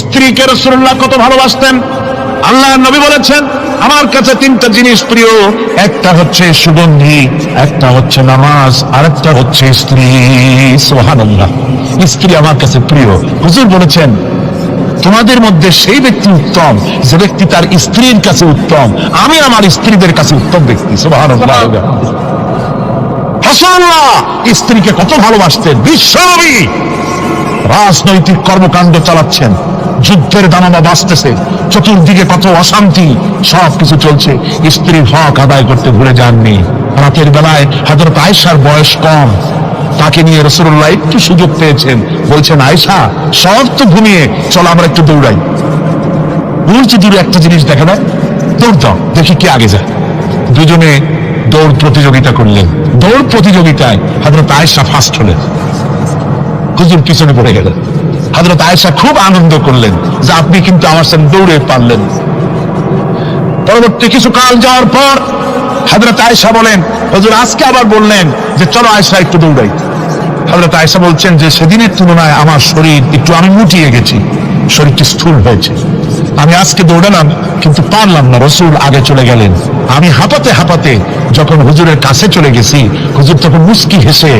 Speaker 2: স্ত্রীকে রাসূলুল্লাহ কত ভালোবাসতেন। আল্লাহ নবী বলেছেন আমার কাছে 3টা জিনিস প্রিয়, একটা হচ্ছে সুগন্ধি, একটা হচ্ছে নামাজ, আর একটা হচ্ছে স্ত্রী। সুবহানাল্লাহ। স্ত্রী আমার কাছে প্রিয়। হুজুর বলেছেন তোমাদের মধ্যে সেই ব্যক্তি উত্তম যে ব্যক্তি তার স্ত্রীর কাছে উত্তম, আমি আমার স্ত্রীদের কাছে উত্তম ব্যক্তি। সুবহানাল্লাহ। রাসূলুল্লাহ স্ত্রীকে কত ভালোবাসতেন। বিশ্বনবী রাজনৈতিক কর্মকাণ্ড চালাচ্ছেন, যুদ্ধের দামামা বাজতেছে, চতুর্দিকে কত অশান্তি, সবকিছু চলছে, স্ত্রীর হক আদায় করতে ভুলে যাননি। রাতের বেলায় হযরত আয়েশার বয়স কম, তাকে নিয়ে রাসূলুল্লাহ একটু সুযোগ পেয়েছেন, বলছেন আয়েশা সব তো ঘুমিয়ে, চলো আমরা একটু দৌড়াই। বলছে দূরে একটা জিনিস দেখা দেয়, দৌড় দাও দেখি কে আগে যায়। দুজনে দৌড় প্রতিযোগিতা করলেন। দৌড় প্রতিযোগিতায় হযরত আয়েশা ফার্স্ট হলেন, হুজুর পিছনে পড়ে গেলেন। হযরত আয়েশা খুব আনন্দ করলেন যে আপনি কিন্তু আমার সাথে দৌড়ে পারলেন। পরবর্তী কিছু কাল যাওয়ার পর হযরত আয়েশা বলেন, হুজুর আজকে আবার বললেন যে চলো আয়েশা একটু দৌড়াই। হযরত আয়েশা বলছেন যে সেদিনের তুলনায় আমার শরীর একটু, আমি মুটিয়ে গেছি, শরীরটি স্থূল হয়েছে। আমি আজকে দৌড়ালাম কিন্তু পারলাম না, রাসূল আগে চলে গেলেন। আমি হাঁপাতে হাঁপাতে যখন হুজুরের কাছে চলে গেছি, হুজুর তখন মুস্কি হেসে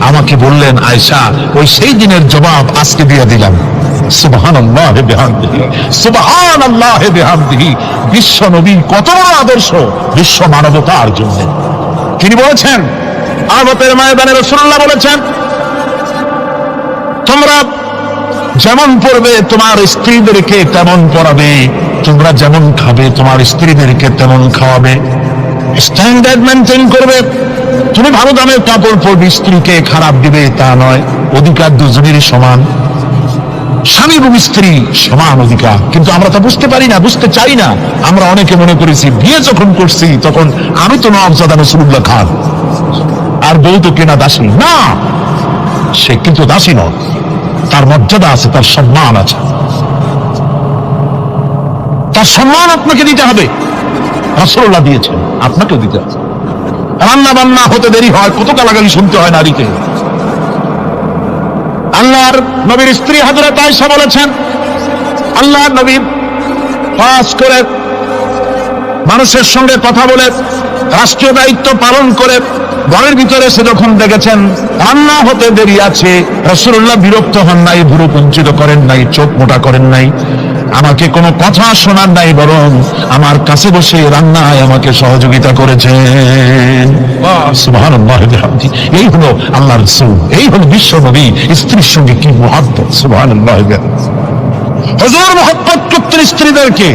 Speaker 2: আমাকে বললেন, আয়েশা ওই সেই দিনের জবাব আজকে দিয়ে দিলাম। সুবহানাল্লাহ বিহামদিহি, সুবহানাল্লাহ বিহামদিহি। বিশ্ব নবী কত বড় আদর্শ বিশ্ব মানবতার জন্য। তিনি বলেছেন, আরবের ময়দানে রাসূলুল্লাহ বলেছেন, তোমরা যেমন পড়বে তোমার স্ত্রীদেরকে তেমন পড়াবে, তোমরা যেমন খাবে তোমার স্ত্রীদেরকে তেমন খাওয়াবে। স্ট্যান্ডার্ড মেনটেন করবে। তুমি ভালো দামের কাপড় পরবে, স্ত্রীকে খারাপ দিবে তা নয়। অধিকার দুজনেরই সমান, স্বামী এবং স্ত্রী সমান অধিকার। কিন্তু আমরা তা বুঝতে পারি না, বুঝতে চাই না। আমরা অনেকে মনে করেছি বিয়ে যখন করছি তখন আমি তো নওয়াবজাদা রাসূলুল্লাহ খান আর বউ তো কেনা দাসী। না, সে কিন্তু দাসী নয়, তার মর্যাদা আছে, তার সম্মান আছে, তার সম্মান আপনাকে দিতে হবে। রাসূলুল্লাহ দিয়েছেন, আপনাকেও দিতে হবে। রান্না বান্না হতে দেরি হয়, কত গালাগালি শুনতে হয় নারীকে। আল্লাহর নবীর স্ত্রী হযরত আয়েশা বলেছেন, আল্লাহর নবী পাস করে মানুষের সঙ্গে কথা বলে রাষ্ট্রীয় দায়িত্ব পালন করে ঘরের ভিতরে এসে যখন দেখেছেন রান্না হতে দেরি আছে, রাসূলুল্লাহ বিরক্ত হন নাই, ভুরু কুঞ্চিত করেন নাই, চোখ মোটা করেন নাই, আমাকে কোনো কথা শোনার নাই, বরং আমার কাছে বসে রান্নায় আমাকে সহযোগিতা করেছেন। সুবহানাল্লাহ বিহামদিহি। এই হলো আল্লাহর রাসূল, এই হলো বিশ্ব নবী। স্ত্রীর সঙ্গে কি মুহাব্বত! সুবহানাল্লাহ বিহামদিহি। হুজুর মুহাব্বত করতেন স্ত্রীদেরকে।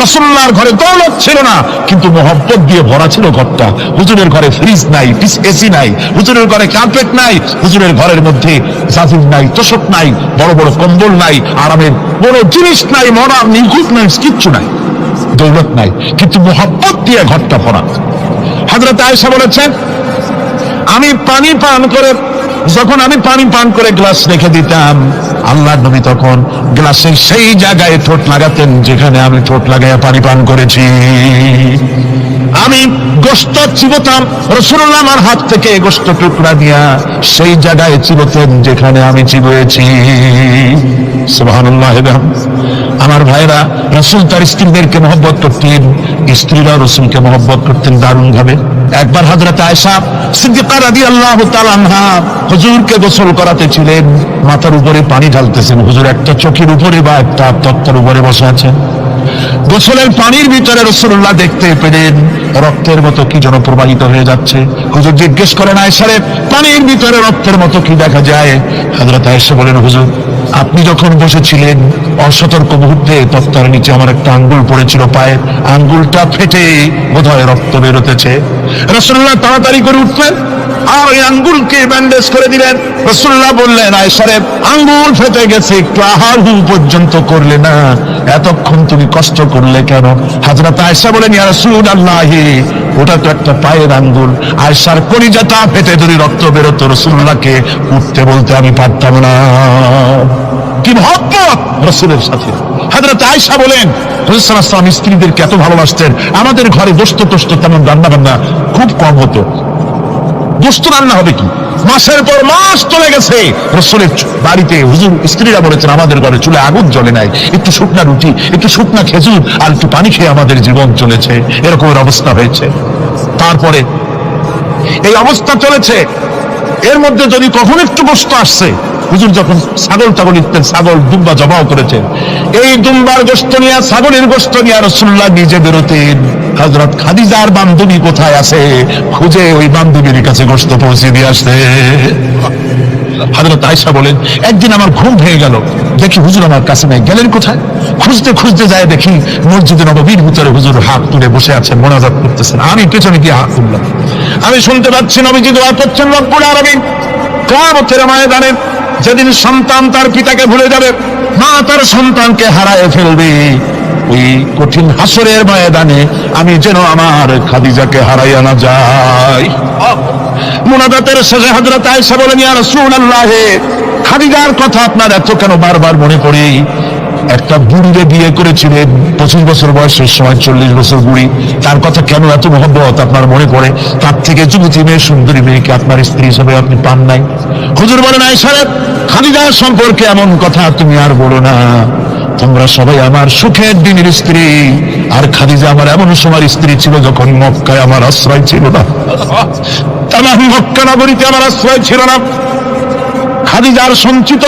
Speaker 2: রাসূলুল্লাহর ঘরে দৌলত ছিল না, কিন্তু মুহাব্বত দিয়ে ভরা ছিল ঘরটা। হুজুরের ঘরে ফ্রিজ নাই, এসি নাই, হুজুরের ঘরে কার্পেট নাই, হুজুরের ঘরের মধ্যে জাজির নাই, তোশক নাই, বড় বড় কম্বল নাই, আরামের কোনো জিনিস নাই, মডার্ন নিখুঁত নাই, কিচ্ছু নাই, দৌলত নাই, কিন্তু মুহাব্বত দিয়ে ঘরটা ভরা। হযরত আয়েশা বলেছেন, আমি পানি পান করে গ্লাস রেখে দিতাম, আল্লাহর নবী তখন গ্লাসের সেই জায়গায় ঠোঁট লাগাতেন যেখানে আমি ঠোঁট লাগাইয়া পানি পান করেছি। আমি গোশত চিবোতাম, রাসূলুল্লাহ আমার হাত থেকে গোশত টুকরা দিয়া সেই জায়গায় চিবোতেন যেখানে আমি চিবোয়েছি। সুবহানাল্লাহ। আমার ভাইরা, রাসূল তার স্ত্রীদেরকে মহব্বত করতেন, স্ত্রীরা রাসূলকে মহব্বত করতেন দারুণ ভাবে। একবার হযরত আয়েশা সিদ্দিকা রাদিয়াল্লাহু তাআলা আনহা হুজুরকে গোসল করাতে ছিলেন, মাথার উপরে পানি ঢালতেছেন, হুজুর একটা চকির উপরে বা একটা তক্তার উপরে বসে আছেন। গোসলের পানির ভিতরে রাসূলুল্লাহ দেখতে পেলেন রক্তের মতো কি যেন প্রবাহিত হয়ে যাচ্ছে। হুজুর জিজ্ঞেস করেন, আয়েশা রে, পানির ভিতরে রক্তের মতো কি দেখা যায়? হযরত আয়েশা বলেন, হুজুর আপনি যখন বসেছিলেন অসতর্ক মুহূর্তে তক্তার নিচে আমার একটা আঙ্গুল পড়েছিল, পায়ের আঙ্গুলটা ফেটে বোধহয় রক্ত বেরোতেছে। রাসূলুল্লাহ তাড়াতাড়ি করে উঠলেন আর ওই আঙ্গুলকে ব্যান্ডেজ করে দিলেন। রাসূলুল্লাহ বললেন, আয়েশা রে, আঙ্গুল ফেটে গেছে, একটু আহার পর্যন্ত করলে না, এতক্ষণ তুমি কষ্ট করলে কেন? হযরত আয়েশা বলেন, ইয়া রাসূলুল্লাহ, ওটা তো একটা পায়ের আঙ্গুল। আয়েশার কলিজাটা ফেটে যদি রক্ত বেরোতো, রাসূলুল্লাহকে উঠতে বলতে আমি পারতাম না। কি মহব্বত রাসূলের সাথে! হযরত আয়েশা বলেন, রাসূল সাল্লাল্লাহু আলাইহি ওয়াসাল্লাম স্ত্রীদেরকে এত ভালোবাসতেন, আমাদের ঘরে গোশত টোস্ত তেমন রান্না বান্না খুব কম হতো। গোশত রান্না হবে কি, মাসের পর মাস চলে গেছে রাসূলের বাড়িতে, হুজুর স্ত্রীরা বলেছেন আমাদের ঘরে চুলে আগুন জ্বলে নাই, একটু শুকনা রুটি, একটু শুকনা খেজুর আর একটু পানি খেয়ে আমাদের জীবন চলেছে, এরকমের অবস্থা হয়েছে। তারপরে এই অবস্থা চলেছে, এর মধ্যে যদি কখন একটু গোশত আসছে, হুজুর যখন ছাগল ইত্যাদি ছাগল দুম্বা জবাও করেছেন, এই দুম্বার গোশত নিয়ে, ছাগলের গোশত নিয়ে রাসূলুল্লাহ নিজে বেরোতেন। হযরত খাদিজার বান্ধবী কোথায় আছে খুঁজে ওই বান্ধবীর কাছে গোশত পৌঁছে দিয়ে আসতে। হযরত আয়েশা বলেন, একদিন আমার ঘুম ভেঙে গেল, দেখি হুজুর আমার কাছে নেই, গেলেন কোথায়? খুঁজতে খুঁজতে যায় দেখি মসজিদে নববীর ভিতরে হুজুর হাত তুলে বসে আছেন, মোনাজাত করতেছেন। আমি পেছনে গিয়ে হাত তুললাম, আমি শুনতে পাচ্ছি নবীজি দোয়া করছেন, রব্বুল আলামিন কিয়ামতের ময়দানে যেদিন সন্তান তার পিতাকে ভুলে যাবে, মা তার সন্তানকে হারায় ফেলবে, ওই কঠিন হাসরের ময়দানে আমি যেন আমার খাদিজাকে হারাইয়া না যাই। মুনাজাতের শেষে হযরত আয়েশা বলেন, ইয়া রাসূলুল্লাহ, খাদিজার কথা আপনার এত কেন বারবার মনে পড়ে?
Speaker 1: একটা বুড়িরে বিয়ে করেছিলেন 25 বছর বয়সের সময়, 40 বছর বুড়ি, তার কথা কেন এত মহব্বত আপনার মনে পড়ে? তার থেকে যুবতী মেয়ে, সুন্দরী মেয়েকে আপনার স্ত্রী হিসেবে আপনি পান নাই? হুজুর বলেন, আয়েশা খাদিজার সম্পর্কে এমন কথা তুমি আর বলো না, তোমরা সবাই আমার সুখের দিনের স্ত্রী, আর খাদিজা আমার এমন সময়ের স্ত্রী ছিল যখন মক্কায় আমার আশ্রয় ছিল না, তামাম মক্কা নগরীতে আমার আশ্রয় ছিল না। খাদিজার সঞ্চিত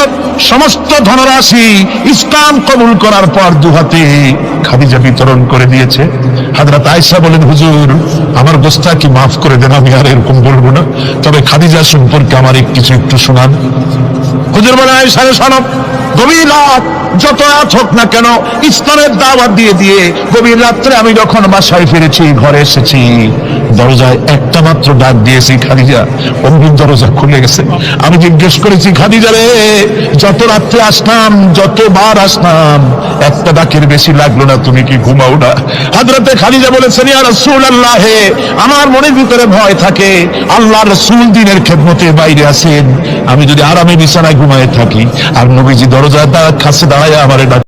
Speaker 1: সমস্ত ধনরাশি ইসলাম কবুল করার পর দুহাতে খাদিজা বিতরণ করে দিয়েছে। হযরত আয়েশা বলেন, হুজুর আমার গোস্তাকি মাফ করে দেন, আমি আর এরকম বলবো না, তবে খাদিজা সম্পর্কে আমার কিছু একটু শোনান। হুজুর বলেন, আয়েশা শোনো, গভীর রাত যত রাত হোক না কেন, ইসলামের দাওয়াত দিয়ে দিয়ে গভীর রাত্রে আমি যখন বাসায় ফিরেছি, ঘরে এসেছি, দরজায় একটা মাত্র ডাক দিয়েছি, খাদিজা, অমনি দরজা খুলে গেছে। আমি জিজ্ঞেস করেছি, খাদিজা রে, যত রাত্রে আসলাম, যতবার আসলাম, একটা ডাকের বেশি লাগলো না, তুমি কি ঘুমাও না? হযরতে খাদিজা বলেছেন, ইয়া রাসূলুল্লাহ, আমার মনের ভিতরে ভয় থাকে, আল্লাহর রাসূল দ্বীনের খেদমতে বাইরে আছেন, আমি যদি আরামে বিছানায় ঘুমায় থাকি আর নবীজি দরজার কাছে দাঁড়ায় আমারে